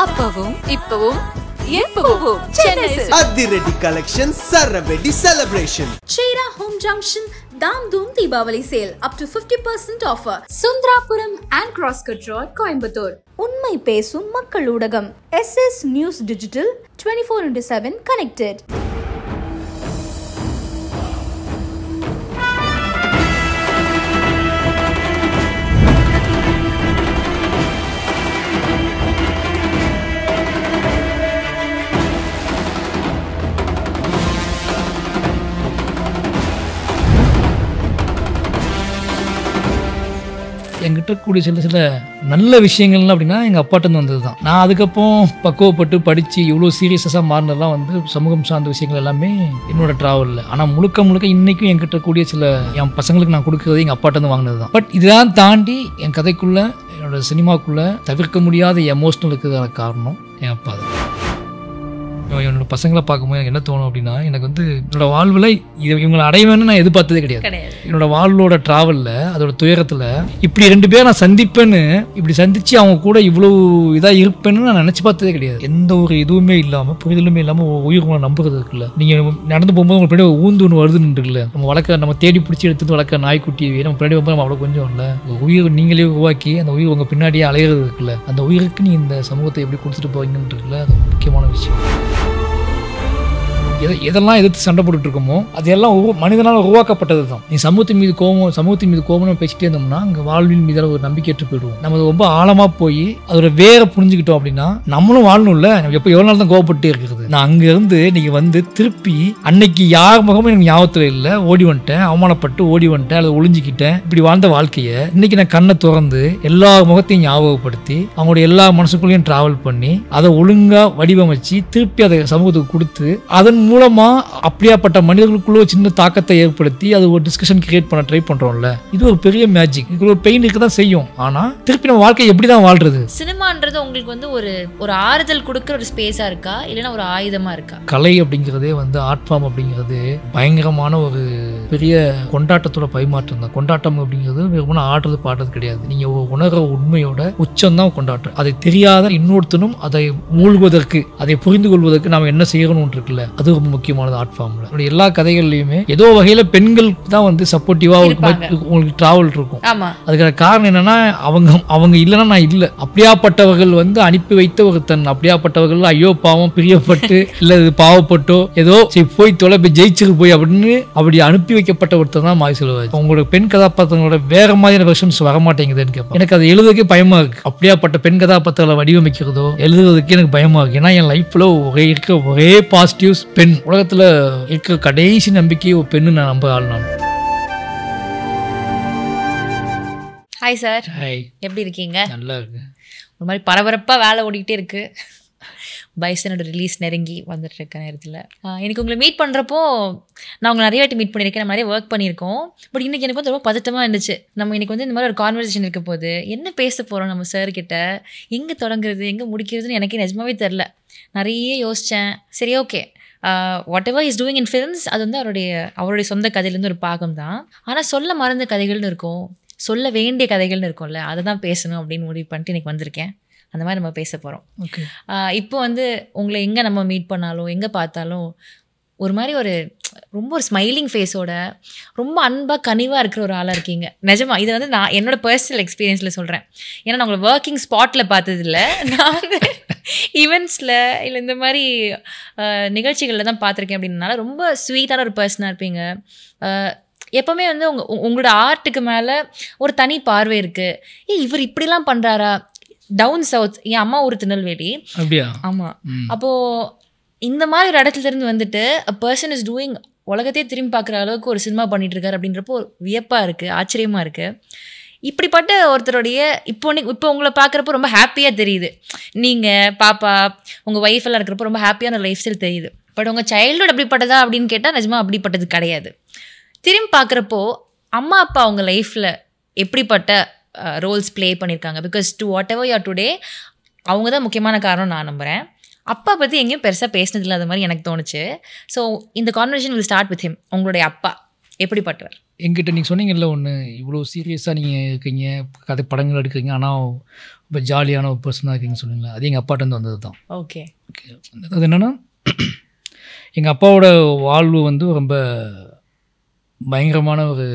அப்பவும் இப்பவும் எப்பவும் சென்னை அதிரடி கலெக்ஷன் சரவெடி celebration Cheera Home Junction Dam Doom Deepavali sale up to 50% offer Sundrapuram and Crosscut Road Coimbatore உண்மை பேசும் மக்கள் ஊடகம் SS News Digital 24/7 connected என்கிட்ட கூடிய சில நல்ல விஷயங்கள்லாம் அப்படின்னா எங்கள் அப்பாட்டேருந்து வந்தது தான். நான் அதுக்கப்புறம் பக்குவப்பட்டு படித்து இவ்வளோ சீரியஸஸாக மாறினதெல்லாம் வந்து சமூகம் சார்ந்த விஷயங்கள் எல்லாமே என்னோட ட்ராவலில். ஆனால் முழுக்க இன்றைக்கும் என்கிட்ட கூடிய சில என் பசங்களுக்கு நான் கொடுக்குறது எங்கள் அப்பாட்டேருந்து வாங்கினது தான். பட் இதெல்லாம் தாண்டி என் கதைக்குள்ளே என்னோட சினிமாக்குள்ளே தவிர்க்க முடியாத எமோஷனல் இருக்கிறதான காரணம் என் அப்பா தான். என்னோட பசங்களை பார்க்கும்போது எனக்கு என்ன தோணும் அப்படின்னா, எனக்கு வந்து என்னோட வாழ்வில் இவங்களை அடைவேன்னு நான் எதிர்பார்த்ததே கிடையாது. என்னோட வாழ்வோட ட்ராவலில் அதோட துயரத்தில் இப்படி 2 பேர் நான் சந்திப்பேன்னு, இப்படி சந்தித்து அவங்க கூட இவ்வளோ இதாக இருப்பேன்னு நான் நினச்சி பார்த்ததே கிடையாது. எந்த ஒரு இதுவுமே இல்லாமல், புரிதலுமே இல்லாமல் உயிர் உங்களை நம்புறது இருக்குல்ல. நீங்கள் நடந்து போகும்போது உங்களுக்கு பின்னாடி ஊந்து ஒன்று வருதுன்னு இருக்குல்ல, நம்ம தேடி பிடிச்சி எடுத்துட்டு வளர்க்க நாய்க்குட்டியை நம்ம பின்னாடி போகும்போது நம்ம அவ்வளோ கொஞ்சம் இல்லை, உயிர் நீங்களே உருவாக்கி அந்த உயிர் உங்கள் பின்னாடியே அலையிறது இருக்குல்ல, அந்த உயிருக்கு நீ இந்த சமூகத்தை எப்படி கொடுத்துட்டு போவீங்கன்னு இருக்குல்ல, அது முக்கியமான விஷயம். எதெல்லாம் எதிர்த்து சண்டை போட்டுட்டு இருக்கோமோ அதெல்லாம் மனிதனால் உருவாக்கப்பட்டது தான். நீ சமூகத்தின் மீது கோபம் பேசிட்டே இருந்தோம்னா அங்கே வாழ்வின் மீது ஒரு நம்பிக்கையற்று போயிடுவோம். நம்ம ரொம்ப ஆழமாக போய் அதோட வேற புரிஞ்சுக்கிட்டோம் அப்படின்னா நம்மளும் வாழணும்ல. நம்ம எப்போ எவ்வளோ நாள் தான் கோவப்பட்டே இருக்கிறது. நான் அங்கேருந்து நீங்கள் வந்து திருப்பி அன்னைக்கு யார் முகமும் எனக்கு ஞாபகத்தில் இல்லை, ஓடி வந்துட்டேன், அவமானப்பட்டு ஓடி வந்துட்டேன், அல்லது ஒளிஞ்சிக்கிட்டேன், இப்படி வாழ்ந்த வாழ்க்கையை இன்னைக்கு நான் கண்ணை திறந்து எல்லா முகத்தையும் ஞாபகப்படுத்தி அவங்களோட எல்லா மனசுக்குள்ளேயும் டிராவல் பண்ணி அதை ஒழுங்காக வடிவமைச்சு திருப்பி அதை சமூகத்துக்கு கொடுத்து அதன் மூலமா அப்படியாப்பட்ட மனிதர்களுக்குள்ள ஒரு சின்ன தாக்கத்தை ஏற்படுத்தி அது ஒரு டிஸ்கஷன் கிரியேட் பண்ண ட்ரை பண்றோம்ல, இது ஒரு பெரிய மேஜிக். இது ஒரு பெயின் இருக்க தான் செய்யும். ஆனா திருப்பி நம்ம வாழ்க்கை எப்படி தான் வாழ்றது? சினிமான்றது உங்களுக்கு வந்து ஒரு ஆறுதல் கொடுக்குற ஒரு ஸ்பேஸா இருக்கா, இல்லைன்னா ஒரு ஆயுதமா இருக்கா? கலை அப்படிங்கிறதே வந்து ஆர்ட் ஃபார்ம் அப்படிங்கிறது பயங்கரமான ஒரு பெரிய கொண்டாட்டத்தோட பரிமாற்றம் தான். கொண்டாட்டம் அப்படிங்கிறது வெறுமனே ஆடுறது பாடுறது கிடையாது. நீங்க உணர்ற உண்மையோட உச்சம் தான் கொண்டாட்டம். அதை தெரியாத இன்னொருத்தனும் அதை மூழ்குவதற்கு, அதை புரிந்து கொள்வதற்கு நாம என்ன செய்யணும் இருக்குல்ல, அது ரொம்ப முக்கியமானது ஆர்ட் ஃபார்ம்ல. எல்லா கதைகள்லயுமே ஏதோ வகையில பெண்கள் தான் வந்து சப்போர்ட்டிவா உங்களுக்கு டிராவல் இருக்கும். அதுக்கான காரணம் என்னன்னா, அவங்க இல்லைன்னா நான் இல்லை. அப்படியாப்பட்டவர்கள் வந்து அனுப்பி வைத்த ஒருத்தன், அப்படியாப்பட்டவர்கள் ஐயோ பாவம் பிரியப்பட்டு இல்ல இது பாவப்பட்டோ ஏதோ போய் தொலை போய் ஜெயிச்சிரு போய் அப்படின்னு அப்படி அனுப்பி வைக்கப்பட்ட ஒருத்தர் தான் மாரி செல்வராஜ். உங்களோட பெண் கதாபாத்திரங்களோட வேற மாதிரியான வெர்ஷன்ஸ் வர மாட்டேங்குதுன்னு கேட்பேன். எனக்கு அதை எழுதுறதுக்கே பயமா இருக்கு. அப்படியாப்பட்ட பெண் கதாபாத்திரங்களை வடிவமைக்கிறதோ எழுதுறதுக்கு எனக்கு பயமா இருக்கு. ஏன்னா என் லைஃப்ல ஒரே பாசிட்டிவ்ஸ் பெண். உலகத்துல இருக்க கடைசி நம்பிக்கை ஒரு பெண்ணு நான் நம்ப ஆள் நான். Hi sir. ஹாய், எப்படி இருக்கீங்க? நல்லா இருக்கு. ஒரு மாதிரி பரபரப்பாக வேலை ஓடிக்கிட்டே இருக்கு. பைசனோட ரிலீஸ் நெருங்கி வந்துட்டு இருக்க நேரத்தில் எனக்கு உங்களை மீட் பண்ணுறப்போ, நான் உங்களை நிறைய வாட்டி மீட் பண்ணியிருக்கேன், நம்ம நிறைய ஒர்க் பண்ணியிருக்கோம். பட் இன்றைக்கி எனக்கு வந்து ரொம்ப பதட்டமாக இருந்துச்சு. நம்ம இன்றைக்கி வந்து இந்த மாதிரி ஒரு கான்வர்சேஷன் இருக்க போது என்ன பேச போகிறோம் நம்ம சார்கிட்ட, எங்கே தொடங்குறது எங்கே முடிக்கிறதுன்னு எனக்கே நிஜமாவே தெரில. நிறைய யோசித்தேன். சரி, okay, what ever is doing in films அது வந்து அவருடைய சொந்த கதையிலேருந்து ஒரு பாகம் தான். ஆனால் சொல்ல மறந்த கதைகள்னு இருக்கும், சொல்ல வேண்டிய கதைகள்னு இருக்கும்ல, அதை தான் பேசணும் அப்படின்னு முடிவு பண்ணிட்டு இன்றைக்கி வந்திருக்கேன். அந்த மாதிரி நம்ம பேச போகிறோம். இப்போ வந்து உங்களை எங்கே நம்ம மீட் பண்ணாலும் எங்கே பார்த்தாலும் ஒரு மாதிரி ரொம்ப ஒரு ஸ்மைலிங் ஃபேஸோட ரொம்ப அன்பாக கனிவாக இருக்கிற ஒரு ஆளாக இருக்கீங்க. நிஜமா இது வந்து நான் என்னோடய பர்சனல் எக்ஸ்பீரியன்ஸில் சொல்கிறேன். ஏன்னா நான் உங்களை ஒர்க்கிங் ஸ்பாட்டில் பார்த்ததில்ல, நான் வந்து ஈவெண்ட்ஸில் இல்லை இந்த மாதிரி நிகழ்ச்சிகளில் தான் பார்த்துருக்கேன். அப்படின்னால ரொம்ப ஸ்வீட்டான ஒரு பர்சனாக இருப்பீங்க. எப்போவுமே வந்து உங்களோட ஆர்ட்டுக்கு மேலே ஒரு தனி பார்வை இருக்குது. இவர் இப்படிலாம் பண்ணுறாரா? டவுன் சவுத், என் அம்மா ஊர் திருநெல்வேலி. அப்படியா? ஆமாம். அப்போது இந்த மாதிரி ஒரு இடத்துல இருந்து வந்துட்டு அ பர்சன் இஸ் டூயிங், உலகத்தையே திரும்பி பார்க்குற அளவுக்கு ஒரு சினிமா பண்ணிகிட்டு இருக்காரு அப்படின்றப்போ வியப்பாக இருக்குது, ஆச்சரியமாக இருக்குது. இப்படிப்பட்ட ஒருத்தருடைய இப்போ உங்களை பார்க்குறப்போ ரொம்ப ஹாப்பியாக தெரியுது. நீங்கள் பாப்பா உங்கள் ஒய்ஃப் எல்லாம் இருக்கிறப்போ ரொம்ப ஹாப்பியான லைஃப் ஸ்டைல் தெரியுது. பட் உங்கள் சைல்டுஹுட் அப்படிப்பட்டதா அப்படின்னு கேட்டால் நிஜமாக அப்படிப்பட்டது கிடையாது. திரும்பி பார்க்குறப்போ அம்மா அப்பா உங்கள் லைஃப்பில் எப்படிப்பட்ட ரோல்ஸ் ப்ளே பண்ணியிருக்காங்க? Because to what ever you are today அவங்க தான் முக்கியமான காரணம் நான் நம்புகிறேன். அப்பா பற்றி எங்கேயும் பெருசாக பேசினதில்ல, அது மாதிரி எனக்கு தோணுச்சு. ஸோ இந்த conversation will start with him. உங்களுடைய அப்பா எப்படிப்பட்டவர்? எங்கிட்ட நீங்கள் சொன்னீங்கல்ல ஒன்று, இவ்வளோ சீரியஸாக நீங்கள் இருக்கீங்க, கதை படங்கள் எடுக்கிறீங்க, ஆனால் இப்போ ஜாலியான ஒரு பர்சனாக இருக்கீங்கன்னு சொன்னீங்களா, அது எங்கள் அப்பாட்டேருந்து வந்தது தான். ஓகே. அது என்னென்னா, எங்கள் அப்பாவோட வாழ்வு வந்து ரொம்ப பயங்கரமான ஒரு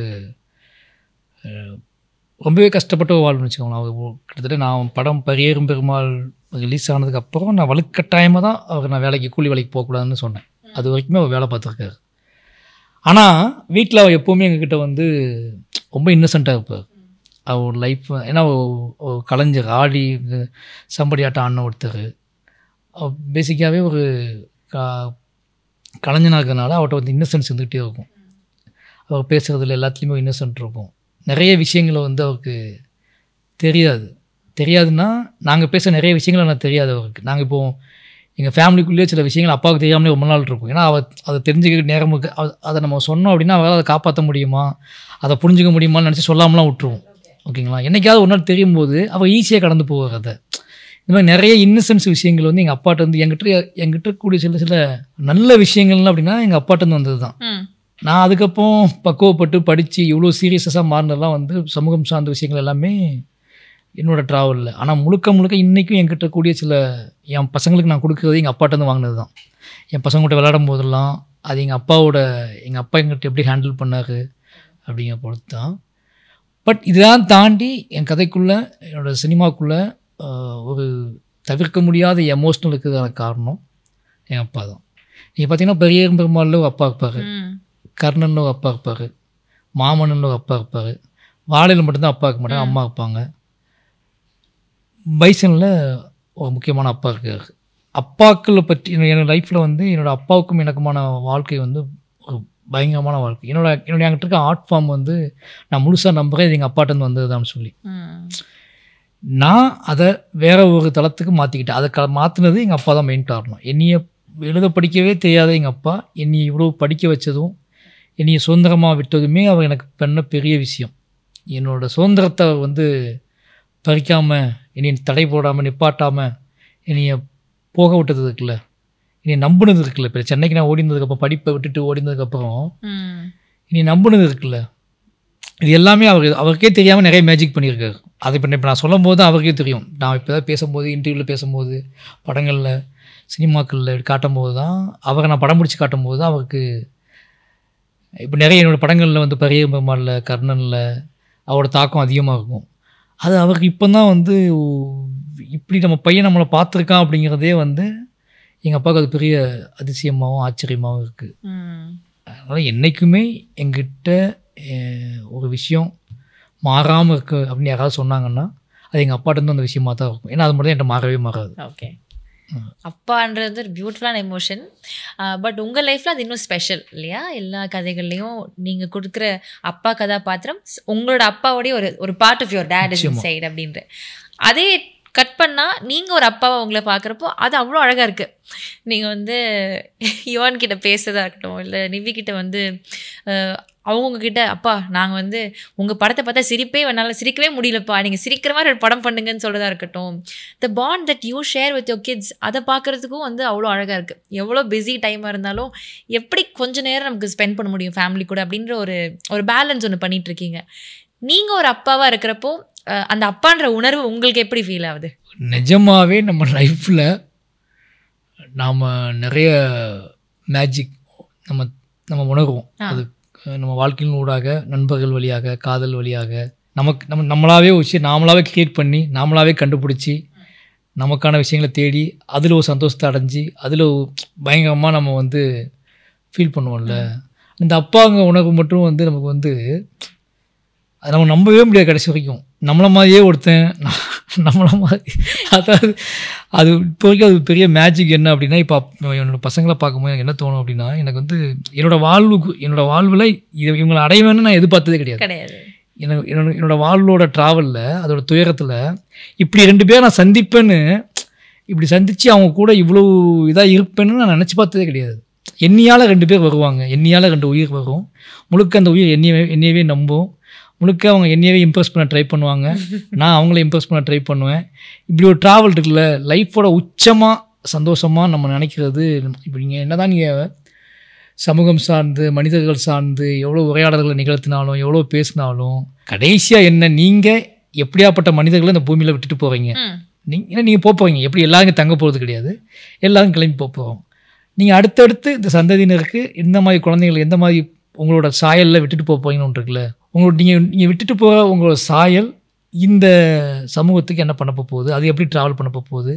ரொம்பவே கஷ்டப்பட்ட ஒரு வாழ்வுன்னு வச்சுக்கோங்களேன். அவர் கிட்டத்தட்ட நான் படம் பரியேறும் பெருமாள் ரிலீஸ் ஆனதுக்கப்புறம் நான் வலுக்கட்டாயமாக தான் அவர் நான் வேலைக்கு கூலி வேலைக்கு போகக்கூடாதுன்னு சொன்னேன். அது வரைக்குமே அவர் வேலை பார்த்துருக்காரு. ஆனால் வீட்டில் அவர் எப்போவுமே எங்ககிட்ட வந்து ரொம்ப இன்னசென்ட்டாக இருப்பார். அவர் லைஃப் ஏன்னா கலைஞர் ஆடி சம்படி ஆட்டம் ஆடின ஒருத்தர். பேசிக்காகவே ஒரு கலைஞனாக இருக்கிறதுனால அவர்கிட்ட வந்து இன்னசென்ஸ் இருந்துகிட்டே இருக்கும். அவர் பேசுகிறதுல எல்லாத்துலேயுமே இன்னசென்ட் இருக்கும். நிறைய விஷயங்களை வந்து அவருக்கு தெரியாதுன்னா நாங்கள் பேச நிறைய விஷயங்கள் எனக்கு தெரியாது அவருக்கு. நாங்கள் இப்போது எங்கள் ஃபேமிலிக்குள்ளேயே சில விஷயங்கள் அப்பாவுக்கு தெரியாமலே ரொம்ப நாள் இருக்கும். ஏன்னா அதை தெரிஞ்சுக்க நேரம் அதை நம்ம சொன்னோம் அப்படின்னா அவரால் அதை காப்பாற்ற முடியுமா, அதை புரிஞ்சுக்க முடியுமான்னு நினச்சி சொல்லாமலாம் விட்டுருவோம். ஓகேங்களா? என்றைக்காவது ஒரு நாள் தெரியும் போது அவர் ஈஸியாக கடந்து போவார். அதை இந்த மாதிரி நிறைய இன்னசென்ஸ் விஷயங்கள் வந்து எங்கள் அப்பாட்ட வந்து எங்கிட்ட கூடிய சில நல்ல விஷயங்கள்லாம் அப்படின்னா எங்கள் அப்பாட்டேருந்து வந்தது தான். நான் அதுக்கப்புறம் பக்குவப்பட்டு படித்து இவ்வளோ சீரியஸாக மாறினதெல்லாம் வந்து சமூகம் சார்ந்த விஷயங்கள் எல்லாமே என்னோடய ட்ராவலில். ஆனால் முழுக்க இன்றைக்கும் என்கிட்ட கூடிய சில என் பசங்களுக்கு நான் கொடுக்குறது எங்கள் அப்பாட்டேருந்து வாங்கினது தான். என் பசங்கள்கிட்ட விளையாடும் போதெல்லாம் அது எங்கள் அப்பா எங்கிட்ட எப்படி ஹேண்டில் பண்ணார் அப்படிங்கிற பொறுத்து தான். பட் இதெல்லாம் தாண்டி என் கதைக்குள்ளே என்னோடய சினிமாக்குள்ளே ஒரு தவிர்க்க முடியாத எமோஷ்னல் இருக்கிறதான காரணம் என் அப்பா தான். நீங்கள் பார்த்தீங்கன்னா பரியேறும் பெருமாளில் ஒரு அப்பா இருப்பார், கர்ணனில் ஒரு அப்பா இருப்பார், மாமன்னனில் ஒரு அப்பா இருப்பார், வாழையில் மட்டும்தான் அப்பா இருக்க மாட்டாங்க, அம்மா இருப்பாங்க. பைசனில் ஒரு முக்கியமான அப்பா இருக்கார். அப்பாக்களை பற்றி என்னோடய லைஃப்பில் வந்து என்னோடய அப்பாவுக்கும் எனக்குமான வாழ்க்கை வந்து ஒரு பயங்கரமான வாழ்க்கை. என்னோட என்கிட்ட இருக்க ஆர்ட் ஃபார்ம் வந்து நான் முழுசாக நம்புகிறேன் இது எங்கள் அப்பாட்டேருந்து வந்ததுதான்னு சொல்லி. நான் அதை வேற ஒரு தளத்துக்கு மாற்றிக்கிட்டேன். அதை மாற்றினது எங்கள் அப்பா தான் மெயின் காரணம். என்னையை எழுத படிக்கவே தெரியாத எங்கள் அப்பா என்னை இவ்வளோ படிக்க வச்சதும் என்னையை சுதந்திரமாக விட்டதுமே அவர் எனக்கு பண்ண பெரிய விஷயம். என்னோடய சுதந்திரத்தை வந்து பறிக்காமல் என்னை தடை போடாமல் நிப்பாட்டாமல் என்னையை போக விட்டது இருக்குல்ல, என்னை நம்பினது இருக்குல்ல. இப்போ சென்னைக்கு நான் ஓடினதுக்கப்புறம் படிப்பை விட்டுட்டு ஓடினதுக்கப்புறம் என்னை நம்பினது இருக்குல்ல, இது எல்லாமே அவருக்கே தெரியாமல் நிறைய மேஜிக் பண்ணியிருக்காரு. அது இப்போ நான் சொல்லும் போது அவருக்கே தெரியும். நான் இப்போ தான் பேசும்போது இன்டர்வியூவில் பேசும்போது படங்களில் சினிமாக்களில் காட்டும்போது தான் அவரை நான் படம் பிடிச்சி காட்டும்போது தான் அவருக்கு இப்போ நிறைய என்னோடய படங்களில் வந்து பரியேறும் பெருமாளில் கர்ணனில் அவரோட தாக்கம் அதிகமாக இருக்கும். அது அவருக்கு இப்போ தான் வந்து இப்படி நம்ம பையன் நம்மளை பார்த்துருக்கான் அப்படிங்கிறதே வந்து எங்கள் அப்பாவுக்கு அது பெரிய அதிசயமாகவும் ஆச்சரியமாகவும் இருக்குது. அதனால் என்றைக்குமே எங்கிட்ட ஒரு விஷயம் மாறாமல் இருக்குது அப்படின்னு யாராவது சொன்னாங்கன்னா அது எங்கள் அப்பாட்டேருந்து அந்த விஷயமாக தான் இருக்கும். ஏன்னா அது மட்டும் தான் என்கிட்ட மாறவே மாறாது. ஓகே, அப்பான்றது ஒரு பியூட்டிஃபுல்லான எமோஷன். பட் உங்கள் லைஃப்பில் அது இன்னும் ஸ்பெஷல் இல்லையா? எல்லா கதைகள்லையும் நீங்கள் கொடுக்குற அப்பா கதாபாத்திரம் உங்களோட அப்பாவோடைய ஒரு part of your dad is inside அப்படின்ற. அதே கட் பண்ணால் நீங்கள் ஒரு அப்பாவை உங்களை பார்க்குறப்போ அது அவ்வளோ அழகாக இருக்குது. நீங்கள் வந்து யுவன் கிட்ட பேசுறதா இருக்கட்டும், இல்லை நிவி கிட்ட வந்து அவங்கக்கிட்ட அப்பா நாங்கள் வந்து உங்கள் படத்தை பார்த்தா என்னால் சிரிக்கவே முடியலப்பா, நீங்கள் சிரிக்கிற மாதிரி ஒரு படம் பண்ணுங்கன்னு சொல்கிறதா இருக்கட்டும். The bond that you share with your kids அதை பார்க்குறதுக்கும் வந்து அவ்வளோ அழகாக இருக்குது. எவ்வளோ பிஸி டைமாக இருந்தாலும் எப்படி கொஞ்சம் நேரம் நமக்கு ஸ்பெண்ட் பண்ண முடியும் ஃபேமிலி கூட அப்படின்ற ஒரு பேலன்ஸ் ஒன்று பண்ணிகிட்ருக்கீங்க. நீங்கள் ஒரு அப்பாவாக இருக்கிறப்போ அந்த அப்பான்ற உணர்வு உங்களுக்கு எப்படி ஃபீல் ஆகுது? நிஜமாகவே நம்ம லைஃப்பில் நாம் நிறைய மேஜிக் நம்ம உணர்வோம். அது நம்ம வாழ்க்கையின் ஊடாக, நண்பர்கள் வழியாக, காதல் வழியாக நம்மளாவே ஒரு விஷயம் நாமளாவே கிரியேட் பண்ணி நாமளாவே கண்டுபிடிச்சி நமக்கான விஷயங்களை தேடி அதில் ஒரு சந்தோஷத்தை அடைஞ்சி அதில் பயங்கரமாக நம்ம வந்து ஃபீல் பண்ணுவோம்ல. இந்த அப்பாங்க உணர்வு மட்டும் வந்து நமக்கு வந்து அது நம்ம நம்பவே முடியாது கடைசி வரைக்கும். நம்மளை மாதிரியே ஒருத்தன் நம்மளை மாதிரி, அதாவது அது இப்போ வரைக்கும் அது பெரிய மேஜிக். என்ன அப்படின்னா இப்போ என்னோடய பசங்களை பார்க்கும்போது எனக்கு என்ன தோணும் அப்படின்னா, எனக்கு வந்து என்னோடய வாழ்வில் இவங்களை அடைவேன்னு நான் எதிர்பார்த்ததே கிடையாது. என்னோடய வாழ்வோட ட்ராவலில் அதோட துயரத்தில் இப்படி 2 பேர் நான் சந்திப்பேன்னு, இப்படி சந்தித்து அவங்க கூட இவ்வளோ இதாக இருப்பேன்னு நான் நினச்சி பார்த்ததே கிடையாது. என்னையால் 2 பேர் வருவாங்க, என்னையால் 2 உயிர் வரும். முழுக்க அந்த உயிர் என்னையவே நம்பும். முழுக்க அவங்க என்னையவே இம்ப்ரெஸ் பண்ண ட்ரை பண்ணுவாங்க, நான் அவங்கள இம்ப்ரெஸ் பண்ண ட்ரை பண்ணுவேன். இப்படி ஒரு ட்ராவல் இருக்குல்ல, லைஃபோட உச்சமாக சந்தோஷமாக நம்ம நினைக்கிறது. இப்போ நீங்கள் என்ன தான் நீங்கள் சமூகம் சார்ந்து மனிதர்கள் சார்ந்து எவ்வளோ உரையாடல்களை நிகழ்த்தினாலும் எவ்வளோ பேசினாலும் கடைசியாக என்ன நீங்கள் எப்படியாப்பட்ட மனிதர்களை இந்த பூமியில் விட்டுட்டு போகிறீங்க. நீங்கள் போகிறீங்க எப்படி எல்லாரும் தங்க போகிறது கிடையாது, எல்லாரும் கிளம்பி போகிறோம். நீங்கள் அடுத்தடுத்து இந்த சந்ததியினருக்கு எந்த மாதிரி குழந்தைகள் எந்த மாதிரி உங்களோட சாயலில் விட்டுட்டு போகிறீங்கன்னு ஒன்று இருக்குல்ல. உங்களோட நீங்கள் விட்டுட்டு போகிற உங்களோட சாயல் இந்த சமூகத்துக்கு என்ன பண்ண போகுது, அது எப்படி ட்ராவல் பண்ண போகுது.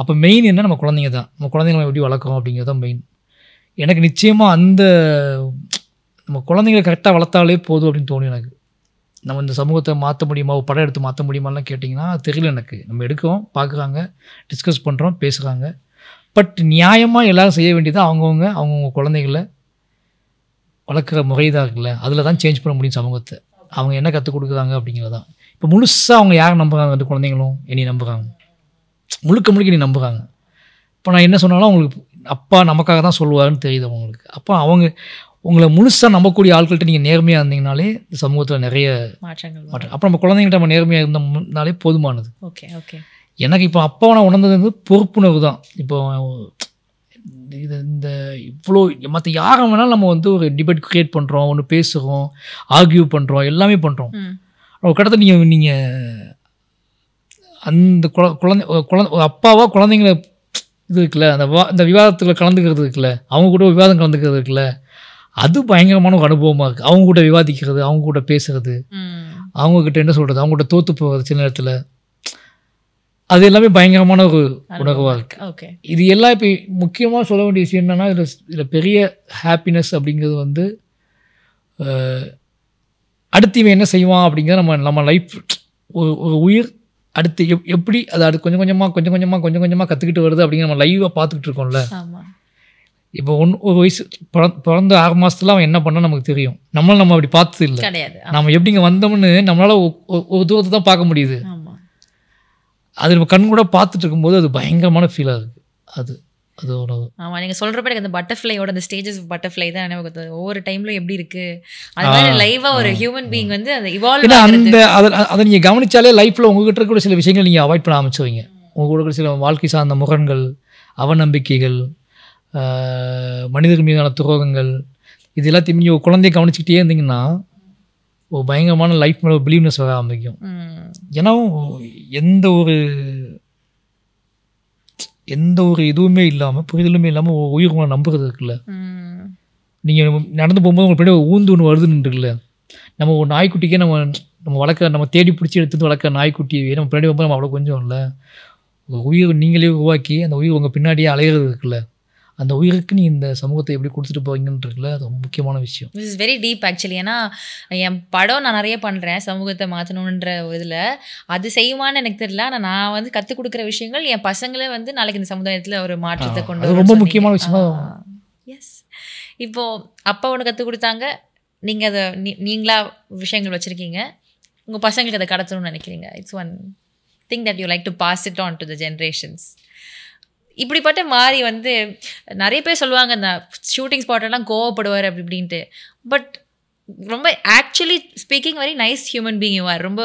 அப்போ மெயின் என்ன, நம்ம குழந்தைங்க தான். நம்ம குழந்தைங்களை எப்படி வளர்க்குறோம் அப்படிங்கிறது தான் மெயின். எனக்கு நிச்சயமாக அந்த நம்ம குழந்தைங்களை கரெக்டாக வளர்த்தாலே போதும் அப்படின்னு தோணும் எனக்கு. நம்ம இந்த சமூகத்தை மாற்ற முடியுமா, படம் எடுத்து மாற்ற முடியுமாலாம் கேட்டிங்கன்னா தெரியல எனக்கு. நம்ம எடுக்கிறோம், பார்க்குறாங்க, டிஸ்கஸ் பண்ணுறோம், பேசுகிறாங்க. பட் நியாயமாக எல்லோரும் செய்ய வேண்டியது அவங்கவுங்க குழந்தைகளை வளர்க்குற முறை தான் இருக்குல்ல, அதில் தான் சேஞ்ச் பண்ண முடியும் சமூகத்தை. அவங்க என்ன கற்றுக் கொடுக்குறாங்க அப்படிங்கிறதான். இப்போ முழுசாக அவங்க யாரை நம்புகிறாங்க, அந்த குழந்தைங்களும் என்னை நம்புகிறாங்க, முழுக்க நீ நம்புகிறாங்க. இப்போ நான் என்ன சொன்னாலும் அவங்களுக்கு அப்பா நமக்காக தான் சொல்லுவாருன்னு தெரியுது அவங்களுக்கு. அப்போ அவங்க உங்களை முழுசாக நம்பக்கூடிய ஆட்கள்கிட்ட நீங்கள் நேர்மையாக இருந்தீங்கனாலே இந்த சமூகத்தில் நிறைய மாற்றம். அப்போ நம்ம குழந்தைங்கள்ட்ட நம்ம நேர்மையாக இருந்தோம்னாலே போதுமானது. Okay okay. எனக்கு இப்போ அப்பாவை நான் உணர்ந்தது வந்து பொறுப்புணர்வு தான். இப்போ இது இந்த இவ்வளோ மற்ற யாரை வேணாலும் நம்ம வந்து ஒரு டிபேட் க்ரியேட் பண்ணுறோம், ஒன்று பேசுகிறோம், ஆர்கியூ பண்ணுறோம், எல்லாமே பண்ணுறோம். ஒரு கட்டத்தில் நீங்கள் அந்த குழந்தை அப்பாவாக குழந்தைங்கள இது இருக்குல்ல, அந்த விவாதத்தில் கலந்துக்கிறது இருக்குல்ல, அவங்க கூட விவாதம் கலந்துக்கிறது இருக்குல்ல, அது பயங்கரமான ஒரு அனுபவமாக இருக்குது. அவங்க கூட விவாதிக்கிறது, அவங்க கூட பேசுறது, அவங்கக்கிட்ட என்ன சொல்கிறது, அவங்ககிட்ட தோற்று போகிறது சில நேரத்தில், அது எல்லாமே பயங்கரமான ஒரு உணர்வாக இருக்குது. ஓகே. இது எல்லாம் இப்போ முக்கியமாக சொல்ல வேண்டிய விஷயம் என்னென்னா, இதில் பெரிய ஹாப்பினஸ் அப்படிங்கிறது வந்து அடுத்து இவன் என்ன செய்வான் அப்படிங்கிறத நம்ம லைஃப் ஒரு உயிர் அடுத்து எப்படி அது கொஞ்சம் கொஞ்சமாக கற்றுக்கிட்டு வருது அப்படிங்கிற நம்ம லைவாக பார்த்துக்கிட்டு இருக்கோம்ல. இப்போ ஒரு வயசு பிறந்த 6 மாதத்துல அவன் என்ன பண்ணால் நமக்கு தெரியும். நம்ம அப்படி பார்த்தது இல்லை. நம்ம எப்படிங்க வந்தோம்னு நம்மளால் ஒரு தூரத்தை தான் பார்க்க முடியுது. அது நம்ம கண் கூட பார்த்துட்டு இருக்கும்போது அது பயங்கரமான ஃபீலாக இருக்குது. அது ஒரு ஆமாம், நீங்கள் சொல்கிறப்ப எனக்கு அந்த பட்டர்ஃப்ளையோட அந்த ஸ்டேஜஸ் ஆஃப் பட்டர்ஃப்ளை தான் எனக்கு ஒவ்வொரு டைம்லையும் எப்படி இருக்குது அது மாதிரி லைவாக ஒரு ஹியூமன் பீயிங் வந்து அந்த இவால்வ் அதை நீங்கள் கவனிச்சாலே லைஃப்பில் உங்ககிட்ட இருக்கிற சில விஷயங்கள் நீங்கள் அவாய்ட் பண்ண ஆரம்பிச்சுவீங்க. உங்கள் கூட சில வாழ்க்கை சார்ந்த முரண்கள், அவநம்பிக்கைகள், மனிதர்கள் மீதான துரோகங்கள், இது எல்லாத்தையும் நீங்கள் குழந்தைய கவனிச்சுக்கிட்டே இருந்தீங்கன்னா ஒரு பயங்கரமான லைஃப் மேலே பிலீவ்னஸ் வர ஆரம்பிக்கும். ஏன்னா எந்த ஒரு இதுவுமே இல்லாமல் புரிதலுமே இல்லாமல் உயிர் உங்களை நம்புறது இருக்குல்ல. நீங்கள் நடந்து போகும்போது உங்களுக்கு பின்னாடி ஊந்து ஒன்று வருதுன்னு இருக்குல்ல. நம்ம ஒரு நாய்க்குட்டிக்கே நம்ம வளர்க்க நம்ம தேடி பிடிச்சி எடுத்துட்டு வளர்க்க நாய்க்குட்டியே நம்ம பின்னாடி போகும்போது நம்ம அவ்வளோ கொஞ்சம் இல்லை. ஒரு உயிர் நீங்களே உருவாக்கி அந்த உயிர் உங்கள் பின்னாடியே அலையிறது இருக்குல்ல. அந்த உயிருக்கு நீ இந்த சமூகத்தை எப்படி கொடுத்துட்டு போவீங்கன்றதுல அது ரொம்ப முக்கியமான விஷயம். This is very deep actually. ஏன்னா என் படம் நான் நிறைய பண்ணுறேன் சமூகத்தை மாற்றணுன்ற இதில், அது செய்யுமான்னு எனக்கு தெரியல. ஆனால் நான் வந்து கற்றுக் கொடுக்குற விஷயங்கள் என் பசங்களே வந்து நாளைக்கு இந்த சமுதாயத்தில் ஒரு மாற்றத்தை கொண்டு வர ரொம்ப முக்கியமான விஷயம். எஸ். இப்போது அப்பா ஒன்று கற்றுக் கொடுத்தாங்க, நீங்கள் அதை நீங்களா விஷயங்கள் வச்சுருக்கீங்க, உங்கள் பசங்களுக்கு அதை கடத்தணும்னு நினைக்கிறீங்க. It's one thing that you like to pass it on to the generations. இப்படிப்பட்ட மாதிரி வந்து நிறைய பேர் சொல்லுவாங்க இந்த ஷூட்டிங் ஸ்பாட்டெல்லாம் கோவப்படுவார் அப்படி இப்படின்ட்டு. பட் ரொம்ப actually speaking very nice human being you are. ரொம்ப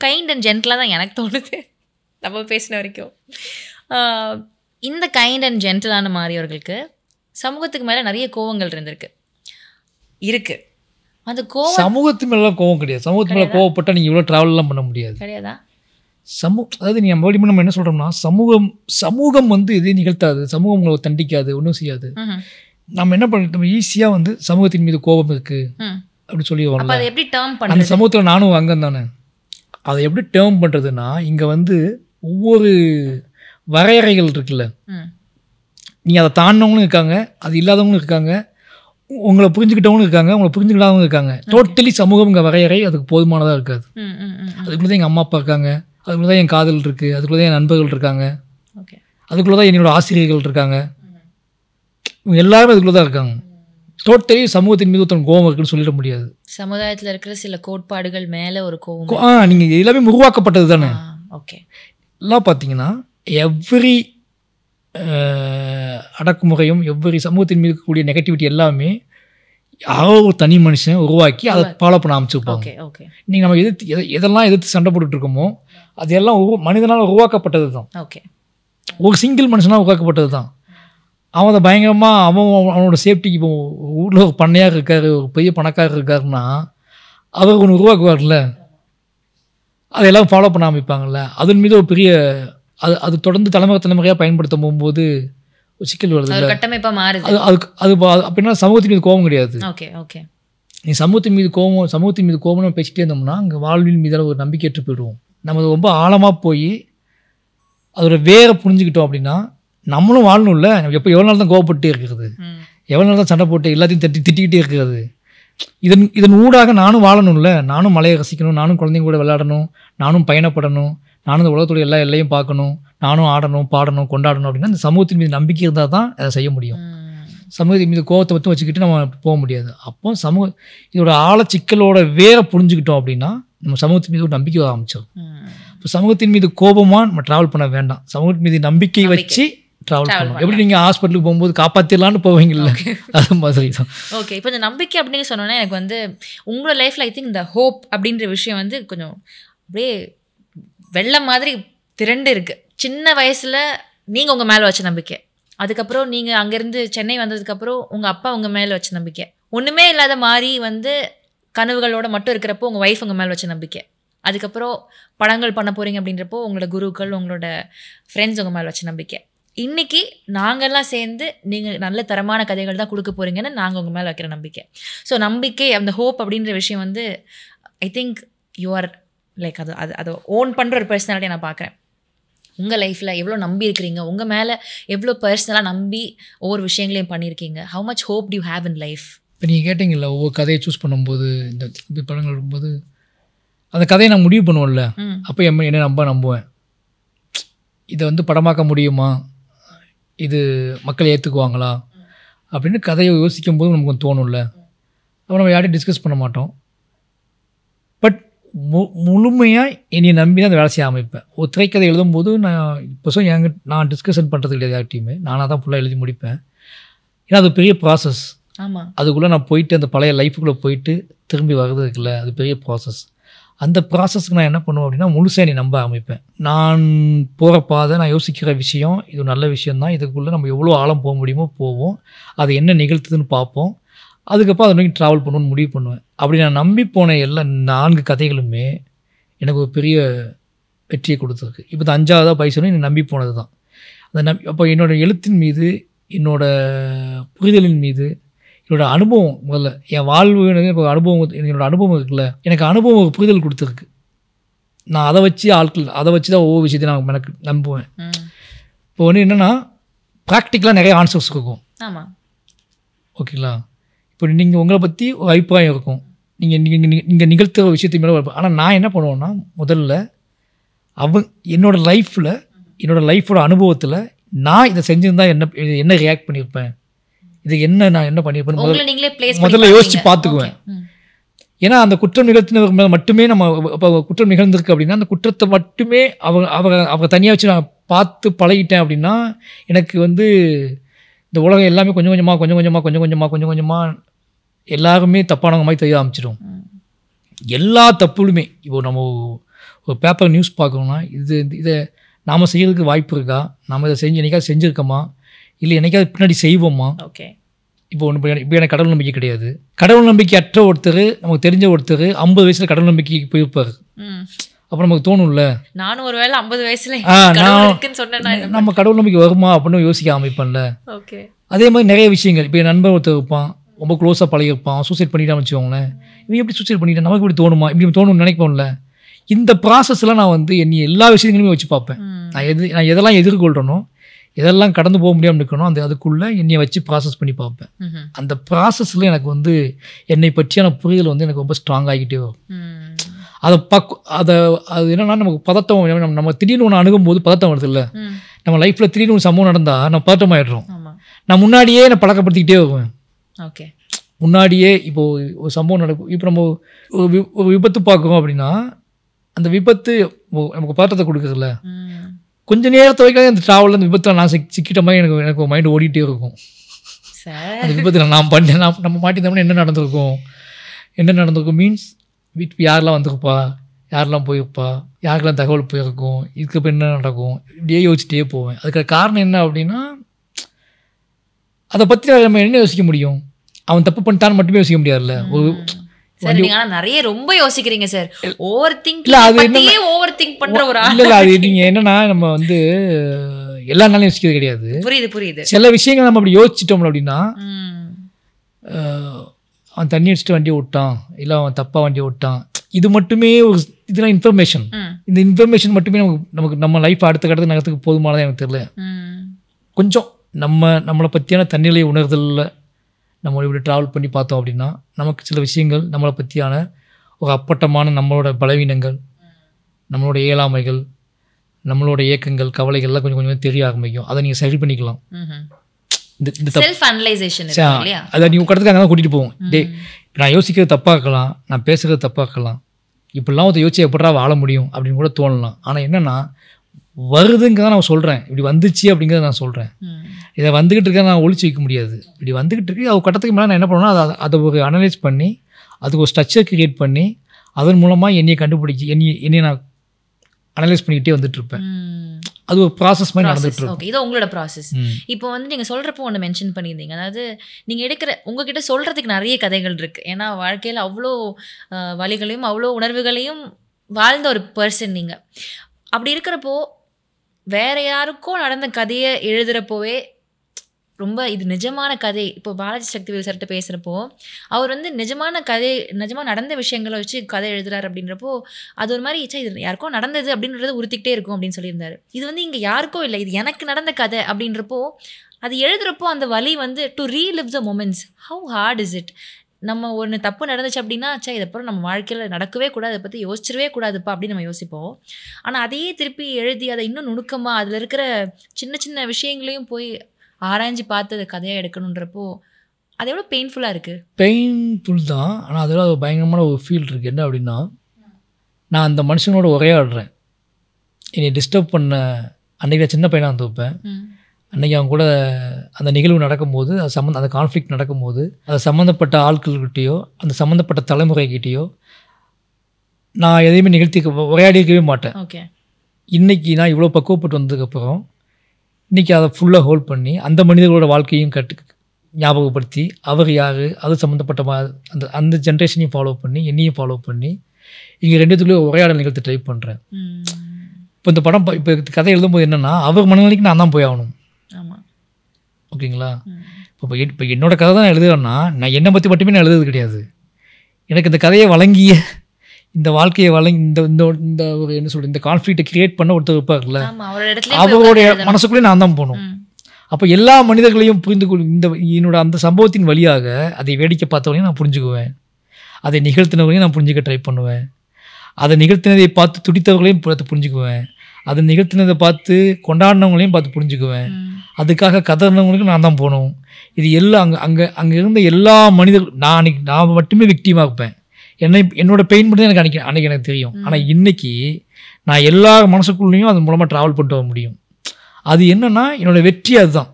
கைண்ட் அண்ட் ஜென்டலாக தான் எனக்கு தோணுது நம்ம பேசின வரைக்கும். இந்த கைண்ட் அண்ட் ஜென்டலான மாறியவர்களுக்கு சமூகத்துக்கு மேலே நிறைய கோவங்கள் இருக்குது. அந்த கோவம் சமூகத்து மேலாம் கோவம் கிடையாது. சமூகத்து மேலே கோவப்பட்டால் நீங்கள் இவ்வளோ ட்ராவல்லாம் பண்ண முடியாது. கிடையாதா? அதாவது நீ நம்ம என்ன சொல்கிறோம்னா சமூகம் வந்து இதே நிகழ்த்தாது, சமூகம் உங்களை தண்டிக்காது, ஒன்றும் செய்யாது. நம்ம என்ன பண்ணிட்டோம், ஈஸியாக வந்து சமூகத்தின் மீது கோபம் இருக்குது அப்படி சொல்லி அந்த சமூகத்தில் நானும் அங்கம் தானே. அதை எப்படி டேர்ம் பண்ணுறதுன்னா, இங்கே வந்து ஒவ்வொரு வரையறைகள் இருக்குல்ல, நீங்கள் அதை தாண்டினவங்களும் இருக்காங்க, அது இல்லாதவங்களும் இருக்காங்க, உங்களை புரிஞ்சுக்கிட்டவங்களும் இருக்காங்க, உங்களை புரிஞ்சுக்கிட்டாதவங்க இருக்காங்க. டோட்டலி சமூகம் இங்கே வரையறை அதுக்கு போதுமானதாக இருக்காது. அதுக்குள்ளே தான் எங்கள் அம்மா அப்பா இருக்காங்க, அதுக்குள்ளே தான் என் காதல் இருக்குது, அதுக்குள்ளே தான் என் நண்பர்கள் இருக்காங்க, அதுக்குள்ளே தான் என்னோடய ஆசிரியர்கள் இருக்காங்க, இவங்க எல்லாருமே அதுக்குள்ளே தான் இருக்காங்க. டோட்டலி சமூகத்தின் மீது ஒருத்தன் கோவம் இருக்குன்னு சொல்லிட முடியாது. சமுதாயத்தில் இருக்கிற சில கோட்பாடுகள் மேலே ஒரு கோவம். நீங்கள் எல்லாமே உருவாக்கப்பட்டது தானே. ஓகே. எல்லாம் பார்த்தீங்கன்னா எவ்ரி அடக்குமுறையும் எவ்ரி சமூகத்தின் மீது இருக்கக்கூடிய நெகட்டிவிட்டி எல்லாமே யாரோ ஒரு தனி மனுஷன் உருவாக்கி அதை ஃபாலோ பண்ண ஆரம்பிச்சுப்பாங்க. நீங்கள் நம்ம எதெல்லாம் எதிர்த்து சண்டை போட்டுட்டு இருக்கோமோ அது எல்லாம் மனிதனால் உருவாக்கப்பட்டது தான். ஓகே. ஒரு சிங்கிள் மனுஷனால் உருவாக்கப்பட்டது தான். அவன் அதை பயங்கரமாக அவனோட சேஃப்டிக்கு இப்போ ஊரில் ஒரு பண்ணையாக இருக்கார், ஒரு பெரிய பணக்காரர் இருக்காருன்னா அவர் ஒன்று உருவாக்குவார்ல, அதையெல்லாம் ஃபாலோ பண்ண ஆரம்பிப்பாங்கள்ல. அதன் மீது ஒரு பெரிய அது தொடர்ந்து தலைமுறையாக பயன்படுத்த போகும்போது ஒரு சிக்கல் வருது. கட்டமைப்பாக மாறுது. அது அப்படின்னா சமூகத்தின் மீது கோபம் கிடையாது. Okay okay. நீ சமூகத்தின் மீது கோபம் நம்ம பேசிக்கிட்டே இருந்தோம்னா அங்கே வாழ்வின் மீதான ஒரு நம்பிக்கையற்று போயிடுவோம். நம்ம ரொம்ப ஆழமாக போய் அதோட வேரை புரிஞ்சுக்கிட்டோம் அப்படின்னா நம்மளும் வாழணும்ல. நம்ம எவ்வளோ நாள் தான் கோவப்பட்டே இருக்கிறது, எவ்வளோ நாள் தான் சண்டை போட்டு எல்லாத்தையும் திட்டிக்கிட்டே இருக்கிறது. இதன் ஊடாக நானும் வாழணும்ல. நானும் மலையை ரசிக்கணும், நானும் குழந்தைங்க கூட விளையாடணும், நானும் பயணப்படணும், நானும் இந்த உலகத்தோட எல்லா எல்லையும் பார்க்கணும், நானும் ஆடணும், பாடணும், கொண்டாடணும் அப்படின்னா இந்த சமூகத்தின் மீது நம்பிக்கை இருந்தால் தான் அதை செய்ய முடியும். சமூகத்தின் மீது கோவத்தை மட்டும் வச்சுக்கிட்டு நம்ம போக முடியாது. அப்போ இதோட ஆழச்சிக்கலோட வேரை புரிஞ்சுக்கிட்டோம் அப்படின்னா நம்ம சமூகத்தின் மீது ஒரு நம்பிக்கை ஆரம்பிச்சோம். இப்போ சமூகத்தின் மீது கோபமாக நம்ம ட்ராவல் பண்ண வேண்டாம், சமூகத்தின் மீது நம்பிக்கை வச்சு ட்ராவல் பண்ணணும். எப்படி நீங்கள் ஹாஸ்பிட்டலுக்கு போகும்போது காப்பாற்றிடலான்னு போவீங்கல்ல, அது மாதிரி தான். ஓகே. இப்போ இந்த நம்பிக்கை அப்படின்னு சொன்னோன்னா எனக்கு வந்து உங்களோட லைஃப்பில் ஐ திங்க் இந்த ஹோப் அப்படின்ற விஷயம் வந்து கொஞ்சம் அப்படியே வெள்ளம் மாதிரி திரண்டு இருக்குது. சின்ன வயசில் நீங்கள் உங்கள் மேலே வச்ச நம்பிக்கை, அதுக்கப்புறம் நீங்கள் அங்கேருந்து சென்னை வந்ததுக்கப்புறம் உங்கள் அப்பா உங்கள் மேலே வச்ச நம்பிக்கை, ஒன்றுமே இல்லாத மாதிரி வந்து கனவுகளோட மட்டும் இருக்கிறப்போ உங்கள் ஒய்ஃப் உங்கள் மேலே வச்ச நம்பிக்கை, அதுக்கப்புறம் படங்கள் பண்ண போகிறீங்க அப்படின்றப்போ உங்களோட குருக்கள் உங்களோட ஃப்ரெண்ட்ஸ் உங்கள் மேலே வச்ச நம்பிக்கை, இன்றைக்கி நாங்கள்லாம் சேர்ந்து நீங்கள் நல்ல தரமான கதைகள் தான் கொடுக்க போகிறீங்கன்னு நாங்கள் உங்கள் மேலே வைக்கிற நம்பிக்கை. ஸோ நம்பிக்கை, அந்த ஹோப் அப்படின்ற விஷயம் வந்து I think you are like அதை ஓன் பண்ணுற ஒரு பர்சனாலிட்டியை நான் பார்க்குறேன். உங்கள் லைஃப்பில் எவ்வளோ நம்பி இருக்கிறீங்க, உங்கள் மேலே எவ்வளோ பர்சனலாக நம்பி ஒவ்வொரு விஷயங்களையும் பண்ணியிருக்கீங்க. How much hope to have in life? இப்போ நீங்கள் கேட்டிங்கல்ல, ஒவ்வொரு கதையை சூஸ் பண்ணும்போது இந்த படங்கள் இருக்கும்போது அந்த கதையை நான் முடிவு பண்ணுவோம்ல, அப்போ என்ன நம்புவேன். இதை வந்து படமாக்க முடியுமா, இது மக்கள் ஏற்றுக்குவாங்களா அப்படின்னு கதையை யோசிக்கும் போது நமக்கு தோணும்ல. அப்போ நம்ம யார்ட்டையும் டிஸ்கஸ் பண்ண மாட்டோம். பட் முழுமையாக என்னை நம்பி தான் அந்த வேலை செய்ய அமைப்பேன். ஒரு திரைக்கதை எழுதும்போது நான் டிஸ்கஷன் பண்ணுறது கிடையாது யார்ட்டையுமே, நானாக தான் ஃபுல்லாக எழுதி முடிப்பேன். ஏன்னா அது பெரிய ப்ராசஸ். ஆமாம். அதுக்குள்ளே நான் போயிட்டு அந்த பழைய லைஃபுக்குள்ளே போயிட்டு திரும்பி வர்றது இருக்குல்ல, அது பெரிய ப்ராசஸ். அந்த ப்ராசஸ்க்கு நான் என்ன பண்ணுவேன் அப்படின்னா முழுசாக என்னை நம்ப அமைப்பேன். நான் போகிற பாதை, நான் யோசிக்கிற விஷயம் இது நல்ல விஷயந்தான், இதுக்குள்ளே நம்ம எவ்வளோ ஆழம் போக முடியுமோ போவோம், அது என்ன நிகழ்த்துதுன்னு பார்ப்போம், அதுக்கப்புறம் அதை நோக்கி ட்ராவல் பண்ணணும்னு முடிவு பண்ணுவேன். அப்படி நான் நம்பி போன எல்லா 4 கதைகளுமே எனக்கு ஒரு பெரிய வெற்றியை கொடுத்துருக்கு. இப்போ இந்த 5ஆவதாக பைசனும் என்னை நம்பி போனது தான். அந்த அப்போ என்னோடய எழுத்தின் மீது, என்னோடய புரிதலின் மீது, என்னோடய அனுபவம், முதல்ல என் வாழ்வு எனக்கு அனுபவம், என்னோடய அனுபவம் இருக்குல்ல, எனக்கு அனுபவம் ஒரு புரிதல் கொடுத்துருக்கு. நான் அதை வச்சு அதை வச்சு தான் ஒவ்வொரு விஷயத்தையும் நான் எனக்கு நம்புவேன். இப்போ ஒன்று என்னென்னா ப்ராக்டிக்கலாக நிறைய ஆன்சர்ஸ் இருக்கும். ஆமாம். ஓகேங்களா? இப்போ நீங்கள் உங்களை பற்றி ஒரு அபிப்பிராயம் இருக்கும், நீங்கள் நிகழ்த்துற விஷயத்து மேலே. ஆனால் நான் என்ன பண்ணுவேன்னா முதல்ல என்னோடய லைஃபோட அனுபவத்தில் நான் இதை செஞ்சுருந்தா என்ன ரியாக்ட் பண்ணியிருப்பேன், இது நான் என்ன பண்ணியிருப்பேன் முதல்ல யோசித்து பார்த்துக்குவேன். ஏன்னா அந்த குற்றம் நிகழ்த்தினவர் மேலே மட்டுமே நம்ம இப்போ குற்றம் நிகழ்ந்திருக்கு அப்படின்னா அந்த குற்றத்தை மட்டுமே அவங்க தனியாக வச்சு நான் பார்த்து பழகிட்டேன் அப்படின்னா எனக்கு வந்து இந்த உலகம் எல்லாமே கொஞ்சம் கொஞ்சமாக எல்லாருமே தப்பானவங்க மாதிரி தெரிய ஆரம்பிச்சிடும். எல்லா தப்புலுமே இப்போ நம்ம ஒரு பேப்பர் நியூஸ் பார்க்கணும்னா இதை நாம் செய்கிறதுக்கு வாய்ப்பு இருக்கா, நாம் இதை என்னைக்காவது செஞ்சுருக்கோமா, இல்லை என்னைக்காவது பின்னாடி செய்வோமா. ஓகே. இப்போ எனக்கு கடவுள் நம்பிக்கை கிடையாது. கடவுள் நம்பிக்கை அற்ற ஒருத்தர், நமக்கு தெரிஞ்ச ஒருத்தர் 50 வயசில் கடவுள் நம்பிக்கைக்கு போயிருப்பார். அப்போ நமக்கு தோணும்ல, நானும் ஒரு வேளை 50 வயசுல நம்ம கடவுள் நம்பிக்கை வருமா அப்படின்னு யோசிக்க ஆரம்பிப்பேன்ல. ஓகே. அதே மாதிரி நிறைய விஷயங்கள். இப்போ என் நண்பர் ஒருத்தர் இருப்பான், ரொம்ப க்ளோஸாக பழகிருப்பான், சூசைட் பண்ணிட்டான்னு வச்சுக்கோங்களேன். இவன் எப்படி சூசைட் பண்ணிட்டான், நமக்கு இப்படி தோணுமா, இப்படி தோணும்னு நினைப்போம்ல. இந்த ப்ராசஸ்லாம் நான் வந்து என்னை எல்லா விஷயங்களுமே வச்சு பார்ப்பேன். நான் எதெல்லாம் எதிர்கொள்கிறனோ, எதெல்லாம் கடந்து போக முடியாமல் இருக்கணும், அதுக்குள்ளே என்னை வச்சு ப்ராசஸ் பண்ணி பார்ப்பேன். அந்த ப்ராசஸில் எனக்கு வந்து என்னை பற்றியான புரிதல் வந்து எனக்கு ரொம்ப ஸ்ட்ராங் ஆகிக்கிட்டே வரும். அது என்னன்னா நமக்கு பதட்டம், நம்ம திடீர்னு ஒன்று அணுகும்போது பதட்டம் வருது இல்லை. நம்ம லைஃப்பில் திடீர்னு ஒரு சம்பவம் நடந்தால் நம்ம பதட்டம் ஆகிடுறோம். நான் முன்னாடியே பழக்கப்படுத்திக்கிட்டே வருவேன். ஓகே. முன்னாடியே இப்போது ஒரு சம்பவம் நடக்கும், இப்போ நம்ம ஒரு விபத்து பார்க்குறோம் அப்படின்னா அந்த விபத்து நமக்கு பதட்டத்தை கொடுக்குறதில்ல. கொஞ்சம் நேரத்தை வரைக்கும் அந்த ட்ராவலில் அந்த விபத்தில் நான் சிக்கிட்ட மாதிரி எனக்கு மைண்டு ஓடிட்டே இருக்கும். அந்த விபத்தில் நான் பண்ணேன், நம்ம மாட்டிருந்தோம்னா என்ன நடந்திருக்கும் மீன்ஸ் வீட்டுக்கு யாரெல்லாம் வந்திருப்பா, யாரெல்லாம் போயிருப்பா, யாருக்கெல்லாம் தகவல் போயிருக்கும், இதுக்கு இப்போ என்ன நடக்கும், இப்படியே யோசிச்சுட்டே போவேன். அதுக்கு காரணம் என்ன அப்படின்னா அதை பற்றி நம்ம என்ன யோசிக்க முடியும்? அவன் தப்பு பண்ணிட்டான்னு மட்டுமே யோசிக்க முடியாதுல்ல. ஒரு சார் நீங்க ஆனா நிறைய ரொம்ப யோசிக்கிறீங்க சார். ஓவர் திங்க் பத்தியே ஓவர் திங்க் பண்ற ஒரு ஆள். இல்ல அது நீங்க என்னன்னா நம்ம வந்து எல்லா நாளும் யோசிக்கிறது கிடையாது. புரியுது. சில விஷயங்கள் நம்ம அப்படி யோசிச்சிட்டோம் அப்படின்னா, அவன் தண்ணி அடிச்சுட்டு வண்டியை விட்டான், இல்லை அவன் தப்பா வண்டியை விட்டான், இது மட்டுமே ஒரு இதெல்லாம் இன்ஃபர்மேஷன். இந்த இன்ஃபர்மேஷன் மட்டுமே நமக்கு நம்ம லைஃப் அடுத்த கட்டத்துக்கு நகரத்துக்கு போதுமானதான் எனக்கு தெரியல. கொஞ்சம் நம்மளை பற்றியான தன்னிலை உணர்தலில் நம்ம இப்படி ட்ராவல் பண்ணி பார்த்தோம் அப்படின்னா நமக்கு சில விஷயங்கள் நம்மளை பற்றியான ஒரு அப்பட்டமான நம்மளோட பலவீனங்கள், நம்மளோட இயலாமைகள், நம்மளோட ஏக்கங்கள், கவலைகள்லாம் கொஞ்சம் கொஞ்சம் தெரிய ஆரம்பிக்கும். அதை நீங்கள் சரி பண்ணிக்கலாம். அதை நீங்கள் கடத்துக்கு அங்கே தான் கூட்டிகிட்டு போவோம். நான் யோசிக்கிறது தப்பாக இருக்கலாம், நான் பேசுகிறது தப்பாக இருக்கலாம், இப்படிலாம் ஒரு யோசிச்சு எப்படா வாழ முடியும் அப்படின்னு கூட தோணலாம். ஆனால் என்னென்னா வருதுங்கிறத நான் சொல்கிறேன், இப்படி வந்துச்சு அப்படிங்கிறத நான் சொல்கிறேன். இதை வந்துக்கிட்டு இருக்க நான் ஒழிச்சு வைக்க முடியாது. இப்படி வந்துக்கிட்டு இருக்கு, அது கட்டத்துக்கு மேலே நான் என்ன பண்ணுவேன்னா அதை ஒரு அனலைஸ் பண்ணி அதுக்கு ஒரு ஸ்ட்ரக்சர் கிரியேட் பண்ணி அதன் மூலமாக என்னையை கண்டுபிடிச்சி என்னையை நான் அனலைஸ் பண்ணிக்கிட்டே வந்துட்டு இருப்பேன். அது ஒரு ப்ராசஸ் மாதிரி நடந்துட்டு இருக்கு. ஓகே, இது உங்களோட ப்ராசஸ். இப்போ வந்து நீங்கள் சொல்கிறப்போ ஒன்று மென்ஷன் பண்ணியிருந்தீங்க, அதாவது நீங்கள் எடுக்கிற உங்ககிட்ட சொல்கிறதுக்கு நிறைய கதைகள் இருக்குது. ஏன்னா வாழ்க்கையில் அவ்வளோ வலிகளையும் அவ்வளோ உணர்வுகளையும் வாழ்ந்த ஒரு பர்சன் நீங்கள். அப்படி இருக்கிறப்போ வேற யாருக்கோ நடந்த கதையை எழுதுகிறப்போவே ரொம்ப இது நிஜமான கதை. இப்போ பாலாஜி சக்திவேல் சார்கிட்ட பேசுகிறப்போ அவர் வந்து நிஜமாக நடந்த விஷயங்களை வச்சு கதை எழுதுறாரு அப்படின்றப்போ அது ஒரு மாதிரி இது யாருக்கோ நடந்தது அப்படின்றது உறுத்திக்கிட்டே இருக்கும் அப்படின்னு சொல்லியிருந்தாரு. இது வந்து இங்கே யாருக்கோ இல்லை, இது எனக்கு நடந்த கதை அப்படின்றப்போ அது எழுதுகிறப்போ அந்த வலி வந்து to relive the moments. How heart is it? நம்ம ஒன்று தப்பு நடந்துச்சு அப்படின்னா இதப்பறம் நம்ம வாழ்க்கையில் நடக்கவே கூடாது, அதை பற்றி யோசிச்சிடவே கூடாதுப்பா அப்படின்னு நம்ம யோசிப்போம். ஆனால் அதையே திருப்பி எழுதி அதை இன்னும் நுணுக்கமாக அதில் இருக்கிற சின்ன சின்ன விஷயங்களையும் போய் ஆராய்ஞ்சு பார்த்து அதை கதையாக எடுக்கணுன்றப்போ அது எவ்வளோ பெயின்ஃபுல்லாக இருக்குது. பெயின்ஃபுல் தான், ஆனால் அதில் ஒரு பயங்கரமான ஒரு ஃபீல் இருக்குது. என்ன அப்படின்னா, நான் அந்த மனுஷனோட உரையாடுறேன். என்னை டிஸ்டர்ப் பண்ண அன்றைக்கி நான் சின்ன பையனாக இருந்துப்பேன். அன்றைக்கி அவங்க கூட அந்த நிகழ்வு நடக்கும்போது அந்த கான்ஃப்ளிக்ட் நடக்கும்போது அது சம்மந்தப்பட்ட ஆட்கள்கிட்டையோ அந்த சம்மந்தப்பட்ட தலைமுறைகிட்டையோ நான் எதையுமே உரையாடிக்கவே மாட்டேன். ஓகே, இன்றைக்கி நான் இவ்வளோ பக்குவப்பட்டு வந்ததுக்கப்புறம் இன்றைக்கி அதை ஃபுல்லாக ஹோல்ட் பண்ணி அந்த மனிதர்களோட வாழ்க்கையும் ஞாபகப்படுத்தி அவர் யார், அது சம்மந்தப்பட்ட அந்த ஜென்ரேஷனையும் ஃபாலோ பண்ணி என்னையும் ஃபாலோ பண்ணி இங்கே ரெண்டுத்துக்குள்ளே உரையாடல் நிகழ்த்து ட்ரை பண்ணுறேன். இப்போ இந்த படம் இப்போ கதை எழுதும்போது என்னென்னா அவர் மனநிலைக்கு நான் தான் போய் ஆகணும். ஆமாம், ஓகேங்களா? இப்போ என்னோட கதை தான் எழுதுவேன்னா நான் என்னை பற்றி மட்டுமே நான் எழுதுறது கிடையாது. எனக்கு இந்த கதையை வழங்கிய இந்த வாழ்க்கையை வழங்கி இந்த ஒரு என்ன சொல்கிறது இந்த கான்ஃப்ளிக்டை கிரியேட் பண்ண ஒருத்தர் இருப்பார்ல, அவருடைய மனசுக்குள்ளே நான் தான் போகணும். அப்போ எல்லா மனிதர்களையும் புரிந்து என்னோட அந்த சம்பவத்தின் வழியாக அதை வேடிக்கை பார்த்தவரையும் நான் புரிஞ்சுக்குவேன், அதை நிகழ்த்தினவரையும் நான் புரிஞ்சுக்க ட்ரை பண்ணுவேன், அதை நிகழ்த்தினதை பார்த்து துடித்தவர்களையும் பார்த்து புரிஞ்சுக்குவேன், அதை நிகழ்த்தினதை பார்த்து கொண்டாடினவங்களையும் பார்த்து புரிஞ்சுக்குவேன், அதுக்காக கதறினவங்களுக்கும் நான் தான் போகணும். இது எல்லாம் அங்கே இருந்த எல்லா மனிதர்கள் நான் மட்டுமே விக்டிமாக இருப்பேன். என்னோட பெயின் மட்டும் தான் அன்றைக்கி எனக்கு தெரியும். ஆனால் இன்றைக்கி நான் எல்லா மனசுக்குள்ளேயும் அது மூலமாக ட்ராவல் பண்ணிட்டு வர முடியும். அது என்னென்னா என்னோடய வெற்றி அதுதான்.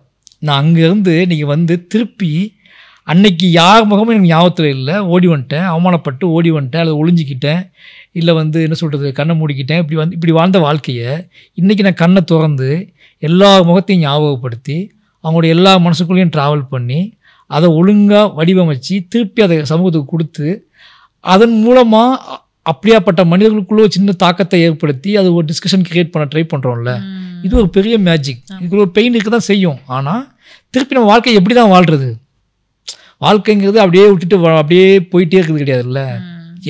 நான் அங்கேருந்து இன்றைக்கி வந்து திருப்பி அன்னைக்கு யார் முகமும் எனக்கு ஞாபகத்தில் இல்லை, ஓடி வந்துட்டேன், அவமானப்பட்டு ஓடி வந்துட்டேன், அல்லது ஒளிஞ்சிக்கிட்டேன், இல்லை வந்து என்ன சொல்கிறது கண்ணை மூடிக்கிட்டேன். இப்படி வாழ்ந்த வாழ்க்கையை இன்றைக்கி நான் கண்ணை திறந்து எல்லா முகத்தையும் ஞாபகப்படுத்தி அவங்களுடைய எல்லா மனசுக்குள்ளேயும் ட்ராவல் பண்ணி அதை ஒழுங்காக வடிவமைச்சு திருப்பி அதை சமூகத்துக்கு கொடுத்து அதன் மூலமாக அப்படியாப்பட்ட மனிதர்களுக்குள்ளே சின்ன தாக்கத்தை ஏற்படுத்தி அது ஒரு டிஸ்கஷன் கிரியேட் பண்ண ட்ரை பண்ணுறோம்ல, இது ஒரு பெரிய மேஜிக். இதுக்கு ஒரு பெயின் இருக்க தான் செய்யும். ஆனால் திருப்பி நம்ம வாழ்க்கையை எப்படி தான் வாழ்கிறது, வாழ்க்கைங்கிறது அப்படியே விட்டுட்டு அப்படியே போயிட்டே இருக்குது கிடையாதுல்ல.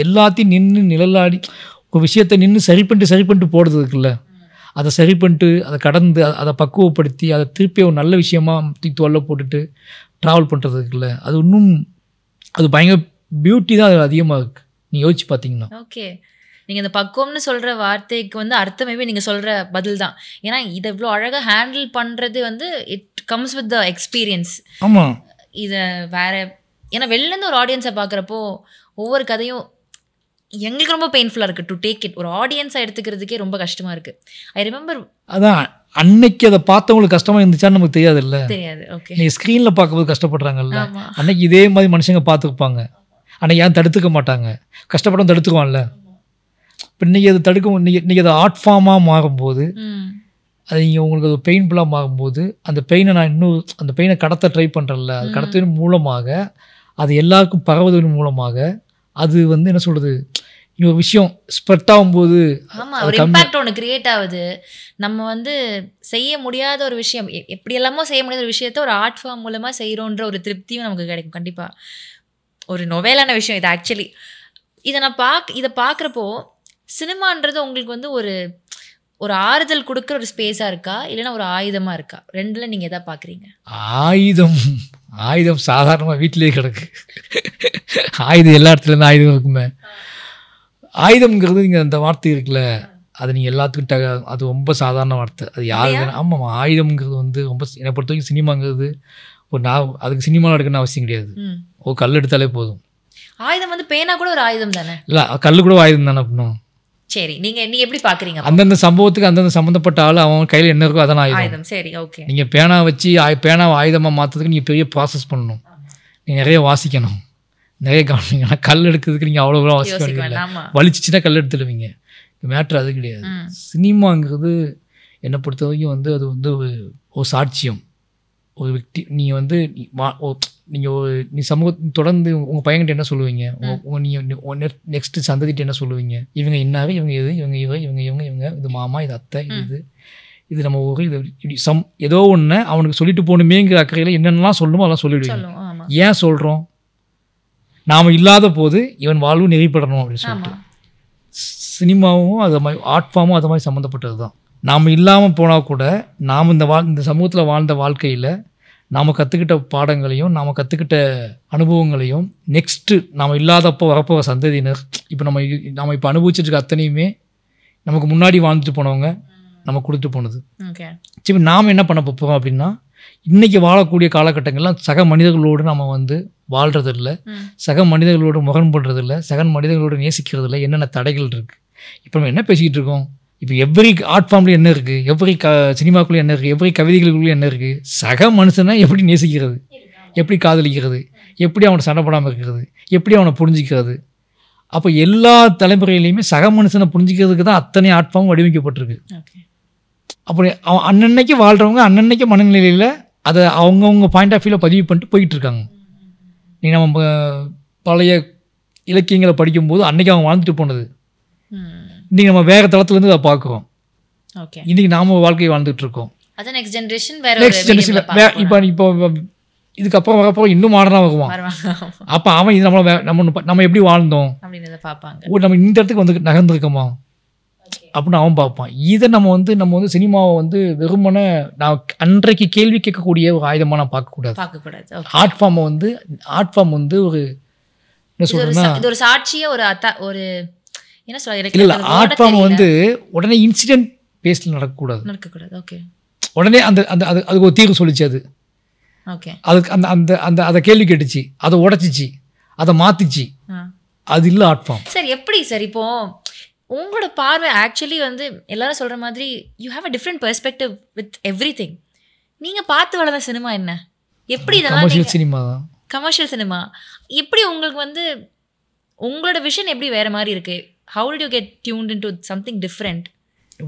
எல்லாத்தையும் நின்று நிழலாடி ஒரு விஷயத்தை நின்று சரி பண்ணிட்டு போடுறது இருக்குல்ல, அதை சரி பண்ணிட்டு அதை கடந்து அதை பக்குவப்படுத்தி அதை திருப்பி ஒரு நல்ல விஷயமா தோல்ல போட்டுட்டு ட்ராவல் பண்ணுறது இருக்குல்ல, அது இன்னும் அது பயங்கர பியூட்டி தான் அது அதிகமாக இருக்குது. நீங்கள் யோசிச்சு பார்த்தீங்கன்னா. ஓகே, நீங்கள் இந்த பக்குவம்னு சொல்கிற வார்த்தைக்கு வந்து அர்த்தமே நீங்கள் சொல்கிற பதில் தான். ஏன்னா இதை இவ்வளோ அழகாக ஹேண்டில் பண்ணுறது வந்து it comes with the experience. ஆமாம், இதை வேறு ஏன்னா வெளிலேருந்து ஒரு ஆடியன்ஸை பார்க்குறப்போ ஒவ்வொரு கதையும் எங்களுக்கு ரொம்ப பெயின்ஃபுல்லாக இருக்குது டு டேக் இட். ஒரு ஆடியன்ஸாக எடுத்துக்கிறதுக்கே ரொம்ப கஷ்டமாக இருக்குது. ஐ ரிமெம்பர் அதான் அன்னைக்கு அதை பார்த்தவங்களுக்கு கஷ்டமாக இருந்துச்சான்னு நமக்கு தெரியாதுல்ல. தெரியாது. ஓகே, நீ ஸ்க்ரீனில் பார்க்கும்போது கஷ்டப்படுறாங்கல்ல, அன்னைக்கு இதே மாதிரி மனுஷங்க பார்த்துருப்பாங்க. அன்னைக்கு ஏன் தடுத்துக்க மாட்டாங்க, கஷ்டப்படும் தடுத்துக்குவான்ல. இப்போ இன்றைக்கி அது தடுக்கும். இன்றைக்கி அது ஆர்ட் ஃபார்மாக மாறும்போது அது நீங்கள் உங்களுக்கு அது பெயின்ஃபுல்லாக ஆகும்போது அந்த பெயினை நான் இன்னும் அந்த பெயினை கடத்த ட்ரை பண்ணுறேன்ல, அது கடத்துவதன் மூலமாக அது எல்லாருக்கும் பரவுவதன் மூலமாக அது வந்து என்ன சொல்கிறது, ஒரு விஷயம் ஸ்ப்ரெட் ஆகும்போது ஆமாம், ஒரு இம்பேக்ட் ஒன்று கிரியேட் ஆகுது. நம்ம வந்து செய்ய முடியாத ஒரு விஷயம், எப்படி எல்லாமோ செய்ய முடியாத ஒரு விஷயத்த ஒரு ஆர்ட் ஃபார்ம் மூலமாக செய்கிறோன்ற ஒரு திருப்தியும் நமக்கு கிடைக்கும். கண்டிப்பாக ஒரு நொவேலான விஷயம் இது. ஆக்சுவலி இதை பார்க்குறப்போ சினிமான்றது உங்களுக்கு வந்து ஒரு ஆறுதல் கொடுக்குற ஒரு ஸ்பேஸாக இருக்கா, இல்லைன்னா ஒரு ஆயுதமாக இருக்கா? ரெண்டில் நீங்கள் எதை பார்க்குறீங்க? ஆயுதம் சாதாரணமாக வீட்டிலேயே கிடக்கு. ஆயுதம் எல்லா இடத்துலேருந்து ஆயுதம் இருக்குமே. ஆயுதம்ங்கிறது நீங்கள் அந்த வார்த்தை இருக்குல்ல, அது நீங்கள் எல்லாத்துக்கும் அது ரொம்ப சாதாரண வார்த்தை. அது யாருக்கு ஆமாம், ஆயுதம்ங்கிறது வந்து ரொம்ப என்னை பொறுத்த வரைக்கும் சினிமாங்கிறது அதுக்கு சினிமாவில் எடுக்கணும்னு அவசியம் கிடையாது. ஒரு கல் எடுத்தாலே போதும். ஆயுதம் வந்து பேனா கூட ஒரு ஆயுதம் தானே? இல்லை, கல் கூட ஆயுதம் தானே அப்படின்னா. சரி, நீங்க எப்படி பாக்குறீங்க? அந்தந்த சம்பவத்துக்கு அந்தந்த சம்பந்தப்பட்ட ஆள் அவன் கையில் என்ன இருக்கோ அதான் ஆயுதம். சரி, ஓகே. நீங்கள் பேனா வச்சு பேனாவை ஆயுதமாக மாற்றுறதுக்கு நீங்கள் பெரிய ப்ராசஸ் பண்ணணும். நீங்கள் நிறைய வாசிக்கணும், நிறைய கவனிங்க. ஆனால் கல் எடுக்கிறதுக்கு நீங்கள் அவ்வளோ வாசிக்க வலிச்சிச்சுன்னா கல் எடுத்துடுவீங்க. மேட்ரு அது கிடையாது. சினிமாங்கிறது என்னை பொறுத்த வரைக்கும் வந்து அது வந்து ஒரு சாட்சியம், ஒரு விக்டி. நீங்கள் வந்து நீ தொடர்ந்து உங்கள் பையன்கிட்ட என்ன சொல்லுவீங்க, நீங்கள் நெக்ஸ்ட் சந்ததிட்டு என்ன சொல்லுவீங்க? இவங்க இன்னாவே, இவங்க இது, இவங்க இவங்க இவங்க இவங்க இவங்க இது மாமா, இது அத்தை, இது நம்ம ஊர், இது இப்படி ஏதோ ஒன்று அவனுக்கு சொல்லிட்டு போகணுமேங்கிற அக்கறையில் என்னென்னலாம் சொல்லணுமோ அதெல்லாம் சொல்லிவிடுவீங்க. ஏன் சொல்கிறோம்? நாம் இல்லாத போது இவன் வாழ்வு நெறிப்படணும் அப்படின்னு சொல்லிட்டு. சினிமாவும் அது மாதிரி, ஆர்ட் ஃபார்மும் அது மாதிரி சம்மந்தப்பட்டது தான். நாம் இல்லாமல் போனால் கூட நாம் இந்த சமூகத்தில் வாழ்ந்த வாழ்க்கையில் நாம் கற்றுக்கிட்ட பாடங்களையும் நாம் கற்றுக்கிட்ட அனுபவங்களையும் நெக்ஸ்ட்டு நாம் இல்லாதப்போ வரப்போ சந்ததியினர் இப்போ நம்ம இப்போ அனுபவிச்சுட்டு இருக்க அத்தனையுமே நமக்கு முன்னாடி வாழ்ந்துட்டு போனவங்க நம்ம கொடுத்துட்டு போனது. சரி, நாம் என்ன பண்ண போகிறோம் அப்படின்னா, இன்றைக்கி வாழக்கூடிய காலகட்டங்கள்லாம் சக மனிதர்களோடு நம்ம வந்து வாழ்கிறதில்ல, சக மனிதர்களோடு முரண்படுறதில்ல, சக மனிதர்களோடு நேசிக்கிறதில்ல. என்னென்ன தடைகள் இருக்குது? இப்போ நம்ம என்ன பேசிக்கிட்டு இருக்கோம்? இப்போ எவ்ரி ஆர்ட் ஃபார்ம்லேயும் என்ன இருக்குது, எவ்ரி சினிமாக்குள்ளே என்ன இருக்குது, எவ்ரி கவிதைகளுக்குள்ளே என்ன இருக்குது? சக மனுஷனை எப்படி நேசிக்கிறது, எப்படி காதலிக்கிறது, எப்படி அவனை சண்டை போடாமல் இருக்கிறது, எப்படி அவனை புரிஞ்சிக்கிறது. அப்போ எல்லா தலைமுறையிலையுமே சக மனுஷனை புரிஞ்சிக்கிறதுக்கு தான் அத்தனை ஆர்ட் ஃபார்ம் வடிவமைக்கப்பட்டிருக்கு. அப்படி அவன் அன்னன்னைக்கு வாழ்கிறவங்க அன்னன்னைக்கு மனநிலையில் அதை அவங்கவுங்க பாயிண்ட் ஆஃப் வியூவில் பதிவு பண்ணிட்டு போய்கிட்டு இருக்காங்க. நீங்கள் நம்ம பழைய இலக்கியங்களை படிக்கும்போது அன்றைக்கி அவங்க வாழ்ந்துட்டு போனது, இன்றைக்கி நம்ம வேறு தளத்துலேருந்து அதை பார்க்குறோம். இன்றைக்கி நாம் வாழ்க்கையை வாழ்ந்துட்டுருக்கோம். நெக்ஸ்ட் ஜென்ரேஷன் இப்போ இதுக்கப்புறம் வரப்போ இன்னும் மாடர்னாக வருவான். அப்போ அவன் இது நம்ம எப்படி வாழ்ந்தோம், நம்ம இந்த இடத்துக்கு வந்து நகர்ந்துருக்கோமா அப்படின்னு அவன் பார்ப்பான். இதை நம்ம வந்து சினிமாவை வந்து வெறுமனே நான் அன்றைக்கு கேள்வி கேட்கக்கூடிய ஒரு ஆயுதமாக நான் பார்க்கக்கூடாது. ஆர்ட் ஃபார்ம் வந்து ஒரு என்ன சொல்றேன்னா, ஒரு சாட்சியை ஒரு என்ன சொல்ல இல்லை, ஆர்ட் ஃபார்ம் வந்து உடனே இன்சிடென்ட் பேஸில் நடக்கக்கூடாது. ஓகே, உடனே அதுக்கு ஒரு தீர்வு சொல்லிச்சு, அது ஓகே, அதுக்கு அதை கேள்வி கேட்டுச்சு, அதை உடைச்சிச்சு, அதை மாற்றிச்சு. அது இல்லை ஆர்ட் ஃபார்ம். சார் எப்படி சார் இப்போ உங்களோட பார்வை ஆக்சுவலி வந்து எல்லாரும் சொல்கிற மாதிரி you have a different perspective with every thing. நீங்கள் பார்த்து வளர்ந்த சினிமா என்ன, எப்படி இதெல்லாம் சினிமா தான், கமர்ஷியல் சினிமா, எப்படி உங்களுக்கு வந்து உங்களோட விஷன் எப்படி வேறு மாதிரி இருக்குது? How did you get tuned into something different?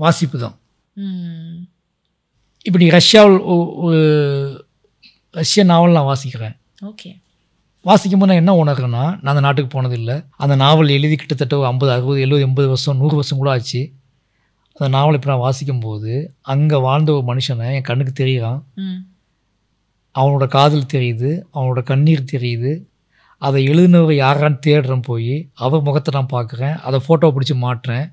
வாசிப்பு தான். இப்போ நீ ரஷ்யன் நாவல் நான் வாசிக்கிறேன். ஓகே, வாசிக்கும்போது நான் என்ன உணர்றேன்னா, நான் அந்த நாட்டுக்கு போனதில்லை. அந்த நாவல் எழுதி கிட்டத்தட்ட 50, 60, 70, 80 வருஷம், 100 வருஷம் கூட ஆச்சு. அந்த நாவல் இப்போ நான் வாசிக்கும்போது அங்கே வாழ்ந்த ஒரு மனுஷனை என் கண்ணுக்கு தெரியுறான். அவனோட காதல் தெரியுது, அவனோட கண்ணீர் தெரியுது. அதை எழுதினவர் யாரான்னு தேடுறேன், போய் அவர் முகத்தை நான் பார்க்குறேன், அதை ஃபோட்டோ பிடிச்சி மாட்டுறேன்.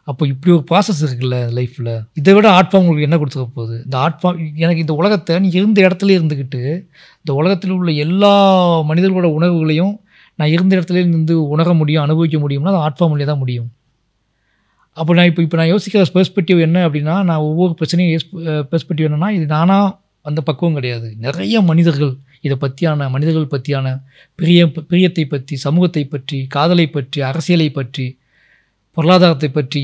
அப்போ இப்படி ஒரு ப்ராசஸ் இருக்குல்ல லைஃப்பில். இதை விட ஆர்ட் ஃபார்ம் உங்களுக்கு என்ன கொடுத்துக்க போகுது? இந்த ஆர்ட் ஃபார்ம் எனக்கு இந்த உலகத்தை நீ இருந்த இடத்துல இருந்துக்கிட்டு இந்த உலகத்தில் உள்ள எல்லா மனிதர்களோட உணர்வுகளையும் நான் இருந்த இடத்துல இருந்து உணர முடியும், அனுபவிக்க முடியும்னா அது ஆர்ட் ஃபார்ம்லேயே தான் முடியும். அப்போ நான் இப்போ நான் யோசிக்கிற பெர்ஸ்பெக்டிவ் என்ன அப்படின்னா, நான் ஒவ்வொரு பிரச்சனையும் பெர்ஸ்பெக்டிவ் என்னென்னா, இது நானாக அந்த பக்குவம் கிடையாது. நிறைய மனிதர்கள் இதை பற்றியான மனிதர்கள் பற்றியான பிரியத்தை பற்றி, சமூகத்தை பற்றி, காதலை பற்றி, அரசியலை பற்றி, பொருளாதாரத்தை பற்றி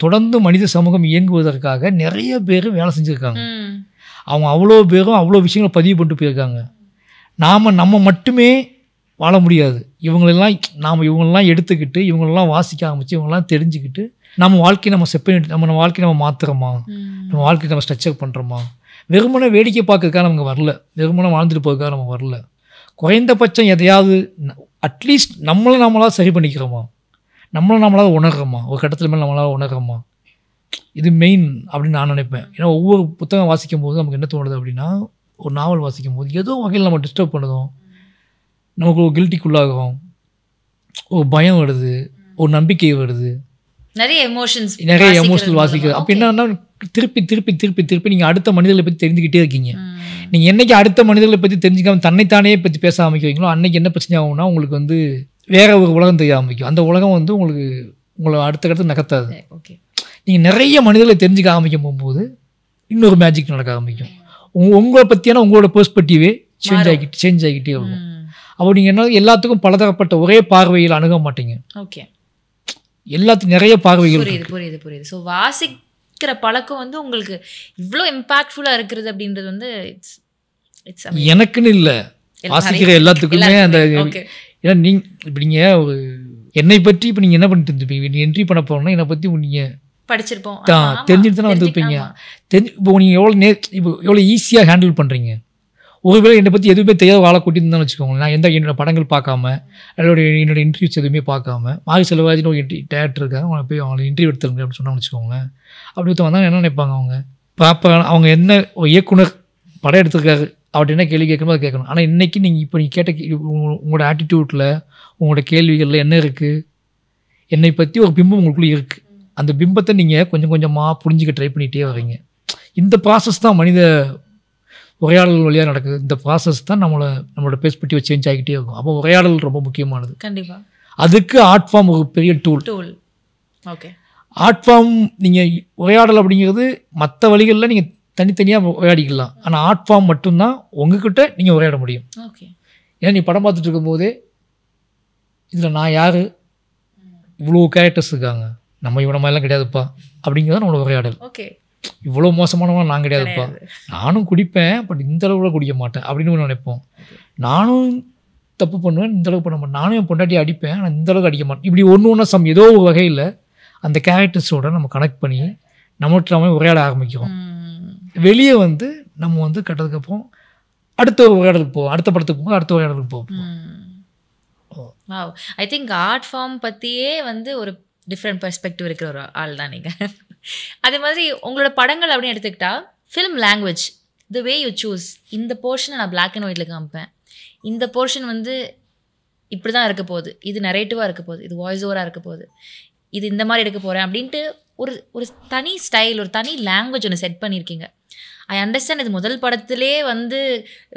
தொடர்ந்து மனித சமூகம் இயங்குவதற்காக நிறைய பேர் வேலை செஞ்சுருக்காங்க. அவங்க அவ்வளோ பேரும் அவ்வளோ விஷயங்களை பதிவு பண்ணிட்டு போயிருக்காங்க. நம்ம மட்டுமே வாழ முடியாது. இவங்களெல்லாம் எடுத்துக்கிட்டு இவங்களெல்லாம் வாசிக்க ஆரம்பித்து இவங்களெல்லாம் தெரிஞ்சுக்கிட்டு நம்ம வாழ்க்கையை நம்ம நம்ம வாழ்க்கையை நம்ம மாற்றுறோமா, நம்ம வாழ்க்கையை நம்ம ஸ்ட்ரக்சர் பண்ணுறோமா, வெறுமனை வேடிக்கை பார்க்கறதுக்காக நமக்கு வரல, வெறுமனை வாழ்ந்துட்டு போகிறதுக்காக நம்ம வரல. குறைந்தபட்சம் எதையாவது அட்லீஸ்ட் நம்மளால் சரி பண்ணிக்கிறோமா, நம்மளால் உணர்றோமா, ஒரு கட்டத்தில் மேலே நம்மளால் உணர்றோமா, இது மெயின் அப்படின்னு நான் நினைப்பேன். ஏன்னா ஒவ்வொரு புத்தகம் வாசிக்கும் போது நமக்கு என்ன தோணுது அப்படின்னா, ஒரு நாவல் வாசிக்கும் போது ஏதோ வகையில் நம்ம டிஸ்டர்ப் பண்ணுறோம், நமக்கு ஒரு கில்ட்டிக்குள்ளாகிறோம், ஒரு பயம் வருது, ஒரு நம்பிக்கை வருது, நிறைய எமோஷனல் வாசிக்கிறது. அப்போ என்னன்னா திருப்பி திருப்பி திருப்பி திருப்பி நீங்கள் அடுத்த மனிதர்களை பற்றி தெரிஞ்சுக்கிட்டே இருக்கீங்க. நீங்கள் என்றைக்கு அடுத்த மனிதர்களை பற்றி தெரிஞ்சுக்காம தன்னைத்தானே பற்றி பேச ஆரம்பிக்கிறீங்களோ அன்றைக்கி என்ன பிரச்சனை ஆகும்னா உங்களுக்கு வந்து வேற ஒரு உலகம் தெரிய ஆரம்பிக்கும். அந்த உலகம் வந்து உங்களை அடுத்த கட்டத்துக்கு நகர்த்தாது. நீங்கள் நிறைய மனிதர்களை தெரிஞ்சுக்க ஆரம்பிக்கும் போகும்போது இன்னொரு மேஜிக் நடக்க ஆரம்பிக்கும். உங்களை பற்றியான உங்களோட பெர்ஸ்பெக்டிவே சேஞ்ச் ஆகிக்கிட்டே இருக்கும். அப்போ நீங்கள் என்ன எல்லாத்துக்கும் பலதரப்பட்ட ஒரே பார்வையில் அணுக மாட்டீங்க. ஓகே, எல்லாத்துக்கும் நிறைய பார்வைகள். புரியுது. ஸோ வாசிக்கிற பழக்கம் வந்து உங்களுக்கு இவ்வளோ இம்பாக்ட்ஃபுல்லாக இருக்கிறது அப்படின்றது வந்து எனக்குன்னு இல்லை, வாசிக்கிற எல்லாத்துக்குமே அந்த. ஏன்னா நீங்கள் ஒரு என்னை பற்றி இப்போ நீங்கள் என்ன பண்ணிட்டு இருந்துப்பீங்க, நீங்கள் என்ட்ரி பண்ண போகிறோம்னா என்னை பற்றி நீங்கள் படிச்சிருப்போம் தெரிஞ்சுட்டு தானே வந்துருப்பீங்க. இப்போ நீங்கள் எவ்வளோ ஈஸியாக ஹேண்டில் பண்ணுறீங்க. ஒருவேளை என்னை பற்றி எதுவுமே தெரியாத வாழை கூட்டின்னு தான் வச்சுக்கோங்க. நான் என்னோட படங்கள் பார்க்காம என்னோட இன்டர்வியூஸ் எதுவுமே பார்க்காம மாரி செல்வராஜ்னு ஒரு டேரக்டர் இருக்காங்க, அவங்க போய் அவங்களை இன்டர்வியூ எடுத்துருங்க அப்படின்னு சொன்னான்னு வச்சுக்கோங்களேன். அப்படி ஒருத்தவங்க வந்தால் என்ன நினைப்பாங்க, அவங்க ப்ராப்பரான அவங்க என்ன ஒரு இயக்குனர் படம் எடுத்துருக்காரு அவர்கிட்ட என்ன கேள்வி கேட்கணுமோ அதை கேட்கணும். ஆனால் இன்றைக்கி நீங்கள் கேட்ட உங்களோட ஆட்டிடியூட்டில் உங்களோட கேள்விகளில் என்ன இருக்குது, என்னை பற்றி ஒரு பிம்பம் உங்களுக்குள்ளே இருக்குது. அந்த பிம்பத்தை நீங்கள் கொஞ்சம் கொஞ்சமாக புரிஞ்சுக்க ட்ரை பண்ணிகிட்டே வரீங்க. இந்த ப்ராசஸ் தான் மனித உரையாடல் வழியாக நடக்குது. இந்த ப்ராசஸ் தான் நம்மளோட பெர்ஸ்பெக்டிவ் சேஞ்ச் ஆகிட்டே இருக்கும். அப்போ உரையாடல் ரொம்ப முக்கியமானது. கண்டிப்பாக அதுக்கு ஆர்ட் ஃபார்ம் ஒரு பெரிய டூல். ஓகே, ஆர்ட் ஃபார்ம் நீங்கள் உரையாடல் அப்படிங்கிறது மற்ற வழிகளில் நீங்கள் தனித்தனியாக உரையாடிக்கலாம். ஆனால் ஆர்ட் ஃபார்ம் மட்டும்தான் உங்ககிட்ட நீங்கள் உரையாட முடியும். ஓகே, ஏன்னா நீ படம் பார்த்துட்டு இருக்கும்போதே இதில் நான் யார், இவ்வளோ கேரக்டர்ஸ் இருக்காங்க, நம்ம இவன மாதிரிலாம் கிடையாதுப்பா அப்படிங்கிறத நம்மளோட உரையாடல். ஓகே, இவ்வளோ மோசமானவங்க நான் கிடையாதுப்பா, நானும் குடிப்பேன் பட் இந்த அளவு கூட குடிக்க மாட்டேன் அப்படின்னு நினைப்போம். நானும் தப்பு பண்ணுவேன், இந்த அளவுக்கு பண்ண மாட்டேன், நானும் என் பொண்டாட்டி அடிப்பேன் ஆனால் இந்த அளவுக்கு அடிக்க மாட்டேன். இப்படி ஒன்று ஏதோ ஒரு வகையில் அந்த கேரக்டர்ஸோட நம்ம கனெக்ட் பண்ணி நம்மகிட்ட நம்ம உரையாட ஆரம்பிக்கிறோம். வெளியே வந்து நம்ம வந்து கட்டதுக்கப்புறம் அடுத்த உரையாடலுக்கு போவோம், அடுத்த படத்துக்கு போவோம், அடுத்த உரையாடலுக்கு போவோம். ஐ திங்க் ஆர்ட் ஃபார்ம் பற்றியே வந்து ஒரு டிஃப்ரெண்ட் பெர்ஸ்பெக்டிவ் இருக்கிற ஒரு ஆள் தான் நீங்கள். அதே மாதிரி உங்களோட படங்கள் அப்படின்னு எடுத்துக்கிட்டா film language, the way you choose, இந்த போர்ஷனை நான் பிளாக் அண்ட் ஒயிட்டில் காமிப்பேன், இந்த போர்ஷன் வந்து இப்படி தான் இருக்க போகுது, இது நரேட்டிவாக இருக்க போகுது, இது வாய்ஸ் ஓவராக இருக்க போகுது, இது இந்த மாதிரி எடுக்க போகிறேன் அப்படின்ட்டு ஒரு தனி ஸ்டைல், ஒரு தனி லாங்குவேஜ் ஒன்று செட் பண்ணியிருக்கீங்க. I understand. இது முதல் படத்திலே வந்து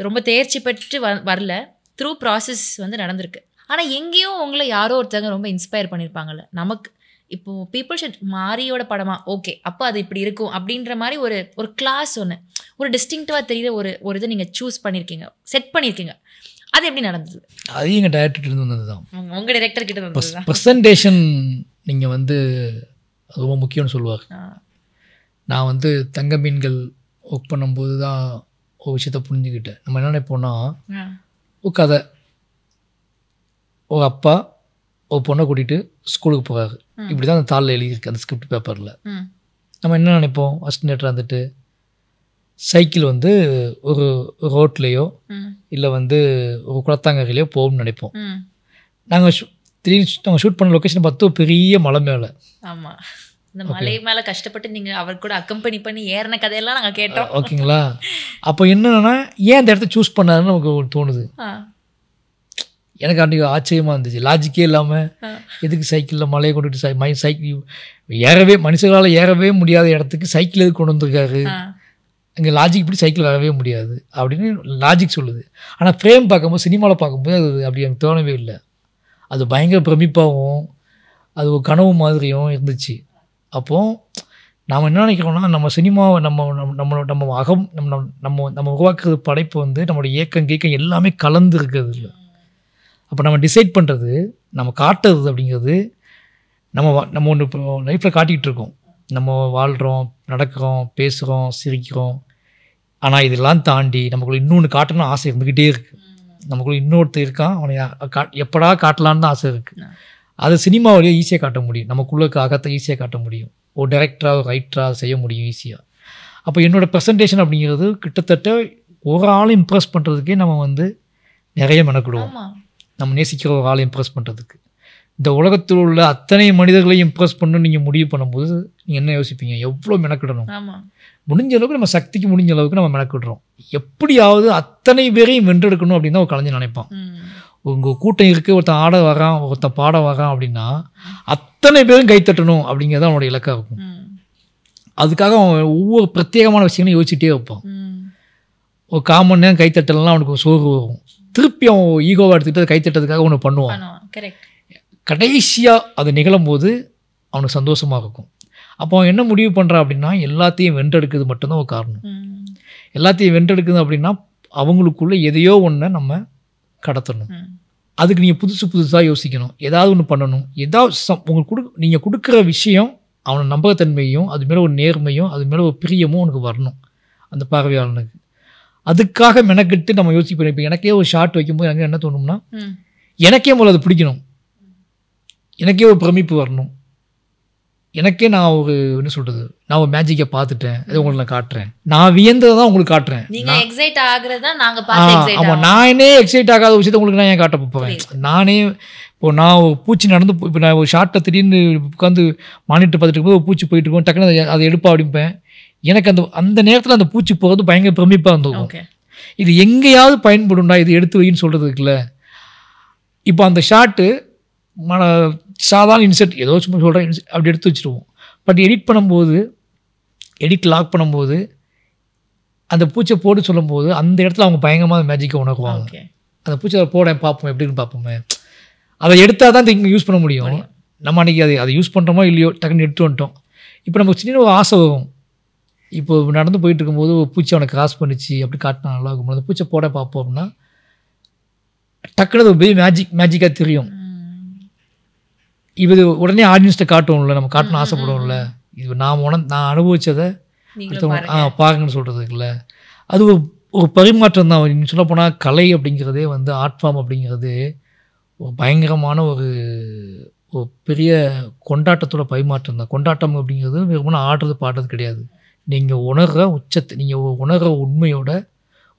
ரொம்ப தேர்ச்சி பெற்று வரல, த்ரூ ப்ராசஸ் வந்து நடந்திருக்கு. ஆனால் எங்கேயும் உங்களை யாரோ ஒருத்தவங்க ரொம்ப இன்ஸ்பயர் பண்ணியிருப்பாங்கல்ல. நமக்கு இப்போது பீப்புள் ஷட் மாரியோட படமா, ஓகே அப்போ அது இப்படி இருக்கும் அப்படின்ற மாதிரி ஒரு கிளாஸ் ஒன்று, ஒரு டிஸ்டிங்டிவாக தெரியுற ஒரு இதை நீங்கள் சூஸ் பண்ணியிருக்கீங்க, செட் பண்ணியிருக்கீங்க. அது எப்படி நடந்தது? அது எங்கள் டைரக்டர்கிட்ட வந்தது தான். உங்கள் டைரக்டர் கிட்ட வந்தது தான். ப்ரெசன்டேஷன் நீங்கள் வந்து ரொம்ப முக்கியம்னு சொல்லுவார். நான் வந்து தங்க மீன்கள் ஒர்க் பண்ணும்போது தான் ஒரு விஷயத்த புரிஞ்சுக்கிட்டேன். நம்ம என்ன நினைப்போம்னா, ஒரு கதை, ஒரு அப்பா ஒரு பொண்ணை கூட்டிகிட்டு ஸ்கூலுக்கு போகிறாரு, இப்படி தான் அந்த தாளில் எழுதியிருக்கு அந்த ஸ்கிரிப்ட் பேப்பரில். நம்ம என்ன நினைப்போம், ஃபஸ்ட் நேரத்தில் வந்துட்டு சைக்கிள் வந்து ஒரு ரோட்லேயோ இல்லை வந்து ஒரு குளத்தாங்கரையிலையோ போகணும்னு நினைப்போம். நாங்கள் திடீர்னு ஷூட் பண்ண லொக்கேஷன் பார்த்து ஒரு பெரிய மலை மேலே. ஆமாம், இந்த மலை மேலே கஷ்டப்பட்டு நீங்கள் அவர் கூட அக்கம்பெனி பண்ணி ஏறின கதையெல்லாம் நாங்கள் கேட்டோம். ஓகேங்களா? அப்போ என்னன்னா ஏன் அந்த இடத்த சூஸ் பண்ணாருன்னு நமக்கு தோணுது. எனக்கு அன்றைக்கி ஆச்சரியமாக இருந்துச்சு. லாஜிக்கே இல்லாமல் எதுக்கு சைக்கிளில் மலையை கொண்டுட்டு சைக்கிள் ஏறவே மனுஷங்களால் ஏறவே முடியாத இடத்துக்கு சைக்கிள் எதுக்கு கொண்டு வந்திருக்காரு, அங்கே லாஜிக் இப்படி சைக்கிள் வரவே முடியாது அப்படின்னு லாஜிக் சொல்லுது. ஆனால் ஃப்ரேம் பார்க்கும்போது, சினிமாவில் பார்க்கும்போது அது அப்படி எனக்கு தோணவே இல்லை. அது பயங்கர பிரமிப்பாகவும் அது ஒரு கனவு மாதிரியும் இருந்துச்சு. அப்போது நாம் என்ன நினைக்கிறோம்னா, நம்ம சினிமாவை நம்ம அகம் நம்ம உருவாக்குறது படைப்பு வந்து நம்மளோட இயக்கம் எல்லாமே கலந்து இருக்கிறது இல்லை. அப்போ நம்ம டிசைட் பண்ணுறது, நம்ம காட்டுறது அப்படிங்கிறது நம்ம ஒன்று இப்போ லைஃப்பில் காட்டிகிட்டு இருக்கோம். நம்ம வாழ்கிறோம், நடக்கிறோம், பேசுகிறோம், சிரிக்கிறோம். ஆனால் இதெல்லாம் தாண்டி நமக்குள்ள இன்னொன்று காட்டணும்னு ஆசை இருந்துக்கிட்டே இருக்குது. நமக்குள்ள இன்னொருத்தர் இருக்கான், அவனை எப்படா காட்டலான்னு தான் ஆசை இருக்குது. அதை சினிமா வழியாக ஈஸியாக காட்ட முடியும், நமக்குள்ள அகத்தை ஈஸியாக காட்ட முடியும், ஒரு டைரக்டராக ரைட்டராக செய்ய முடியும் ஈஸியாக. அப்போ என்னோடய ப்ரெசன்டேஷன் அப்படிங்கிறது கிட்டத்தட்ட ஒரு ஆளை இம்ப்ரெஸ் பண்ணுறதுக்கே நம்ம வந்து நிறைய மெனக்கிடுவோம். நம்ம நேசிக்கிற ஒரு ஆளை இம்ப்ரெஸ் பண்ணுறதுக்கு இந்த உலகத்தில் உள்ள அத்தனை மனிதர்களையும் இம்ப்ரெஸ் பண்ணணும்னு நீங்கள் முடிவு பண்ணும்போது நீங்கள் என்ன யோசிப்பீங்க, எவ்வளோ மெனக்கிடணும். முடிஞ்ச அளவுக்கு நம்ம சக்திக்கு முடிஞ்ச அளவுக்கு நம்ம மெனக்கிடுறோம். எப்படியாவது அத்தனை பேரையும் வென்றெடுக்கணும் அப்படின்னு தான் ஒரு கலைஞர் நினைப்பான். உங்கள் கூட்டம் இருக்குது, ஒருத்தன் ஆட வரான், ஒருத்தன் பாட வரான் அப்படின்னா அத்தனை பேரும் கைத்தட்டணும் அப்படிங்கிறது அவனோட இலக்காக இருக்கும். அதுக்காக அவன் ஒவ்வொரு பிரத்யேகமான விஷயங்களும் யோசிச்சுட்டே வைப்பான். ஒரு காமன் நேரம் கைத்தட்டலாம் அவனுக்கு சோறு வரும், திருப்பி அவன் ஈகோவை எடுத்துகிட்டு அதை கைத்தட்டதுக்காக ஒன்று பண்ணுவான். கடைசியாக அது நிகழும்போது அவனுக்கு சந்தோஷமாக இருக்கும். அப்போ அவன் என்ன முடிவு பண்ணுறான் அப்படின்னா எல்லாத்தையும் வென்றெடுக்கிறது மட்டும்தான் ஒரு காரணம். எல்லாத்தையும் வென்றெடுக்குது அப்படின்னா அவங்களுக்குள்ளே எதையோ ஒன்றை நம்ம கடத்தணும். அதுக்கு நீங்கள் புதுசாக யோசிக்கணும், ஏதாவது ஒன்று பண்ணணும். ஏதாவது உங்களுக்கு நீங்கள் கொடுக்குற விஷயம் அவனை நம்பகத்தன்மையும் அது மேலே ஒரு நேர்மையும் அது மேலே ஒரு பிரியமும் உனக்கு வரணும் அந்த பார்வையாளனுக்கு. அதுக்காக மெனக்கிட்டு நம்ம யோசிப்போம். இப்போ எனக்கே ஒரு ஷார்ட் வைக்கும்போது எனக்கு என்ன தோணும்னா, எனக்கே முதல்ல அது பிடிக்கணும், எனக்கே ஒரு பிரமிப்பு வரணும், எனக்கே நான் ஒரு என்ன சொல்கிறது, நான் ஒரு மேஜிக்கை பார்த்துட்டேன், அதை உங்களுக்கு நான் காட்டுறேன், நான் வியந்ததை தான் உங்களுக்கு காட்டுறேன். ஆமாம், நானே எக்ஸைட் ஆகாத விஷயத்தை உங்களுக்கு நான் ஏன் காட்ட போகிறேன். நானே இப்போது நான் ஒரு பூச்சி நடந்து இப்போ நான் ஒரு ஷார்ட்டை திடீர்னு உட்காந்து மானிட்டர் பார்த்துட்டு இருக்கும்போது ஒரு பூச்சி போயிட்டு இருக்கோம், டக்குன்னு அதை எடுப்பா அப்படிப்பேன். எனக்கு அந்த நேரத்தில் அந்த பூச்சி போகிறது பயங்கர பிரமிப்பாக இருந்திருக்கும். இது எங்கேயாவது பயன்படும்டா, இது எடுத்து வைன்னு சொல்கிறது இருக்குல்ல. இப்போ அந்த ஷார்ட்டு சாதாரண இன்செர்ட் ஏதோ சும்மா சொல்கிறேன் அப்படி எடுத்து வச்சுருவோம். பட் எடிட் பண்ணும்போது, எடிட் லாக் பண்ணும்போது அந்த பூச்சை போட்டு சொல்லும்போது அந்த இடத்துல அவங்க பயங்கரமாக மேஜிக்கை உணர்வாங்க. அந்த பூச்சை அதை போட பார்ப்போம் எப்படின்னு பார்ப்போமே, அதை எடுத்தால் தான் இங்கே யூஸ் பண்ண முடியும். நம்ம அன்றைக்கி அதை யூஸ் பண்ணுறோமோ இல்லையோ டக்குன்னு எடுத்து வந்துட்டோம். இப்போ நமக்கு சின்ன ஒரு ஆசை வரும். இப்போ நடந்து போயிட்டு இருக்கும்போது ஒரு பூச்சி அவனை கிராஸ் பண்ணிச்சு அப்படி காட்டினா நல்லா இருக்கும். அந்த பூச்சை போட பார்ப்போம் அப்படின்னா டக்குனு அது மேஜிக்காக தெரியும். இது உடனே ஆடியன்ஸ்ட்டை காட்டுவோம்ல, நம்ம காட்டணும் ஆசைப்படுவோம்ல. இது நான் அனுபவித்ததை பாருங்கன்னு சொல்கிறதுக்குல்ல, அது ஒரு பரிமாற்றம் தான். நீங்கள் சொல்ல போனால் கலை அப்படிங்கிறதே வந்து ஆர்ட் ஃபார்ம் அப்படிங்கிறது ஒரு பயங்கரமான ஒரு பெரிய கொண்டாட்டத்தோட பரிமாற்றம் தான். கொண்டாட்டம் அப்படிங்கிறது வெறுமனே ஆடுறது பாடுறது கிடையாது. நீங்கள் உணர்கிற உச்சத்தை, நீங்கள் உணர்கிற உண்மையோட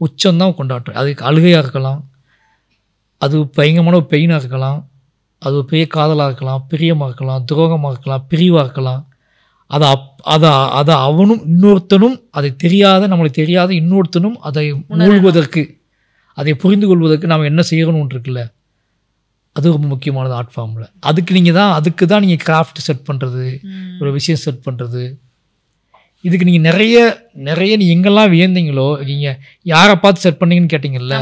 உச்சம்தான் கொண்டாட்டம். அதுக்கு அழுகையாக இருக்கலாம், அது பயங்கரமான ஒரு பெயினாக இருக்கலாம், அது ஒரு பெரிய காதலாக இருக்கலாம், பிரியமாக இருக்கலாம், துரோகமாக இருக்கலாம், பிரிவாக இருக்கலாம். அதை அவனும் இன்னொருத்தனும் அதை தெரியாத நம்மளுக்கு தெரியாத இன்னொருத்தனும் அதை மூழ்குவதற்கு, அதை புரிந்து கொள்வதற்கு நாம் என்ன செய்யணும்னு இருக்குல்ல, அது ரொம்ப முக்கியமானது ஆர்ட் ஃபார்மில். அதுக்கு தான் நீங்கள் கிராஃப்ட் செட் பண்ணுறது, ஒரு விஷயம் செட் பண்ணுறது. இதுக்கு நீங்கள் நிறைய நீ எங்கெல்லாம் வியந்தீங்களோ, நீங்கள் யாரை பார்த்து செட் பண்ணீங்கன்னு கேட்டிங்கல்ல,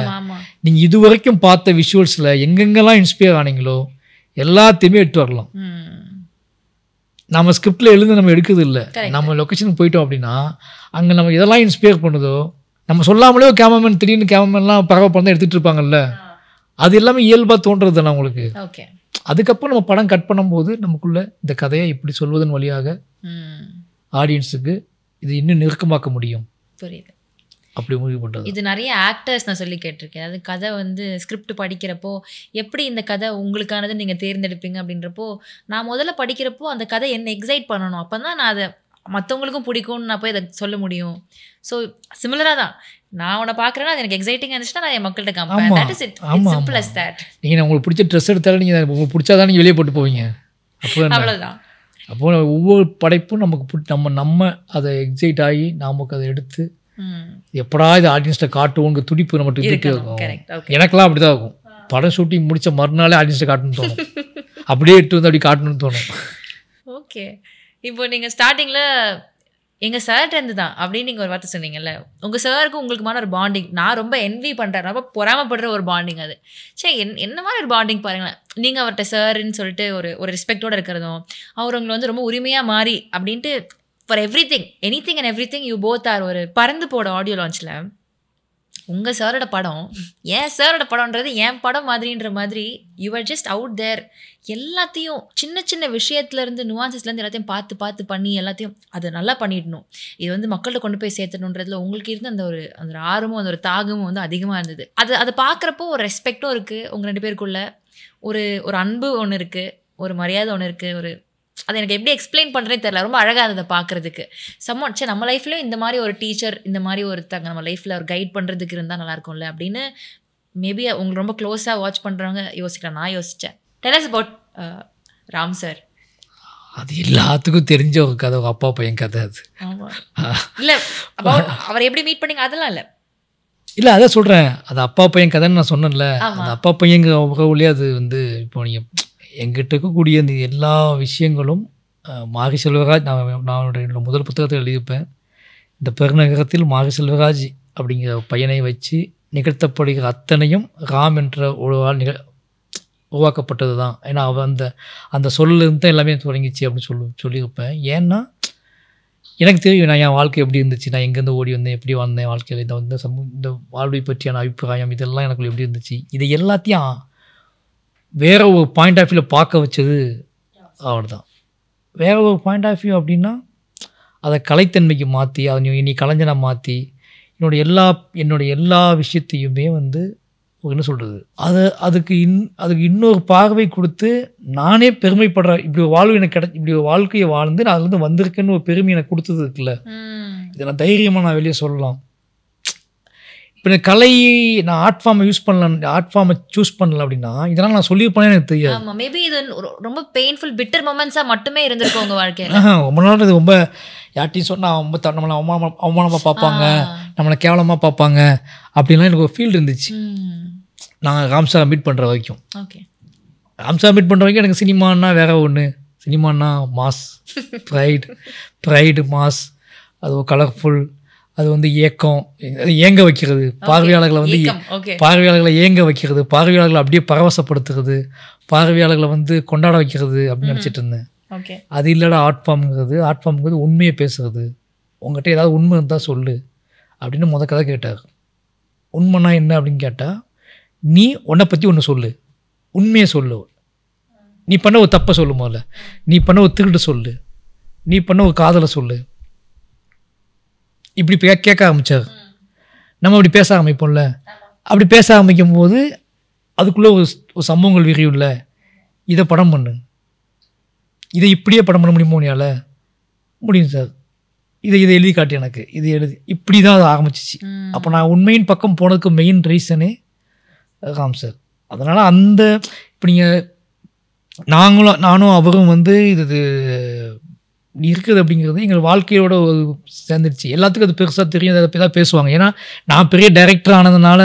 நீங்கள் இது வரைக்கும் பார்த்த விஷுவல்ஸில் எங்கெங்கெல்லாம் இன்ஸ்பயர் ஆனீங்களோ எல்லாத்தையுமே எடுத்து வரலாம். நம்ம ஸ்கிரிப்டில் எழுந்து நம்ம எடுக்கிறது இல்லை, நம்ம லொக்கேஷனுக்கு போயிட்டோம் அப்படின்னா அங்கே நம்ம இதெல்லாம் இன்ஸ்பயர் பண்ணுதோ, நம்ம சொல்லாமலே ஒரு கேமராமேன் திடீர்னு கேமராமேன்லாம் பறவை படம் எடுத்துகிட்டு இருப்பாங்கல்ல, அது எல்லாமே இயல்பாக தோன்றது தானே உங்களுக்கு. அதுக்கப்புறம் நம்ம படம் கட் பண்ணும்போது நமக்குள்ள இந்த கதையை இப்படி சொல்வதன் வழியாக ஆடியன்ஸுக்கு இது இன்னும் நெருக்கமாக்க முடியும். புரியுது, அப்படி முடிவு பண்ணுறது. இது நிறைய ஆக்டர்ஸ் நான் சொல்லி கேட்டிருக்கேன். அது கதை வந்து ஸ்கிரிப்ட் படிக்கிறப்போ எப்படி இந்த கதை உங்களுக்கானது நீங்கள் தேர்ந்தெடுப்பீங்க அப்படின்றப்போ, நான் முதல்ல படிக்கிறப்போ அந்த கதை என்ன எக்ஸைட் பண்ணணும், அப்போ தான் நான் அதை மற்றவங்களுக்கும் பிடிக்கும்னு நான் போய் அதை சொல்ல முடியும். ஸோ சிமிலராக தான், நான் உன்னை பார்க்குறேன்னா அது எனக்கு எக்ஸைட்டிங்காக இருந்துச்சுன்னா நான் என் மக்கள்கிட்ட காமிப்பேன். That is it, simple as that. நீங்கள் உங்களுக்கு பிடிச்ச ட்ரெஸ் எடுத்தாலும் நீங்கள் உங்களுக்கு பிடிச்சாதான் நீங்கள் வெளியே போட்டு போவீங்க, அவ்வளோதான். அப்போ ஒவ்வொரு படைப்பும் நமக்கு நம்ம அதை எக்ஸைட் ஆகி நமக்கு அதை எடுத்து எப்படா இது ஆடியன்ஸ்ட்டை காட்டுவோங்க துடிப்பு நம்மகிட்ட இருந்துகிட்டே இருக்கும். எனக்கெல்லாம் அப்படி தான் இருக்கும். படம் ஷூட்டிங் முடித்த மறுநாளே ஆடியன்ஸ்ட்டை காட்டணும்னு தோணும், அப்படியே எடுத்து வந்து அப்படி காட்டணும்னு தோணும். ஓகே, இப்போ நீங்கள் ஸ்டார்டிங்கில் எங்கள் சார்ட்டேருந்து தான் அப்படின்னு நீங்கள் ஒரு வார்த்தை சொன்னீங்கல்ல, உங்கள் சாருக்கும் உங்களுக்குமான ஒரு பாண்டிங் நான் ரொம்ப என்வி பண்ணுறேன், ரொம்ப பொறாமப்படுற ஒரு பாண்டிங் அது. சரி, என்ன மாதிரி ஒரு பாண்டிங் பாருங்களேன். நீங்கள் அவர்கிட்ட சாருன்னு சொல்லிட்டு ஒரு ரெஸ்பெக்டோடு இருக்கிறதும், அவர் உங்களை வந்து ரொம்ப உரிமையாக மாறி அப்படின்ட்டு for everything, anything and everything you both are. ஒரு பறந்து போட ஆடியோ லான்ச்சில் உங்கள் சாரோட படம் ஏன் சாரோட படம்ன்றது என் படம் மாதிரின்ற மாதிரி you are just out there. எல்லாத்தையும் சின்ன சின்ன விஷயத்துலேருந்து நுவான்சஸ்லேருந்து எல்லாத்தையும் பார்த்து பண்ணி எல்லாத்தையும் அதை நல்லா பண்ணிடணும். இது வந்து மக்கள்கிட்ட கொண்டு போய் சேர்த்தணுன்றதுல உங்களுக்கு இருந்த அந்த ஆர்வமும் அந்த ஒரு தாகமும் வந்து அதிகமாக இருந்தது. அதை பார்க்குறப்போ ஒரு ரெஸ்பெக்டும் இருக்குது உங்கள் ரெண்டு பேருக்குள்ள, ஒரு அன்பு ஒன்று இருக்குது, ஒரு மரியாதை ஒன்று இருக்குது. ஒரு அது எனக்கு எப்படி எக்ஸ்பிளைன் பண்ணுறேன்னு தெரியல. ரொம்ப அழகாக அதை பார்க்குறதுக்கு. சரி நம்ம லைஃப்லேயும் இந்த மாதிரி ஒரு டீச்சர், இந்த மாதிரி ஒருத்தங்க நம்ம லைஃப்பில் ஒரு கைட் பண்ணுறதுக்கு இருந்தால் நல்லாயிருக்கும்ல அப்படின்னு மேபி உங்களுக்கு ரொம்ப க்ளோஸாக வாட்ச் பண்ணுறவங்க யோசிக்கலாம். நான் யோசித்தேன். Tell us about Ram sir. அது எல்லாத்துக்கும் தெரிஞ்ச ஒரு கதை, ஒரு அப்பா பையன் கதை அது. ஆமாம், இல்லை அபவுட் அவர் எப்படி மீட் பண்ணீங்க அதெல்லாம் இல்லை. இல்லை அதான் சொல்கிறேன், அது அப்பா பையன் கதைன்னு நான் சொன்னேன்ல. அந்த அப்பா பையங்க உறவுலேயே அது வந்து இப்போ நீங்கள் எங்கிட்ட இருக்கக்கூடிய இந்த எல்லா விஷயங்களும் மாரி செல்வராஜ், நான் என்னோட முதல் புத்தகத்தை எழுதியிருப்பேன். இந்த பெருநகரத்தில் மாரி செல்வராஜ் அப்படிங்கிற பையனை வச்சு நிகழ்த்தப்படுகிற அத்தனையும் ராம் என்ற ஒரு ஆள் உருவாக்கப்பட்டது தான். ஏன்னா அவன் அந்த சொல்லிருந்து தான் எல்லாமே தொடங்கிச்சு அப்படின்னு சொல்லியிருப்பேன். ஏன்னா எனக்கு தெரியும் நான் என் வாழ்க்கை எப்படி இருந்துச்சு, நான் எங்கேருந்து ஓடி வந்தேன், எப்படி வந்தேன் வாழ்க்கையில், இந்த வாழ்வை பற்றியான அபிப்பிராயம் இதெல்லாம் எனக்குள்ள எப்படி இருந்துச்சு, இதை எல்லாத்தையும் வேறு ஒரு பாயிண்ட் ஆஃப் வியூவில் பார்க்க வச்சது அவர் தான். வேறு ஒரு பாயிண்ட் ஆஃப் வியூ அப்படின்னா அதை கலைத்தன்மைக்கு மாற்றி, அதை நீ கலைஞனை மாற்றி என்னுடைய எல்லா விஷயத்தையுமே வந்து என்ன சொல்கிறது, அதுக்கு இன்னொரு பார்வை கொடுத்து நானே பெருமைப்படுறேன். இப்படி ஒரு வாழ்வு எனக்கு இப்படி ஒரு வாழ்க்கையை வாழ்ந்து நான் அதுலேருந்து வந்திருக்கேன்னு ஒரு பெருமை எனக்கு கொடுத்தது இருக்குல்ல, இதை நான் தைரியமாக நான் வெளியே சொல்லலாம். இப்போ கலை நான் ஆர்ட் ஃபார்மை சூஸ் பண்ணல அப்படின்னா இதெல்லாம் நான் சொல்லியிருப்பேனே எனக்கு தெரியாது. ஆமாம், மேபி இது ரொம்ப பெயின்ஃபுல் பிட்டர் மொமெண்ட்ஸாக மட்டுமே இருந்திருக்கும் உங்கள் வாழ்க்கையில். ரொம்ப நாள் இது ரொம்ப யார்ட்டையும் சொன்னால் நம்மளை அவமானமாக பார்ப்பாங்க, நம்மளை கேவலமாக பார்ப்பாங்க அப்படின்லாம் எனக்கு ஒரு ஃபீல் இருந்துச்சு. நான் ராம் சாரை மீட் பண்ணுற வரைக்கும். ஓகே, ராம் சாரை மீட் பண்ணுற வரைக்கும் எனக்கு சினிமான்னா வேற ஒன்று, சினிமான்னா மாஸ், ப்ரைடு மாஸ், அது ஒரு கலர்ஃபுல், அது வந்து ஏங்க வைக்கிறது, பார்வையாளர்களை ஏங்க வைக்கிறது, பார்வையாளர்களை அப்படியே பரவசப்படுத்துறது, பார்வையாளர்களை வந்து கொண்டாட வைக்கிறது அப்படின்னு நினச்சிட்டு இருந்தேன். அது இல்லைடா ஆர்ட் ஃபார்ம்ங்கிறது உண்மையை பேசுறது, உங்கள்கிட்ட ஏதாவது உண்மை இருந்தால் சொல்லு அப்படின்னு கதை கேட்டார். உண்மைனா என்ன அப்படின்னு கேட்டால், நீ உன்னை பற்றி ஒன்று சொல்லு, உண்மையை சொல்லு, நீ பண்ண ஒரு தப்பை சொல்லு, முதல்ல நீ பண்ண ஒரு திருட்டு சொல்லு, நீ பண்ண ஒரு காதலை சொல்லு, இப்படி கேட்க ஆரம்பித்தார். நம்ம அப்படி பேச ஆரம்பிப்போம்ல, அப்படி பேச ஆரம்பிக்கும் போது அதுக்குள்ளே ஒரு சம்பவங்கள் விரியும்ல, இதை படம் பண்ணு, இதை இப்படியே படம் பண்ண முடியுமோ உன்னால்? முடியும் சார், இதை எழுதி காட்டு, எனக்கு இது எழுதி, இப்படி தான் அது ஆரம்பிச்சிச்சு. அப்போ நான் உண்மையின் பக்கம் போனதுக்கு மெயின் ரீசனே ராம் சார். அதனால் இப்போ நீங்கள் நானும் அவரும் வந்து இது இருக்குது அப்படிங்கிறது எங்கள் வாழ்க்கையோட சேர்ந்துருச்சு. எல்லாத்துக்கும் அது பெருசாக தெரியும், அதை தான் பேசுவாங்க. ஏன்னா நான் பெரிய டைரக்டர் ஆனதுனால,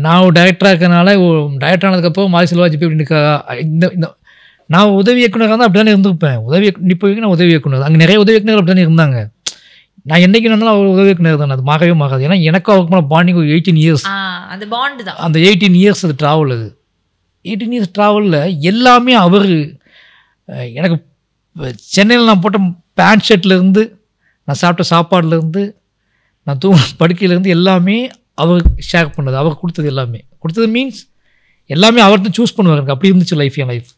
நான் ஒரு டைரக்டராக இருக்கிறதுனால, டைரக்டர் ஆனதுக்கப்புறம் மாரி செல்வராஜ் இப்படி இந்த நான் உதவி இயக்குனராக தான் அப்படி தானே இருந்திருப்பேன். இப்போ நான் உதவி இயக்குனர், அங்கே நிறைய உதவி இயக்குனர் அப்படி தானே இருந்தாங்க. நான் என்றைக்கு இருந்தாலும் அவர் உதவி இயக்குனர் தானே, அது மாறவே மாறாது. ஏன்னா எனக்கும் அவருக்கு மேலே பாண்டிங் ஒரு 18 இயர்ஸ், அந்த பாண்டு தான், அந்த 18 இயர்ஸ் அது ட்ராவல், அது 18 இயர்ஸ் ட்ராவலில் எல்லாமே அவர் எனக்கு சென்னையில் நான் போட்ட பேண்ட் ஷர்ட்லேருந்து, நான் சாப்பிட்ட சாப்பாடுலேருந்து, நான் படுக்கையிலேருந்து எல்லாமே அவர் ஷேர் பண்ணது, அவர் கொடுத்தது எல்லாமே. கொடுத்தது மீன்ஸ் எல்லாமே அவர்கிட்ட சூஸ் பண்ணுவார். எனக்கு அப்படி இருந்துச்சு லைஃப். என் லைஃப்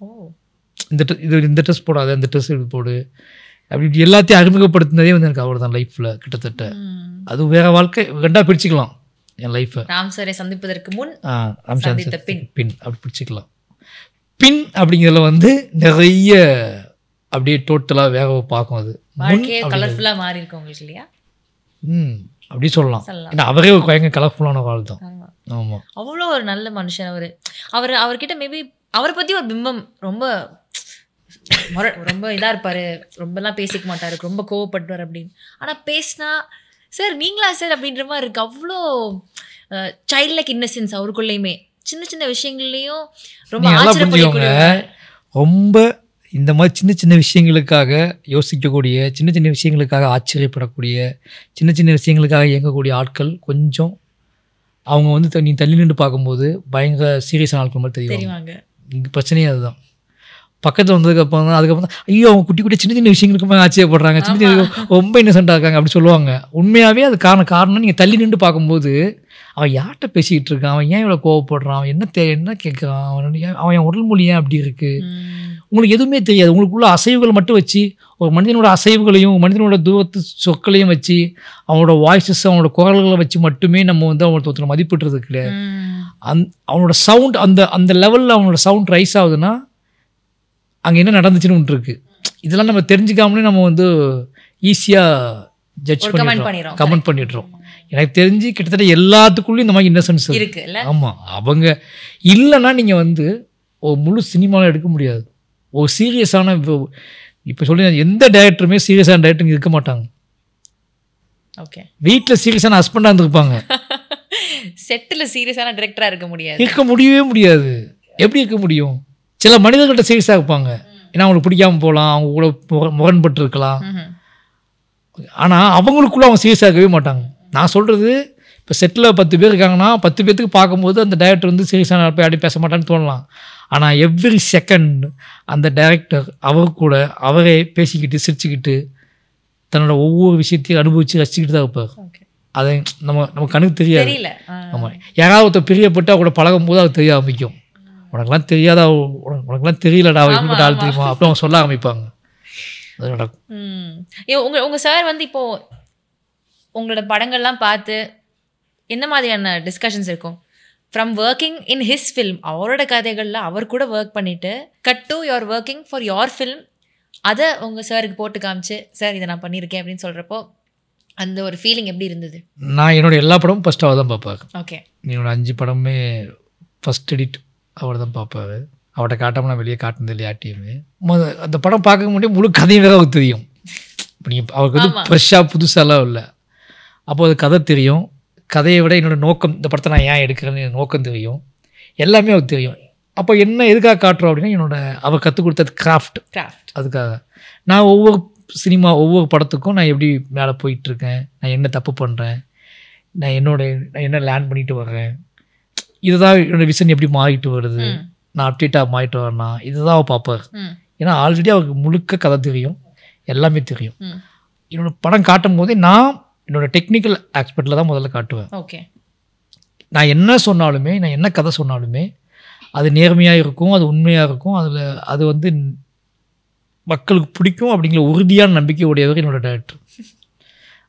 இந்த ட்ரெஸ் போடாது, அந்த ட்ரெஸ் இது போடு, அப்படி எல்லாத்தையும் அறிமுகப்படுத்தினதே வந்து எனக்கு அவர் தான் லைஃப்பில் கிட்டத்தட்ட. அது வேற வாழ்க்கை ரெண்டாக பிரிச்சுக்கலாம் என் லைஃப்பை. ராம் சாரை சந்திப்பதற்கு முன், பின் அப்படி பிடிச்சிக்கலாம். பின் அப்படிங்கிறதுல வந்து நிறைய அப்படியே டோட்டலாக வேக பார்க்கும். அது கலர்ஃபுல்லாக மாறி இருக்கும் உங்களுக்கு இல்லையா? அப்படி சொல்லலாம். ஏன்னா அவரே ஒரு பயங்கர கலர்ஃபுல்லான வாழ் தான். ஆமாம், அவ்வளோ ஒரு நல்ல மனுஷன் அவர்கிட்ட மேபி அவரை பற்றி ஒரு பிம்பம், ரொம்ப இதாக இருப்பார், ரொம்பலாம் பேசிக்க மாட்டார், ரொம்ப கோவப்படுவார் அப்படின்னு. ஆனால் பேசினா சார் நீங்களா சார் அப்படின்ற மாதிரி இருக்குது. அவ்வளோ சைல்ட் லைக் இன்னசென்ஸ் அவருக்குள்ளேயுமே, சின்ன சின்ன விஷயங்கள்லேயும் ரொம்ப ஆச்சரியப்படுவாங்க. ரொம்ப இந்த மாதிரி சின்ன சின்ன விஷயங்களுக்காக யோசிக்கக்கூடிய, சின்ன சின்ன விஷயங்களுக்காக ஆச்சரியப்படக்கூடிய, சின்ன சின்ன விஷயங்களுக்காக இயங்கக்கூடிய ஆட்கள் கொஞ்சம் அவங்க வந்து நீ தள்ளி நின்று பார்க்கும்போது பயங்கர சீரியஸான ஆட்கள் மாதிரி தெரியுவாங்க. இங்கே பிரச்சனையே அதுதான். பக்கத்தில் வந்ததுக்கப்புறம் தான் அதுக்கப்புறம் தான் ஐயோ அவங்க குட்டி குட்டி சின்ன சின்ன விஷயங்களுக்குமே ஆச்சரியப்படுறாங்க, சின்ன சின்ன ரொம்ப இன்னசென்ட்டாக இருக்காங்க அப்படி சொல்லுவாங்க. உண்மையாகவே அது காரணம் நீங்கள் தள்ளி நின்று பார்க்கும்போது அவன் யார்கிட்ட பேசிக்கிட்டு இருக்கான், அவன் ஏன் இவ்வளோ கோவப்படுறான், அவன் என்ன கேட்குறான், அவன் என் உடல் மொழி ஏன் அப்படி இருக்குது, உங்களுக்கு எதுவுமே தெரியாது. உங்களுக்குள்ள அசைவுகள் மட்டும் வச்சு, ஒரு மனிதனோட அசைவுகளையும் மனிதனோட தூரத்து சொற்களையும் வச்சு, அவனோட வாய்ஸஸ் அவனோட குரல்களை வச்சு மட்டுமே நம்ம வந்து அவனோட ஒருத்தர் மதிப்பிடுறது கிடையாது. அவனோட சவுண்ட் அந்த லெவலில் அவனோட சவுண்ட் ரைஸ் ஆகுதுன்னா அங்கே என்ன நடந்துச்சுன்னு ஒன்று இருக்குது. இதெல்லாம் நம்ம தெரிஞ்சுக்காமலே நம்ம வந்து ஈஸியாக ஜட்ஜ் பண்ணிடுறோம், கமெண்ட் பண்ணிடுறோம். எனக்கு தெரிஞ்சு கிட்டத்தட்ட எல்லாத்துக்குள்ளேயும் இந்த மாதிரி இன்னசென்ஸ் இருக்குல்ல. ஆமாம், அவங்க இல்லைன்னா நீங்கள் வந்து ஒரு முழு சினிமாவில் எடுக்க முடியாது. ஒரு சீரியஸான இப்போ சொல்லி எந்த டைரக்டருமே சீரியஸான டைரக்டர் இருக்க மாட்டாங்க. ஓகே, வீட்டில் சீரியஸான ஹஸ்பண்டாக இருந்திருப்பாங்க, செட்டில் சீரியஸான டைரக்டராக இருக்க முடியவே முடியாது. எப்படி இருக்க முடியும்? சில மனிதர்கள்ட்ட சீரியஸாக இருப்பாங்க, ஏன்னா அவங்களுக்கு பிடிக்காமல் போகலாம், அவங்க கூட முரண்பட்டு இருக்கலாம். ஆனால் அவங்களுக்குள்ள அவங்க சீரியஸாக இருக்கவே மாட்டாங்க. நான் சொல்கிறது இப்போ செட்டில் 10 பேர் இருக்காங்கன்னா 10 பேர்த்துக்கு பார்க்கும்போது அந்த டைரக்டர் வந்து சீரியஸான போய் அப்படி பேச மாட்டான்னு தோணலாம். ஆனால் எவ்ரி செகண்ட் அந்த டைரக்டர் அவர் கூட அவரே பேசிக்கிட்டு சிரிச்சுக்கிட்டு தன்னோட ஒவ்வொரு விஷயத்தையும் அனுபவித்து ரசிச்சுக்கிட்டு தான் இருப்பார். அதை நம்ம கண்ணுக்கு தெரியாது. ஆமாம், யாராவது ஒருத்தர் பிரியப்பட்டு அவங்களோட பழகும் போது அது தெரிய ஆரம்பிக்கும். உனக்கெல்லாம் தெரியாதா, உனக்கெல்லாம் தெரியலடா அவள் எப்படிப்பட்ட ஆள் தெரியுமா, அப்படி அவங்க சொல்ல ஆரம்பிப்பாங்க. அது நடக்கும். உங்கள் சார் வந்து இப்போது உங்களோட படங்கள்லாம் பார்த்து என்ன மாதிரியான டிஸ்கஷன்ஸ் இருக்கும்? From working in his film, அவரோட கதைகளில் அவர் கூட ஒர்க் பண்ணிவிட்டு cut to your working for your film, அதை உங்கள் சாருக்கு போட்டு காமிச்சு சார் இதை நான் பண்ணியிருக்கேன் அப்படின்னு சொல்கிறப்போ அந்த ஒரு ஃபீலிங் எப்படி இருந்தது? நான் என்னோட எல்லா படமும் ஃபஸ்ட்டு அவர் தான் பார்ப்பார். ஓகே, என்னோட 5 படமுமே ஃபஸ்ட் எடிட் அவர் தான் பார்ப்பார். அவர்கிட்ட காட்டாமல் நான் வெளியே காட்டினது இல்லை யார்ட்டையுமே. அந்த படம் பார்க்க முடியும் முழு கதையும் வேறு அவருக்கு தெரியும். இப்போ நீங்கள் அவருக்கு வந்து ஃப்ரெஷ்ஷாக புதுசாலாம் இல்லை. அப்போது அது கதை தெரியும், கதையை விட என்னோடய நோக்கம், இந்த படத்தை நான் ஏன் எடுக்கிறேன்னு நோக்கம் தெரியும், எல்லாமே அவருக்கு தெரியும். அப்போ என்ன எதுக்காக காட்டுறோம் அப்படின்னா அவர் கற்றுக் கொடுத்தது கிராஃப்ட். அதுக்காக நான் ஒவ்வொரு படத்துக்கும் நான் எப்படி மேலே போயிட்டுருக்கேன், நான் என்ன தப்பு பண்ணுறேன், நான் என்ன லேர்ன் பண்ணிட்டு வர்றேன், இதுதான் என்னோடய விஷன் எப்படி மாறிட்டு வருது, நான் அப்டேட்டாக மாறிட்டு வரேன்னா இதுதான் அவர் பார்ப்பார். ஏன்னா ஆல்ரெடி அவருக்கு முழுக்க கதை தெரியும், எல்லாமே தெரியும். என்னோடய படம் காட்டும் போதே நான் என்னோடய டெக்னிக்கல் ஆஸ்பெக்டில் தான் முதல்ல காட்டுவேன். ஓகே, நான் என்ன சொன்னாலுமே, நான் என்ன கதை சொன்னாலுமே அது நேர்மையாக இருக்கும், அது உண்மையாக இருக்கும், அது வந்து மக்களுக்கு பிடிக்கும் அப்படிங்கிற உறுதியான நம்பிக்கை உடையவர் என்னோடய டைரக்டர்.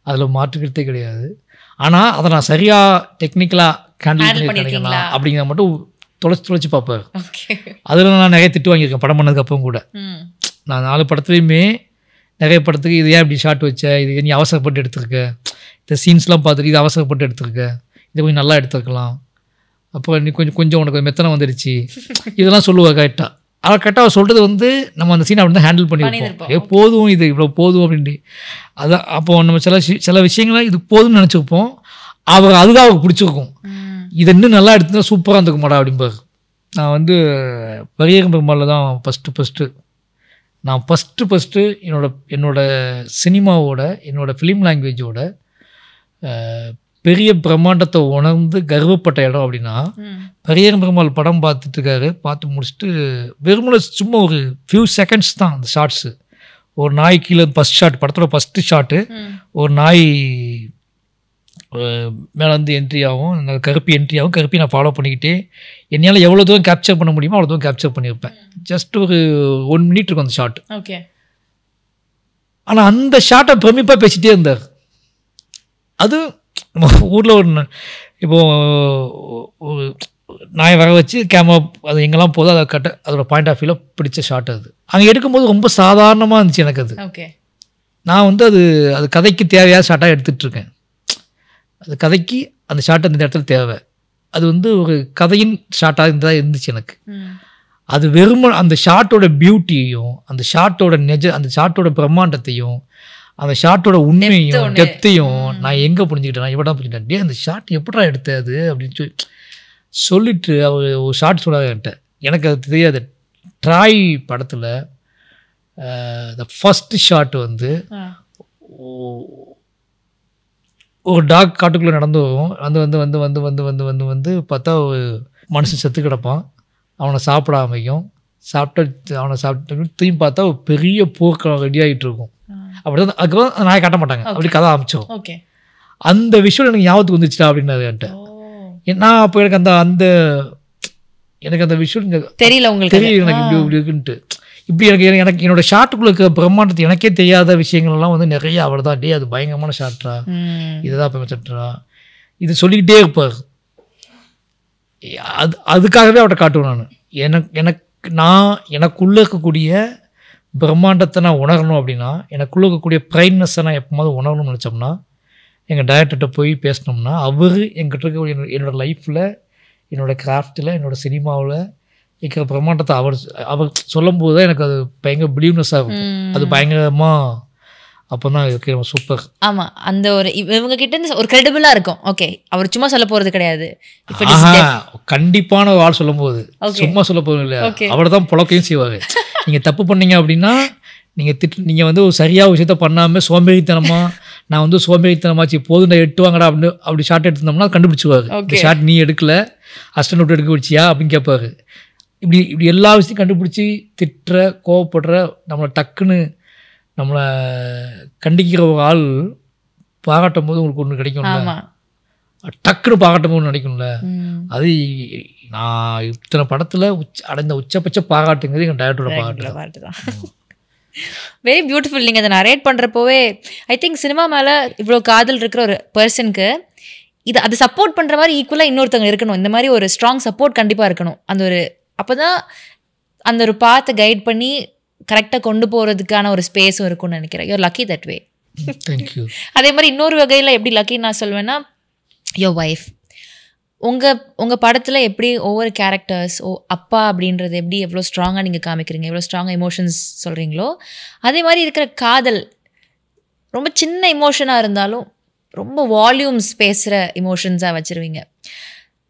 அதில் மாற்றுக்கிறதே கிடையாது. ஆனால் அதை நான் சரியாக டெக்னிக்கலாக ஹேண்டில் பண்ணிக்கலாம் அப்படிங்கிற மட்டும் தொலைச்சி பார்ப்பார். அதில் நான் நிறைய திட்டு வாங்கியிருக்கேன் படம் பண்ணதுக்கப்புறம் கூட. நான் 4 படத்துலையுமே நிறைய படத்துக்கு இது ஏன் இப்படி ஷார்ட் வச்ச, இது நீ அவசரப்பட்டு எடுத்துருக்க, இந்த சீன்ஸ்லாம் பார்த்துட்டு இது அவசரப்பட்டு எடுத்துருக்க, இதை கொஞ்சம் நல்லா எடுத்துருக்கலாம், அப்போ நீ கொஞ்சம் உனக்கு மெத்தனை வந்துடுச்சு, இதெல்லாம் சொல்லுவாள் கரெக்டாக. அவள் கரெக்டாக அவர் சொல்கிறது வந்து நம்ம அந்த சீனை அப்படி தான் ஹேண்டில் பண்ணியிருப்போம். போதும், இது இவ்வளோ போதும் அப்படின்ட்டு. அதான் அப்போது நம்ம சில விஷயங்கள்லாம் இது போதும்னு நினச்சிருப்போம், அதுதான் அவருக்கு பிடிச்சிருக்கும். இதை இன்னும் நல்லா எடுத்துருந்தா சூப்பராக இருந்துக்க மாட்டா அப்படிம்பாரு. நான் வந்து பரியகம் பெருமாளில் தான் ஃபஸ்ட்டு என்னோட சினிமாவோட என்னோடய ஃபிலிம் லாங்குவேஜோட பெரிய பிரம்மாண்டத்தை உணர்ந்து கர்வப்பட்ட இடம் அப்படின்னா பரியகம் பெருமாள் படம் பார்த்து முடிச்சுட்டு வெறுமனை சும்மா ஒரு ஃபியூ செகண்ட்ஸ் தான் அந்த ஷார்ட்ஸு. ஒரு நாய் கீழே ஃபஸ்ட் ஷாட், படத்தோட ஃபஸ்ட்டு ஷாட்டு, ஒரு நாய் மேலே வந்து என்ட்ரி ஆகும், கருப்பி நான் ஃபாலோ பண்ணிக்கிட்டே என்னால் எவ்வளோ தூரம் கேப்சர் பண்ண முடியுமோ அவ்வளோ தூரம் கேப்சர் பண்ணியிருப்பேன். ஜஸ்ட் ஒரு 1 மினிட் இருக்கும் அந்த ஷாட். ஓகே, ஆனால் அந்த ஷாட்டை பிரமிப்பாக பேசிகிட்டே இருந்தார். அது ஊரில் இப்போது நாயை வர வச்சு கேமரா அது எங்கெல்லாம் போதோ அதை அதோட பாயிண்ட் ஆஃப் வியூவில் பிடிச்ச ஷாட். அது அங்கே எடுக்கும்போது ரொம்ப சாதாரணமாக இருந்துச்சு எனக்கு. அது ஓகே, நான் வந்து அது கதைக்கு தேவையான ஷாட்டாக எடுத்துகிட்ருக்கேன். அது கதைக்கு அந்த ஷாட் அந்த இடத்துல தேவை. அது வந்து ஒரு கதையின் ஷாட்டாக இருந்தால் இருந்துச்சு எனக்கு. அது வெறும் அந்த ஷாட்டோட பியூட்டியையும் அந்த ஷாட்டோட பிரம்மாண்டத்தையும் அந்த ஷாட்டோட உண்மையும் டெப்த்தையும் நான் எங்கே புரிஞ்சுக்கிட்டேன், நான் எப்படா புரிஞ்சுக்கிட்டேன், அந்த ஷாட் எப்படா எடுத்தது அப்படின்னு சொல்லிட்டு அவர் ஒரு ஷாட் சொன்னாங்க. எனக்கு அது தெரியாது. ட்ராய் படத்தில் த ஃபஸ்ட் ஷாட் வந்து ஒரு டாக் காட்டுக்குள்ளே நடந்து வரும். வந்து பார்த்தா ஒரு மனுஷன் செத்து கிடப்பான், அவனை சாப்பிட ஆரம்பிக்கும். அவனை சாப்பிட்டு திரும்பி பார்த்தா ஒரு பெரிய போர்க்களம் ரெடி ஆகிட்டு இருக்கும். அப்படி தான் அதுக்கப்புறம் நாயை காட்ட மாட்டாங்க, அப்படி கதை ஆரம்பிச்சோம். அந்த விஷயம் எனக்கு ஞாபகத்துக்கு வந்துச்சுட்டா அப்படின்னாரு என்கிட்ட. நான் அப்போ எனக்கு அந்த விஷயம் தெரியல, எனக்கு இப்படி இருக்குன்ட்டு. இப்படி எனக்கு என்னோட ஷாட்டுக்குள்ள இருக்கிற பிரம்மாண்டத்தை எனக்கே தெரியாத விஷயங்கள்லாம் வந்து நிறைய அவர் தான் அது பயங்கரமான ஷாட்ரா, இதுதான் இப்போ மெத்தட்ரா, இது சொல்லிக்கிட்டே இருப்பார். அதுக்காகவே அவர்கிட்ட காட்டுவேன் நான். நான் எனக்குள்ளே இருக்கக்கூடிய பிரம்மாண்டத்தை நான் உணரணும் அப்படின்னா, எனக்குள்ளே இருக்கக்கூடிய ப்ரைட்னஸை நான் எப்போது உணரணும்னு நினச்சோம்னா, எங்கள் டைரக்டர்கிட்ட போய் பேசினோம்னா, அவர் எங்கிட்ட இருக்க என்னோடய லைஃப்பில், என்னோடய கிராஃப்டில், என்னோடய சினிமாவில் இருக்கிற பிரம்மாண்டத்தை அவர் சொல்லும்போது தான் எனக்கு அது பயங்கர பிலீவ்னஸாக இருக்கும். அது பயங்கரமாக அப்போ தான் ஓகே சூப்பர். ஆமாம், அந்த ஒரு இவங்க கிட்ட இருந்து ஒரு கிரெடிபிளாக இருக்கும். ஓகே, அவர் சும்மா சொல்ல போகிறது கிடையாது. கண்டிப்பான ஒரு ஆள் சொல்லும் போது சும்மா சொல்ல போகிறது இல்லை, அவர் தான் புழக்கையும் செய்வார். நீங்கள் தப்பு பண்ணீங்க அப்படின்னா நீங்கள் வந்து ஒரு சரியாக விஷயத்த பண்ணாமல் சோம்பேறித்தனமாக, நான் வந்து சோம்பேறித்தனமாச்சு போதும் நான் எட்டுவாங்கடா அப்படின்னு அப்படி ஷார்ட் எடுத்துருந்தோம்னா கண்டுபிடிச்சிடுவார். இந்த ஷார்ட் நீ எடுக்கல, அஸ்டன் விட்டு எடுக்க வச்சியா அப்படின்னு கேட்பாரு. இப்படி எல்லா விஷயத்தையும் கண்டுபிடிச்சி திட்டுற, கோவப்படுற, நம்மளை டக்குன்னு நம்மளை கண்டிக்கிற ஒரு ஆள் பாராட்டும் போது உங்களுக்கு ஒன்று கிடைக்கும்ல, டக்குன்னு பாராட்டும் போது கிடைக்கும்ல. அது நான் இத்தனை படத்தில் அடைந்த உச்சபட்ச பாராட்டுங்கிறது எங்கள் டைரக்டரோட பாராட்டு தான். Very beautiful. நீங்கள் அதை நரேட் பண்ணுறப்போவே ஐ திங்க் சினிமா மேலே இவ்வளோ காதல் இருக்கிற ஒரு பர்சனுக்கு அதை சப்போர்ட் பண்ணுற மாதிரி ஈக்குவலாக இன்னொருத்தவங்க இருக்கணும். இந்த மாதிரி ஒரு ஸ்ட்ராங் சப்போர்ட் கண்டிப்பாக இருக்கணும். அந்த ஒரு அப்போ தான் அந்த ஒரு பாத்தை கைட் பண்ணி கரெக்டாக கொண்டு போகிறதுக்கான ஒரு ஸ்பேஸும் இருக்கும்னு நினைக்கிறேன். You're lucky that way. Thank you. அதே மாதிரி இன்னொரு வகையில் எப்படி லக்கின்னு நான் சொல்வேன்னா, யோர் ஒய்ஃப் உங்கள் படத்தில் எப்படி ஒவ்வொரு கேரக்டர்ஸ் அப்பா அப்படின்றது எப்படி எவ்வளோ ஸ்ட்ராங்காக நீங்கள் காமிக்கிறீங்க, எவ்வளோ ஸ்ட்ராங்காக எமோஷன்ஸ் சொல்கிறீங்களோ, அதே மாதிரி இருக்கிற காதல் ரொம்ப சின்ன எமோஷனாக இருந்தாலும் ரொம்ப வால்யூம்ஸ் பேசுகிற எமோஷன்ஸாக வச்சுருவீங்க.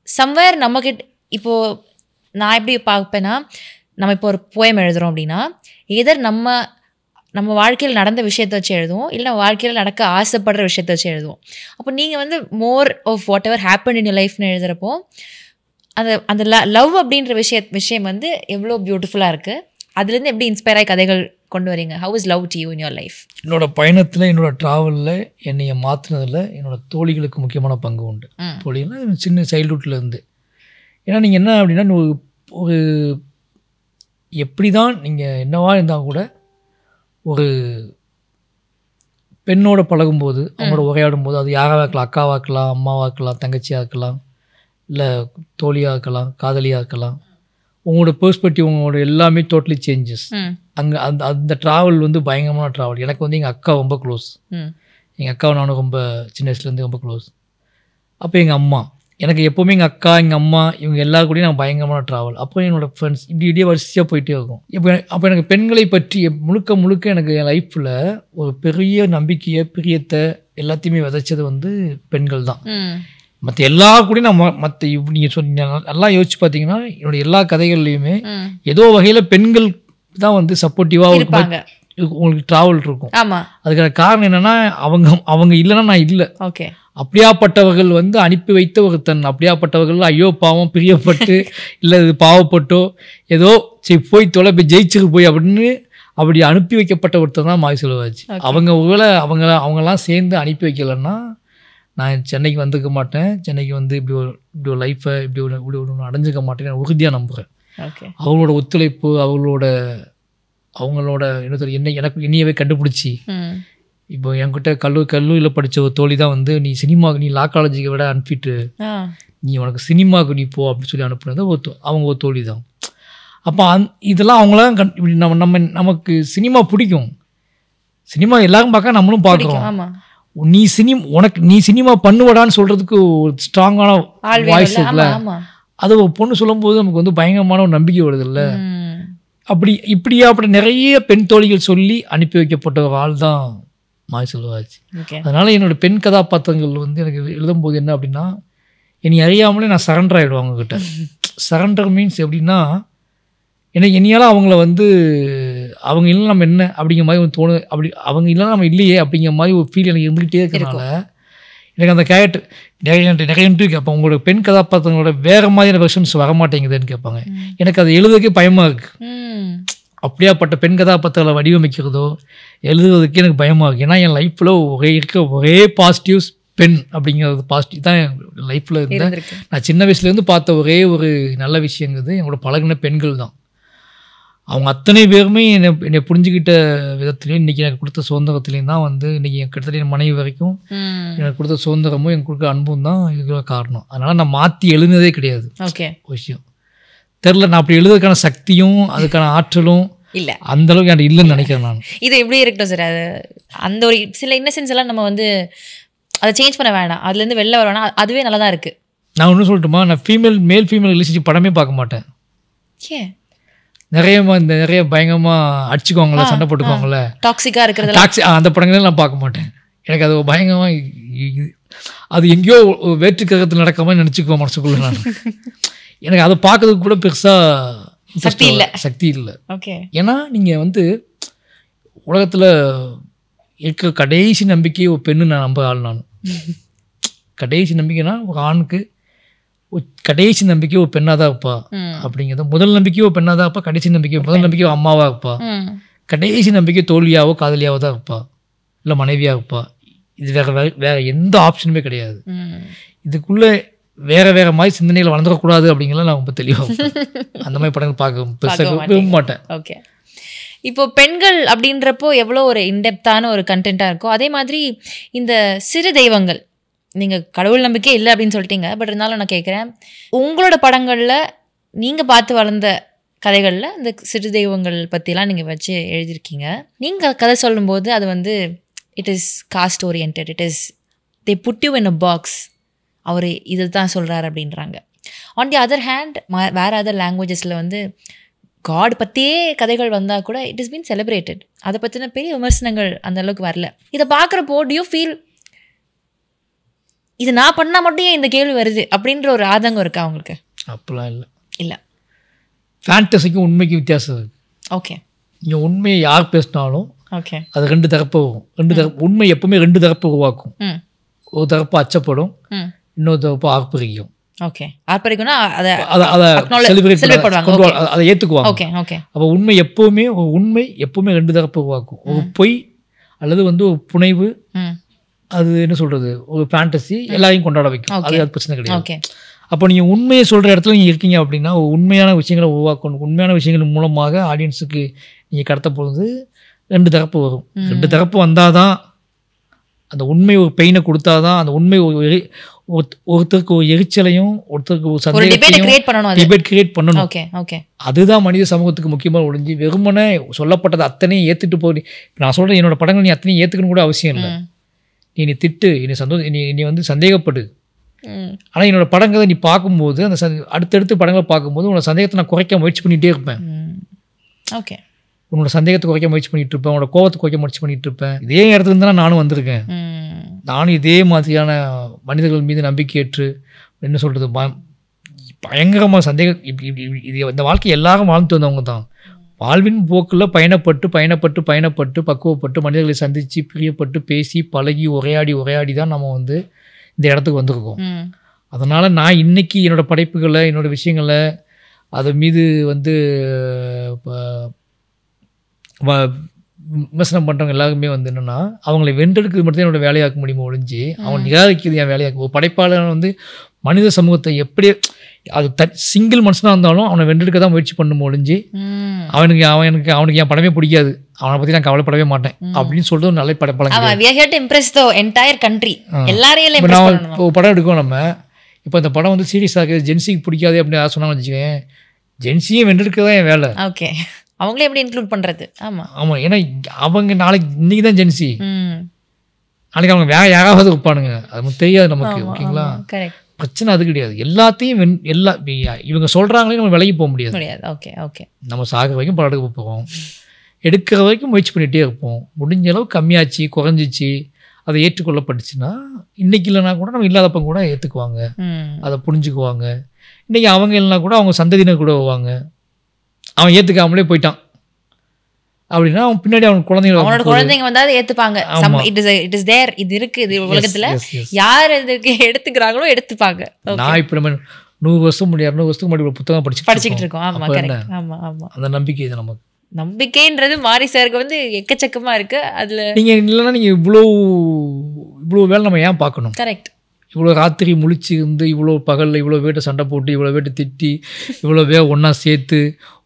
சம்வேர் நம்மக்கிட்ட இப்போது நான் எப்படி பார்ப்பேன்னா, நம்ம இப்போ ஒரு போயம் எழுதுகிறோம் அப்படின்னா எதர் நம்ம வாழ்க்கையில் நடந்த விஷயத்தை வச்சு எழுதுவோம், இல்லை நம்ம வாழ்க்கையில் நடக்க ஆசைப்படுற விஷயத்தை வச்சு எழுதுவோம். அப்போ நீங்கள் வந்து more of whatever happen in your லைஃப்னு எழுதுகிறப்போ அந்த லவ் அப்படின்ற விஷயம் வந்து எவ்வளோ பியூட்டிஃபுல்லாக இருக்குது. அதுலேருந்து எப்படி இன்ஸ்பயர் ஆகி கதைகள் கொண்டு வரீங்க? How is love to you in your life? என்னோடய பயணத்தில், என்னோடய ட்ராவலில் என்னைய மாற்றினதில் என்னோடய தோழிகளுக்கு முக்கியமான பங்கு உண்டு. தோழின்னா சின்ன சைல்ட்ஹுட்லேருந்து. ஏன்னா நீங்கள் என்ன அப்படின்னா, ஒரு எப்படி தான் நீங்கள் என்னவா இருந்தால் கூட ஒரு பெண்ணோட பழகும்போது, அவங்களோட உரையாடும் போது, அது யாராக இருக்கலாம், அக்காவாக இருக்கலாம், அம்மாவாக இருக்கலாம், தங்கச்சியாக இருக்கலாம், இல்லை தோழியாக இருக்கலாம், காதலியாக இருக்கலாம், உங்களோட பெர்ஸ்பெக்டிவ் உங்களோட எல்லாமே டோட்டலி சேஞ்சஸ். அங்கே அந்த ட்ராவல் வந்து பயங்கரமான ட்ராவல். எனக்கு வந்து எங்கள் அக்கா ரொம்ப க்ளோஸ். எங்கள் அக்காவை நானும் ரொம்ப சின்ன வயசுலேருந்து ரொம்ப க்ளோஸ். அப்போ எங்கள் அம்மா எனக்கு எப்போவுமே, எங்கள் அக்கா, எங்கள் அம்மா, இவங்க எல்லாரும் கூடயும் நான் பயங்கரமான ட்ராவல். அப்போ என்னோடய ஃப்ரெண்ட்ஸ் இப்படியே வரிசையாக போயிட்டே இருக்கும். அப்போ எனக்கு பெண்களை பற்றி முழுக்க எனக்கு என் லைஃப்பில் ஒரு பெரிய நம்பிக்கையை, பிரியத்தை எல்லாத்தையுமே விதைச்சது வந்து பெண்கள் தான். மற்ற எல்லா கூடயும் நான் நீங்கள் சொன்னீங்க நல்லா யோசிச்சு பார்த்தீங்கன்னா, என்னோடய எல்லா கதைகள்லையுமே ஏதோ வகையில் பெண்கள் தான் வந்து சப்போர்ட்டிவாக இருப்பாங்க. உங்களுக்கு ட்ராவல் இருக்கும். அதுக்கான காரணம் என்னென்னா, அவங்க இல்லைன்னா நான் இல்லை. ஓகே, அப்படியாப்பட்டவர்கள் வந்து அனுப்பி வைத்த ஒருத்தன். அப்படியாப்பட்டவர்கள் ஐயோ பாவம் பிரியப்பட்டு இல்லை இது பாவப்பட்டோ ஏதோ சரி போய் தொலை போய் ஜெயிச்சுக்கு போய் அப்படின்னு அப்படி அனுப்பி வைக்கப்பட்ட ஒருத்தன் தான் மாரி செல்வராஜ். அவங்க ஒருவேளை அவங்கெல்லாம் சேர்ந்து அனுப்பி வைக்கலைன்னா நான் சென்னைக்கு வந்துக்க மாட்டேன். சென்னைக்கு வந்து இப்படி ஒரு லைஃப்பை இப்படி ஒன்று அடைஞ்சிக்க மாட்டேன்னு உறுதியாக நம்புகிறேன். அவங்களோட ஒத்துழைப்பு, அவங்களோட என்ன சொல்லி எனக்கு என்னையவே கண்டுபிடிச்சி இப்போ என்கிட்ட கல்லூரியில் படித்த ஒரு தோழி தான் வந்து நீ சினிமாவுக்கு, நீ லா காலேஜுக்கு விட அனுப்பிட்டு நீ உனக்கு சினிமாவுக்கு நீ போ அப்படின்னு சொல்லி அனுப்புனது அவங்க ஒரு தோழி தான். அப்போ இதெல்லாம் அவங்களாம் நமக்கு சினிமா பிடிக்கும். சினிமா எல்லாரும் பார்க்க நம்மளும் பார்க்குறோம். நீ சினிமா பண்ணுவடான்னு சொல்கிறதுக்கு ஒரு ஸ்ட்ராங்கான வாய்ஸ் இருக்குல்ல, அது ஒரு பொண்ணு சொல்லும்போது நமக்கு வந்து பயங்கரமான ஒரு நம்பிக்கை வருது இல்லை. அப்படி நிறைய பெண் தோழிகள் சொல்லி அனுப்பி வைக்கப்பட்ட ஒரு ஆள் தான் மாரி செல்வராஜ். அதனால் என்னோடய பெண் கதாபாத்திரங்கள் வந்து எனக்கு எழுதும்போது என்ன அப்படின்னா, என்னை அறியாமலே நான் சரண்டர் ஆகிடுவேன் அவங்கக்கிட்ட. சரண்டர் மீன்ஸ் எப்படின்னா, என்னையால் அவங்கள வந்து அவங்க இல்லை நம்ம என்ன அப்படிங்கிற மாதிரி ஒரு தோணு, அப்படி அவங்க இல்லைன்னா நம்ம இல்லையே அப்படிங்கிற மாதிரி ஒரு ஃபீல் எனக்கு இருந்துக்கிட்டே இருக்கிறதுனால எனக்கு அந்த கேரக்டர் நிறைய இன்ட்ரிவ் கேட்பாங்க, உங்களோட பெண் கதாபாத்திரங்களோட வேறு மாதிரியான வெர்ஷன்ஸ் வரமாட்டேங்குதுன்னு கேட்பாங்க. எனக்கு அது எழுதுறதுக்கே பயமாக இருக்குது. அப்படியாப்பட்ட பெண் கதாபாத்திரங்களை வடிவமைக்கிறதோ எழுதுறதுக்கே எனக்கு பயமாக இருக்குது. ஏன்னா என் லைஃப்பில் ஒரே பாசிட்டிவ்ஸ் பெண் அப்படிங்கிறது பாசிட்டிவ் தான் என் லைஃப்பில் இருந்தேன். நான் சின்ன வயசுலேருந்து பார்த்த ஒரே ஒரு நல்ல விஷயங்கிறது என்னோட பழகின பெண்கள் தான். அவங்க அத்தனை பேருமே என்னை புரிஞ்சுக்கிட்ட விதத்துலேயும் இன்றைக்கி எனக்கு கொடுத்த சுதந்திரத்துலேயும் தான் வந்து இன்றைக்கி கிட்டத்தட்ட என் மனைவி வரைக்கும் எனக்கு கொடுத்த சுதந்திரமும் எனக்கு கொடுக்க அன்பும் தான் இதுக்கு காரணம். அதனால் நான் மாற்றி எழுதுனதே கிடையாது. ஓகே, விஷயம் தெரில, நான் அப்படி எழுதுறதுக்கான சக்தியும் அதுக்கான ஆற்றலும் இல்ல அந்த அளவுக்கு என்கிட்ட இல்லைன்னு நினைக்கிறேன் நான். இது எப்படி இருக்கட்டும் சார், அது அந்த ஒரு சில இன்னசென்ஸ் எல்லாம் நம்ம வந்து அதை சேஞ்ச் பண்ண வேணாம், அதுலேருந்து வெளில வர வேணாம், அதுவே நல்லா தான் இருக்குது. நான் ஒன்றும் சொல்லட்டுமா, நான் மேல் ஃபீமேல் ரிலேஷன்ஷிப் படமே பார்க்க மாட்டேன். ஏன் நிறைய பயங்கரமாக அடிச்சுக்குவாங்களே, சண்டை போட்டுக்குவாங்களே, டாக்ஸிக்காக இருக்கிறது அந்த படங்களே நான் பார்க்க மாட்டேன். எனக்கு அது பயங்கரமாக அது எங்கேயோ வேற்று கிரகத்தில் நடக்கிற மாதிரி நினச்சிக்குவேன் மனசுக்குள்ள நான். எனக்கு அதை பார்க்கறதுக்கு கூட பெருசாக சக்தி இல்லை. ஓகே, ஏன்னா நீங்கள் வந்து உலகத்தில் இருக்கிற கடைசி நம்பிக்கை ஒரு பெண்ணு நான் நம்ப ஆள். நான் கடைசி நம்பிக்கைனா ஒரு ஆணுக்கு கடைசி நம்பிக்கை ஒரு பெண்ணாக தான் இருப்பா அப்படிங்கிறது. முதல் நம்பிக்கையோ பெண்ணாக தான் இருப்பா, கடைசி நம்பிக்கை முதல் நம்பிக்கையோ அம்மாவாக இருப்பா, கடைசி நம்பிக்கை தோல்வியாவோ காதலியாவோ தான் இருப்பா, இல்லை மனைவியாக இருப்பா. இது வேற எந்த ஆப்ஷனுமே கிடையாது. இதுக்குள்ளே வேற மாதிரி சிந்தனைகள் வளர்ந்துடக்கூடாது அப்படிங்கிறத நான் ரொம்ப தெளிவாக அந்த மாதிரி படங்கள் பார்க்க விரும்ப மாட்டேன். ஓகே, இப்போ பெண்கள் அப்படின்றப்போ எவ்வளோ ஒரு இன்டெப்த்தான ஒரு கண்டென்ட்டாக இருக்கும். அதே மாதிரி இந்த சிறு தெய்வங்கள், நீங்கள் கடவுள் நம்பிக்கை இல்லை அப்படின்னு சொல்லிட்டீங்க, பட் இருந்தாலும் நான் கேட்குறேன், உங்களோட படங்களில் நீங்கள் பார்த்து வளர்ந்த கதைகளில் இந்த சிறு தெய்வங்கள் பற்றிலாம் நீங்கள் வச்சு எழுதியிருக்கீங்க. நீங்கள் கதை சொல்லும்போது அது வந்து it is caste oriented, it is they put you in a box, அவர் இது தான் சொல்கிறார் அப்படின்றாங்க. ஆன் தி அதர் ஹேண்ட் வேறு அதர் லாங்குவேஜஸில் வந்து காட் பற்றியே கதைகள் வந்தால் கூட இட் இஸ் பீன் செலிப்ரேட்டட், அதை பற்றின பெரிய விமர்சனங்கள் அந்த அளவுக்கு வரல. இதை பார்க்குறப்போ டு யூ ஃபீல் இது நான் பண்ணால் மட்டும் ஏன் இந்த கேள்வி வருது அப்படின்ற ஒரு ஆதங்கம் இருக்கா அவங்களுக்கு? அப்படிலாம் இல்லை. இல்லை, ஃபேண்டஸிக்கும் உண்மைக்கு வித்தியாசம் இருக்குது. ஓகே, நீங்கள் உண்மையை யார் பேசினாலும் ஓகே அது ரெண்டு தரப்பு வரும். உண்மை எப்பவுமே ரெண்டு தரப்பு உருவாக்கும். ஒரு தரப்பு அச்சப்படும், இன்னொரு தரப்பு ஆர்ப்பரிக்கும். ஓகே, ஆர்ப்பரிக்கும்னா அதை ஏற்றுக்குவாங்க. Okay okay. அப்போ உண்மை எப்பவுமே ரெண்டு தரப்பு உருவாக்கும். ஒரு பொய் அல்லது வந்து ஒரு புனைவு, அது என்ன சொல்றது, ஒரு ஃபேண்டசி எல்லாரையும் கொண்டாட வைக்கும். அது பிரச்சனை கிடையாது. அப்போ நீங்கள் உண்மையை சொல்கிற இடத்துல நீங்கள் இருக்கீங்க அப்படின்னா உண்மையான விஷயங்களை உருவாக்கணும். உண்மையான விஷயங்கள் மூலமாக ஆடியன்ஸுக்கு நீங்கள் கடத்த பொழுது ரெண்டு தரப்பு வரும். ரெண்டு தரப்பு வந்தால் தான் அந்த உண்மை ஒரு பெயினை கொடுத்தா தான் அந்த உண்மை ஒருத்தருக்கு ஒரு எரிச்சலையும் ஒருத்தருக்கு ஒரு சந்தேகத்தையும் டிபேட் கிரியேட் பண்ணணும். அதுதான் மனித சமூகத்துக்கு முக்கியமாக ஒழிஞ்சு வெறுமனே சொல்லப்பட்டது அத்தனையும் ஏற்றுட்டு போய் நான் சொல்கிறேன், என்னோட படங்கள் நீ அத்தனையும் ஏற்றுக்கணும் கூட அவசியம் இல்லை. நீ திட்டு, நீ வந்து சந்தேகப்படு. ஆனால் என்னோட படங்களை நீ பார்க்கும்போது அந்த அடுத்தடுத்து படங்களை பார்க்கும்போது உன்னோட சந்தேகத்தை நான் குறைக்க முயற்சி பண்ணிகிட்டே இருப்பேன். ஓகே, உன்னோட சந்தேகத்தை குறைக்க முயற்சி பண்ணிட்டு இருப்பேன், உன்னோட கோவத்தை குறைக்க முயற்சி பண்ணிட்டு இருப்பேன். இதே இடத்துல இருந்தால் நானும் வந்திருக்கேன். நானும் இதே மாதிரியான மனிதர்கள் மீது நம்பிக்கையற்று என்ன சொல்கிறது பயங்கரமாக சந்தேகம். இது இந்த வாழ்க்கை எல்லாரும் வாழ்ந்துட்டு வந்தவங்க தான். வாழ்வின் போக்கில் பயணப்பட்டு பக்குவப்பட்டு மனிதர்களை சந்தித்து பிரியப்பட்டு பேசி பழகி உரையாடி தான் நம்ம வந்து இந்த இடத்துக்கு வந்திருக்கோம். அதனால் நான் இன்றைக்கி என்னோடய படைப்புகளை என்னோடய விஷயங்களை அது மீது வந்து விமர்சனம் பண்ணுறவங்க எல்லாருமே வந்து என்னென்னா அவங்களை வென்றெடுக்கிறது மட்டும் தான் என்னோடய வேலையாக்க முடியுமோ ஒழிஞ்சு அவங்க நிராகரிக்கிறது என் வேலையாக்க. ஒரு படைப்பாளர் வந்து மனித சமூகத்தை எப்படி அது சிங்கிள் மனுஷனாக இருந்தாலும் அவனை வென்றெடுக்க தான் முயற்சி பண்ணும் ஒழிஞ்சு அவனுக்கு என் படமே பிடிக்காது, அவனை பற்றி நான் கவலைப்படவே மாட்டேன் அப்படின்னு சொல்லிட்டு ஒரு நல்ல படம் படம் எடுக்கும். நம்ம இப்போ இந்த படம் வந்து சீரியஸாக இருக்குது, ஜென்சிக்கு பிடிக்காது அப்படின்னு யாரும் சொன்னாலும் வச்சுக்கேன், ஜென்சியை வென்றெடுக்க தான் என் வேலை. ஓகே, அவங்களே எப்படி இன்க்ளூட் பண்ணுறது? ஆமாம், ஏன்னா அவங்க நாளைக்கு இன்றைக்கி தான் ஜென்சி, நாளைக்கு அவங்க வேற யாராவது இருப்பானுங்க, அது தெரியாது நமக்கு. ஓகேங்களா, பிரச்சனை அது கிடையாது. எல்லாத்தையும் இவங்க சொல்கிறாங்களே நம்ம விலகி போக முடியாது. ஓகே ஓகே, நம்ம சாகிற வரைக்கும் படம் எடுக்க போகிறோம், எடுக்கிற வரைக்கும் முயற்சி பண்ணிகிட்டே இருப்போம். முடிஞ்ச அளவு கம்மியாச்சு குறைஞ்சிச்சு அதை ஏற்றுக்கொள்ளப்பட்டுச்சுன்னா இன்றைக்கி இல்லைனா கூட நம்ம இல்லாதப்ப கூட ஏற்றுக்குவாங்க, அதை புரிஞ்சுக்குவாங்க. இன்றைக்கி அவங்க இல்லைனா கூட அவங்க சந்ததியினர் கூட வருவாங்க. அவன் ஏற்றுக்காமலே போயிட்டான் அப்படின்னா அவன் பின்னாடி அவன் குழந்தைங்க வந்து அதை ஏற்றுப்பாங்க. இட் இஸ் தேர், இது இருக்குது, இது உலகத்தில் யார் இதுக்கு எடுத்துக்கிறாங்களோ எடுத்துப்பாங்க. நான் இப்போ நம்ம 100 வருஷம் 200 வருஷத்துக்கு முன்னாடி புத்தகம் படிச்சுட்டு இருக்கோம். அந்த நம்பிக்கை இது நமக்கு. நம்பிக்கைன்றது மாரி சாருக்கு வந்து எக்கச்சக்கமா இருக்கு. அதுல நீங்க இல்லைன்னா நீங்க இவ்வளோ வேலை நம்ம ஏன் பார்க்கணும்? கரெக்ட். இவ்வளோ ராத்திரி முழிச்சு இருந்து இவ்வளோ பகலில் இவ்வளோ வேட்டை சண்டை போட்டு இவ்வளோ வேட்டை திட்டி இவ்வளோ ஒன்றா சேர்த்து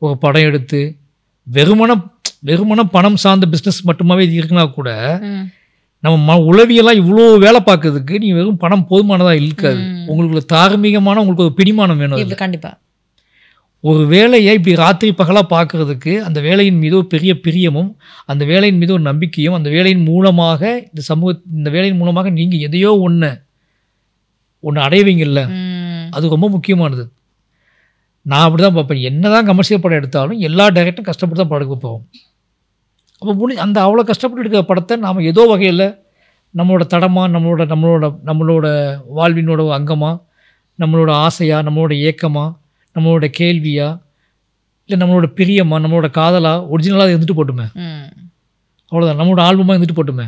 ஒரு படம் எடுத்து வெறுமன பணம் சார்ந்த பிஸ்னஸ் மட்டுமாவே இது இருக்குன்னா கூட நம்ம உளவியெல்லாம் இவ்வளோ வேலை பார்க்கறதுக்கு நீங்கள் வெறும் பணம் போதுமானதாக இருக்காது. உங்களுக்கு தார்மீகமான உங்களுக்கு ஒரு பிடிமானம் வேணும். கண்டிப்பாக ஒரு வேலையை இப்படி ராத்திரி பகலாக பார்க்குறதுக்கு அந்த வேலையின் மீது ஒரு பெரிய பிரியமும் அந்த வேலையின் மீது ஒரு நம்பிக்கையும் அந்த வேலையின் மூலமாக இந்த வேலையின் மூலமாக நீங்கள் எதையோ ஒன்று அடைவீங்கல்ல, அது ரொம்ப முக்கியமானது. நான் அப்படி தான் பார்ப்பேன். என்ன தான் கமர்ஷியல் படம் எடுத்தாலும் எல்லா டைரக்டரும் கஷ்டப்பட்டு தான் படம் எடுக்க போவோம். அப்போ அந்த அவ்வளோ கஷ்டப்பட்டு எடுக்கிற படத்தை நாம் ஏதோ வகையில் நம்மளோட தடமாக நம்மளோட வாழ்வினோட அங்கமாக, நம்மளோட ஆசையாக, நம்மளோட ஏக்கமாக, நம்மளோட கேள்வியா, இல்லை நம்மளோட பிரியமா, நம்மளோட காதலா ஒரிஜினலாக இருந்துட்டு போட்டுமே, அவ்வளோதான். நம்மளோட ஆல்பமாக இருந்துட்டு போட்டுமே,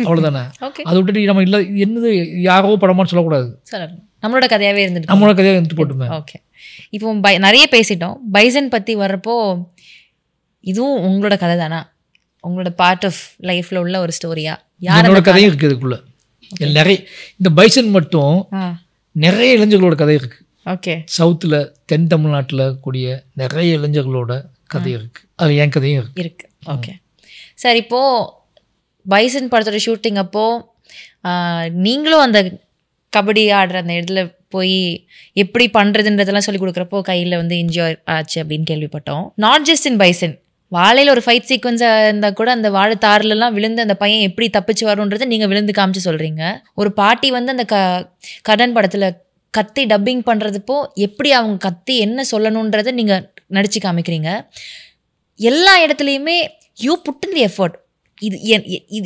அவ்வளோதானே. அதை விட்டுட்டு நம்ம இல்லை என்னது யாரோ படமான்னு சொல்லக்கூடாது, நம்மளோட கதையாகவே இருந்துட்டு போட்டுமே. ஓகே, இப்போ நிறைய பேசிட்டோம். பைசன் பற்றி வர்றப்போ இதுவும் உங்களோட கதை தானா? உங்களோட பார்ட் ஆஃப் லைஃப்பில் உள்ள ஒரு ஸ்டோரியா? என்னோட கதையும் இருக்குது இதுக்குள்ளே. நிறைய இந்த பைசன் மட்டும் நிறைய இளைஞர்களோட கதை இருக்குது. ஓகே, சவுத்தில் தென் தமிழ்நாட்டில் கூடிய நிறைய இளைஞர்களோட கதை இருக்குது. அது என் கதையும் இருக்கு. ஓகே சார், இப்போது பைசன் படத்தோட ஷூட்டிங் அப்போது நீங்களும் அந்த கபடி ஆடுற அந்த இடத்துல போய் எப்படி பண்ணுறதுன்றதெல்லாம் சொல்லி கொடுக்குறப்போ கையில் வந்து என்ஜாய் ஆச்சு அப்படின்னு கேள்விப்பட்டோம். நாட் ஜஸ்ட் இன் பைசன், வாழையில் ஒரு ஃபைட் சீக்வன்ஸாக இருந்தால் கூட அந்த வாழை தாறுலலாம் விழுந்து அந்த பையன் எப்படி தப்பிச்சு வரும்ன்றதை நீங்கள் விழுந்து காமிச்சு சொல்கிறீங்க. ஒரு பாட்டி வந்து அந்த கடன் படத்தில் கத்தி டப்பிங் பண்ணுறதுப்போ எப்படி அவங்க கத்தி என்ன சொல்லணுன்றதை நீங்கள் நடித்து காமிக்கிறீங்க. எல்லா இடத்துலையுமே you put in the effort. இது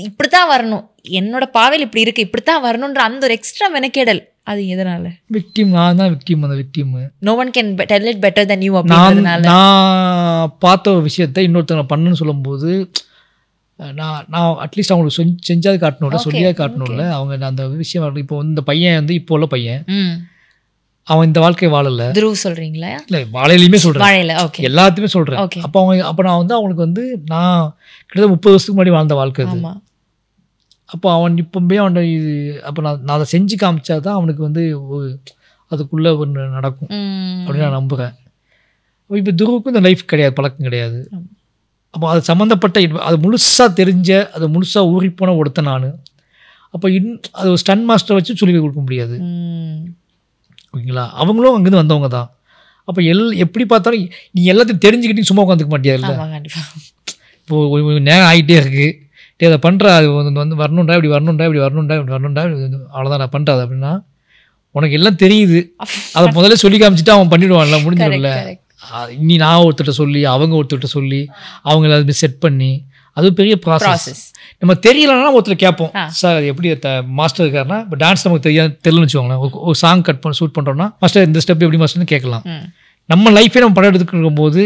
இப்படி தான் வரணும், என்னோட பாவையில் இப்படி இருக்குது, இப்படி தான் வரணுன்ற அந்த ஒரு எக்ஸ்ட்ரா மெனக்கேடல், அது எதனால? விக்டிம், நான் தான் விக்டிம். அந்த victim no one can tell it better then you அப்படின்றதுனால நான் பார்த்த ஒரு விஷயத்தை இன்னொருத்தவங்க பண்ணுன்னு சொல்லும்போது நான் அட்லீஸ்ட் அவங்களுக்கு செஞ்சாது காட்டணும்ல, சொல்லியாவது காட்டணும்ல. அவங்க அந்த விஷயம் இப்போ இந்த பையன் வந்து இப்போ உள்ள பையன், அவன் இந்த வாழ்க்கையை வாழல. துருவ் சொல்றீங்களா? இல்லை, வாழையிலையுமே சொல்கிறேன், வாழையில. ஓகே, எல்லாத்தையுமே சொல்கிறேன். அப்போ நான் வந்து அவனுக்கு வந்து நான் கிட்டத்தட்ட 30 வருஷத்துக்கு முன்னாடி வாழ்ந்த வாழ்க்கை அது. அப்போ அவன் இப்போவே அவன் இது அப்போ நான் அதை செஞ்சு காமிச்சா தான் அவனுக்கு வந்து அதுக்குள்ளே ஒன்று நடக்கும் அப்படின்னு நான் நம்புகிறேன். இப்போ துருவுக்கும் இந்த லைஃப் கிடையாது, பழக்கம் கிடையாது. அப்போ அது சம்மந்தப்பட்ட அது முழுசாக தெரிஞ்ச, அது முழுசாக ஊறிப்போன ஒருத்தன் நான். அப்போ அது ஒரு ஸ்டன் மாஸ்டரை வச்சு சொல்லி கொடுக்க முடியாது, ஓகேங்களா? அவங்களும் அங்கேருந்து வந்தவங்க தான். அப்போ எப்படி பார்த்தாலும் நீ எல்லாத்தையும் தெரிஞ்சுக்கிட்டு சும்மா உட்காந்துக்க மாட்டியாதுல்ல. இப்போது நேரம் ஆகிட்டே இருக்குது, அதை பண்ணுறா, அது வந்து வரணுன்றா, இப்படி வரணுன்றா, இப்படி வரணுன்றா, இப்படி வரணுன்றா, அவ்வளோதான் நான் பண்ணுறது அப்படின்னா உனக்கு எல்லாம் தெரியுது. அதை முதல்ல சொல்லி காமிச்சிட்டு அவன் பண்ணிவிடுவான்ல, முடிஞ்சிடும்ல. இனி நான் ஒருத்தர்கிட்ட சொல்லி அவங்க ஒருத்தர்கிட்ட சொல்லி அவங்க எல்லாத்தையும் செட் பண்ணி அது பெரிய ப்ராசஸ். நம்ம தெரியலன்னா ஒருத்தர் கேட்போம், சார் அது எப்படி மாஸ்டர் இருக்காருன்னா, இப்போ டான்ஸ் நமக்கு தெரியலன்னு வச்சுக்கோங்களேன். ஒரு சாங் ஷூட் பண்ணுறோம்னா மாஸ்டர் இந்த ஸ்டெப் எப்படி மாஸ்டர்னு கேட்கலாம். நம்ம லைஃபே நம்ம படம் எடுத்துக்கும் போது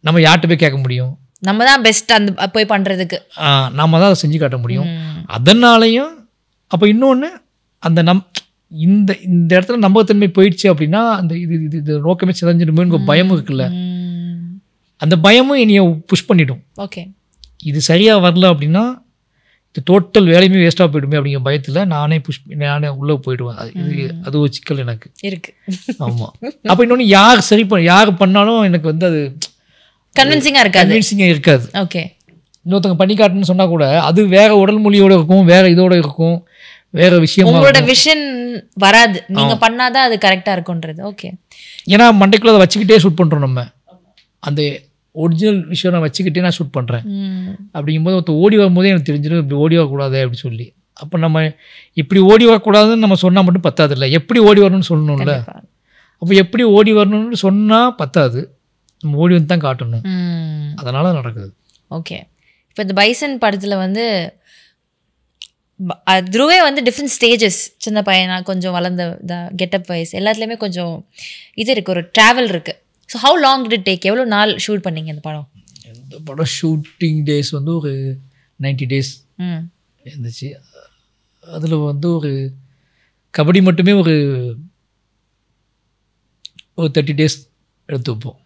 நம்ம யார்கிட்ட போய் கேட்க முடியும்? நம்ம தான் பெஸ்ட் அந்த போய் பண்ணுறதுக்கு, நம்ம தான் அதை செஞ்சு காட்ட முடியும். அதனாலையும் அப்போ இன்னொன்று அந்த இந்த இடத்துல நம்பகத்தன்மை போயிடுச்சு அப்படின்னா அந்த இது நோக்கமே சிதஞ்சிடுமோன்னு பயமும் இருக்குல்ல, அந்த பயமும் என்னைய புஷ் பண்ணிடும். ஓகே, இது சரியாக வரல அப்படின்னா இது டோட்டல் வேலையுமே வேஸ்ட்டாக போயிடுமே அப்படிங்கிற பயத்தில் நானே உள்ளே போயிடுவேன். அது ஒரு சிக்கல் எனக்கு இருக்கு. ஆமாம். அப்போ இன்னொன்று யார் பண்ணாலும் எனக்கு வந்து அது கன்வின்சிங்காக இருக்காது. ஓகே, இன்னொருத்தவங்க பண்ணி காட்டுன்னு சொன்னால் கூட அது வேற உடல் மொழியோட இருக்கும், வேற இதோட இருக்கும், வேற விஷயம், உங்களோட விஷன் வராது, நீங்க பண்ணாதான் அது கரெக்டாக இருக்கும்ன்றது. ஓகே, ஏன்னா மண்டைக்குள்ள அதை வச்சுக்கிட்டே ஷூட் பண்ணுறோம். நம்ம அந்த ஒரிஜினல் விஷயம் நான் வச்சுக்கிட்டே நான் ஷூட் பண்ணுறேன். அப்படிங்கும்போது ஒருத்தர் ஓடி வரும்போதே எனக்கு தெரிஞ்சிடும் இப்படி ஓடி வரக்கூடாது அப்படி சொல்லி. அப்போ நம்ம இப்படி ஓடி வரக்கூடாதுன்னு நம்ம சொன்னால் மட்டும் பத்தாது இல்லை, எப்படி ஓடி வரணும்னு சொல்லணும்ல. அப்போ எப்படி ஓடி வரணும்னு சொன்னால் பத்தாது, நம்ம ஓடி வந்து தான் காட்டணும். அதனால் நடக்குது. ஓகே, இப்போ இந்த பைசன் படத்தில் வந்து துருவே வந்து டிஃப்ரெண்ட் ஸ்டேஜஸ், சின்ன பையனா கொஞ்சம் வளர்ந்த கெட்டப் வைஸ் எல்லாத்துலேயுமே கொஞ்சம் இது இருக்குது, ஒரு ட்ராவல் இருக்குது. So how long did take, எவ்வளோ நாள் ஷூட் பண்ணீங்க இந்த படம்? இந்த படம் ஷூட்டிங் டேஸ் வந்து ஒரு 90 days இருந்துச்சு. அதில் வந்து ஒரு கபடி மட்டுமே ஒரு 30 days எடுத்து வைப்போம்.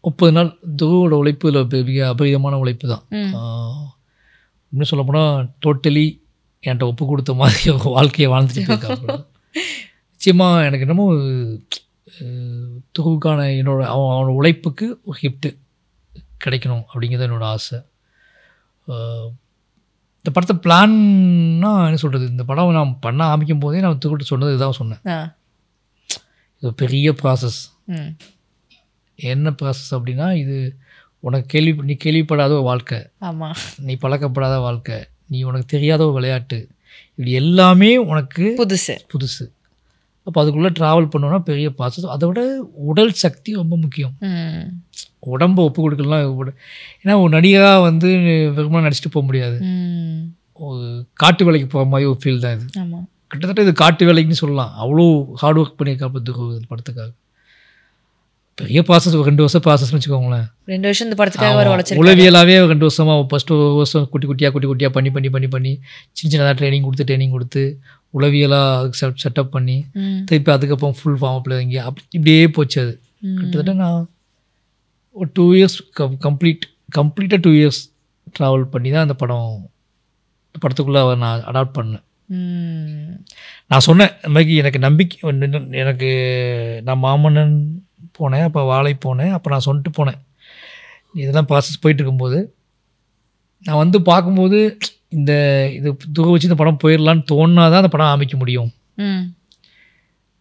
30 நாள் துருவோட உழைப்பு இதில் மிக அபரிதமான உழைப்பு தான். இன்னும் சொல்லப்போனால் டோட்டலி என்கிட்ட ஒப்பு கொடுத்த மாதிரி ஒரு வாழ்க்கையை வாழ்ந்துட்டு இருக்காங்க. நிச்சயமாக எனக்கு என்னமோ துருவுக்கான அவனோட உழைப்புக்கு ஒரு கிஃப்ட்டு கிடைக்கணும் அப்படிங்கிறது என்னோடய ஆசை. இந்த படத்தை பிளான்னா என்ன சொல்கிறது, இந்த படம் நான் பண்ண ஆரம்பிக்கும் போதே நான் துருக்கிட்ட சொன்னது இதுதான் சொன்னேன், இது பெரிய ப்ராசஸ், என்ன ப்ராசஸ் அப்படின்னா, இது உனக்கு நீ கேள்விப்படாத ஒரு வாழ்க்கை, ஆமாம், நீ பழக்கப்படாத வாழ்க்கை, நீ உனக்கு தெரியாத ஒரு விளையாட்டு, இப்படி எல்லாமே உனக்கு புதுசு. அப்போ அதுக்குள்ளே ட்ராவல் பண்ணோன்னா பெரிய ப்ராசஸ். அதை விட உடல் சக்தி ரொம்ப முக்கியம். உடம்பை ஒப்பு கொடுக்கலாம். ஏன்னா ஒரு நடிகராக வந்து வெறுமனா நடிச்சுட்டு போக முடியாது. காட்டு வேலைக்கு போகிற மாதிரி ஒரு ஃபீல் தான் இது. கிட்டத்தட்ட இது காட்டு வேலைக்குன்னு சொல்லலாம். அவ்வளோ ஹார்ட் ஒர்க் பண்ணியிருக்காப்ப படத்துக்காக. பெரிய ப்ராசஸ், 2 வருஷம் ப்ராசஸ்னு வச்சுக்கோங்களேன். 2 வருஷம் இந்த படத்துக்காக உளவியலாகவே 2 வருஷமாக ஃபஸ்ட்டு 1 வருஷம் குட்டி குட்டியாக பண்ணி சின்ன ட்ரைனிங் கொடுத்து உளவியலாக அதுக்கு செட்டப் பண்ணி திருப்பி அதுக்கப்புறம் ஃபுல் ஃபார்ம் அப்பில் இங்கே இப்படியே போச்சு. அது கிட்டத்தட்ட நான் ஒரு 2 இயர்ஸ் கம்ப்ளீட்டாக 2 இயர்ஸ் ட்ராவல் பண்ணி தான் அந்த படத்துக்குள்ளே நான் அடாப்ட் பண்ணேன். நான் சொன்னேன் இந்த மாதிரி எனக்கு நம்பிக்கை, எனக்கு நான் மாமன்னன் போனேன், அப்போ வாழை போனேன், அப்போ நான் சொல்லிட்டு போனேன் இதெல்லாம் ப்ராசஸ் போயிட்டு இருக்கும்போது நான் வந்து பார்க்கும்போது இது துருவ வச்சு இந்த படம் போயிடலான்னு தோணுனா தான் அந்த படம் ஆரம்பிக்க முடியும்.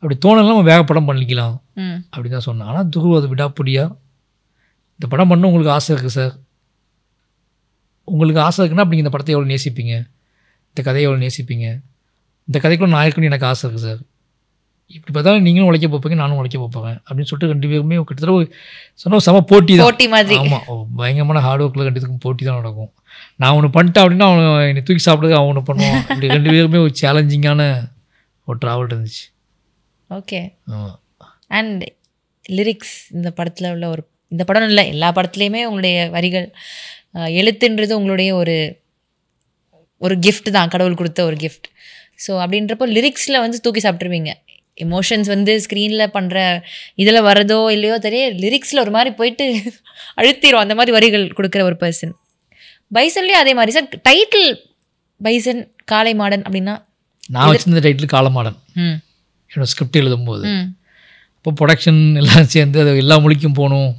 அப்படி தோணலாம் நம்ம வேக படம் பண்ணிக்கலாம் அப்படி தான் சொன்னேன். ஆனால் துருவ அது விடாப்படியா இந்த படம் பண்ண உங்களுக்கு ஆசை இருக்குது சார், உங்களுக்கு ஆசை இருக்குன்னா அப்படி இந்த படத்தை எவ்வளோ நேசிப்பீங்க, இந்த கதையை எவ்வளோ நேசிப்பீங்க, இந்த கதைக்குள்ள நான் இருக்குன்னு எனக்கு ஆசை இருக்குது சார், இப்படி பார்த்தாலும் நீங்களும் உழைக்க போப்பீங்க நானும் உழைக்க போப்பேன் அப்படின்னு சொல்லிட்டு 2 பேருமே கிட்டத்தட்ட சொன்ன செம போட்டி தான். ஆமாம், பயங்கரமான ஹார்ட் ஒர்க்கில் 2 பேருக்கும் போட்டி தான் நடக்கும். நான் ஒன்று பண்ணிட்டேன் அப்படின்னா அவன் என்னை தூக்கி சாப்பிடுறது அவன் ஒன்று பண்ணுவான். இப்படி 2 பேருமே ஒரு சேலஞ்சிங்கான ஒரு ட்ராவல் இருந்துச்சு. ஓகே. அண்ட் லிரிக்ஸ் இந்த படத்தில் உள்ள இந்த படம் இல்லை, எல்லா படத்துலேயுமே உங்களுடைய வரிகள், எழுத்துன்றது உங்களுடைய ஒரு கிஃப்ட் தான், கடவுள் கொடுத்த ஒரு கிஃப்ட். ஸோ அப்படின்றப்போ லிரிக்ஸில் வந்து தூக்கி சாப்பிட்ருவீங்க. எமோஷன்ஸ் வந்து ஸ்க்ரீனில் பண்ணுற இதில் வரதோ இல்லையோ தெரிய, லிரிக்ஸில் ஒரு மாதிரி போயிட்டு அழுத்திடும், அந்த மாதிரி வரிகள் கொடுக்குற ஒரு பர்சன். பைசன்லேயும் அதே மாதிரி சார். டைட்டில் பைசன் காளை மாடன் அப்படின்னா நான் வச்சிருந்த டைட்டில் காளமாடன் என்னோட ஸ்கிரிப்ட் எழுதும்போது. இப்போ ப்ரொடக்ஷன் எல்லாம் சேர்ந்து அது எல்லா மொழிக்கும் போகணும்,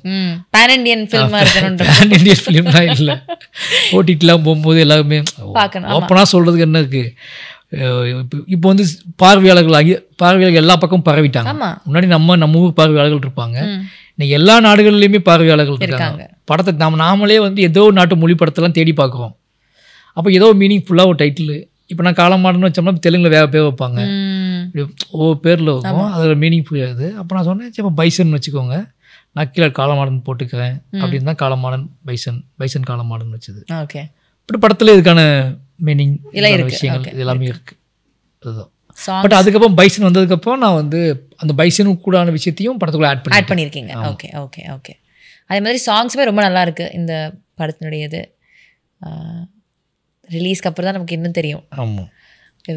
பேன் இண்டியன் ஃபிலிமாக இருக்கணும். பேன் இண்டியன் ஃபிலிம்லாம் இல்லை, ஓடிடிலாம் போகும்போது எல்லாருமே ஓப்பனாக சொல்கிறதுக்கு என்ன இருக்குது, இப்போ வந்து பார்வையாளர்கள் எல்லா பக்கமும் பரவிட்டாங்க. முன்னாடி நம்ம ஊர் பார்வையாளர்கள் இருப்பாங்க, இன்னைக்கு எல்லா நாடுகள்லையுமே பார்வையாளர்கள் இருக்காங்க. படத்தை நாமளே வந்து ஏதோ நாட்டு மொழி படத்தெல்லாம் தேடி பார்க்குறோம். அப்போ ஏதோ மீனிங்ஃபுல்லாக ஒரு டைட்டில், இப்போ நான் காலமாடன்னு வச்சோம்னா தெலுங்கில் வேறு பேர் வைப்பாங்க, ஒவ்வொரு பேரில் இருக்கும், அதில் மீனிங் புரியாது. அப்போ நான் சொன்னேன் சரி இப்போ பைசன் வச்சுக்கோங்க, நான் கீழே காலமாடன் போட்டுக்கிறேன் அப்படின்னு தான் காலமாடன் பைசன் காலமாடன் வச்சது. ஓகே. பட் படத்தில் இதுக்கான மீனிங் விஷயங்கள் இது எல்லாமே இருக்குது. அதுதான். பட் அதுக்கப்புறம் பைசன் வந்ததுக்கப்புறம் நான் வந்து அந்த பைசனுக்கு கூடான விஷயத்தையும் படத்துக்குள்ள ஆட் பண்ணியிருக்கீங்க. Okay okay okay. அதே மாதிரி சாங்ஸுமே ரொம்ப நல்லா இருக்குது இந்த படத்தினுடையது. ரிலீஸ்க்கு அப்புறம் தான் நமக்கு இன்னும் தெரியும். ஆமாம்,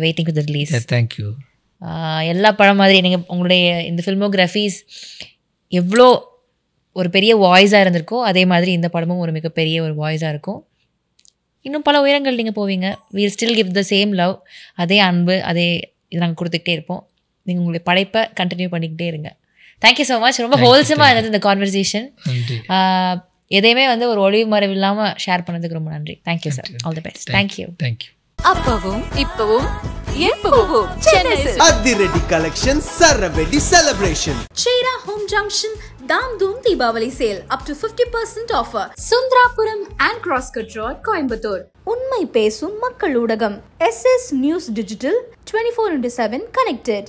waiting for the release. Thank you. எல்லா படம் மாதிரி நீங்கள் உங்களுடைய இந்த ஃபில்மோகிராஃபிஸ் எவ்வளோ ஒரு பெரிய வாய்ஸாக இருந்திருக்கோ அதே மாதிரி இந்த படமும் ஒரு மிகப்பெரிய ஒரு வாய்ஸாக இருக்கும். இன்னும் பல உயரங்கள் நீங்கள் போவீங்க. We'll still give the same love, அதே அன்பு, அதே இது நாங்கள் கொடுத்துக்கிட்டே இருப்போம். நீங்கள் உங்களுடைய படைப்பை கண்டினியூ பண்ணிக்கிட்டே இருங்க. Thank you so much. ரொம்ப ஹோல்சமாக இருந்தது இந்த கான்வர்சேஷன். எதையுமே வந்து ஒரு ஒளிவு மறைவு இல்லாமல் ஷேர் பண்ணதுக்கு ரொம்ப நன்றி. Thank you sir. All the best. Thank you. Thank you. அப்பவும் இப்பவும் எப்பவும் அதிரடி கலெக்ஷன் சரவெடி celebration. Cheera Home Junction Dam Doom Deepavali sale up to 50% offer. Sundrapuram and Crosscut Road, Coimbatore. உண்மை பேசும் மக்கள் ஊடகம் SS News Digital 24/7 connected.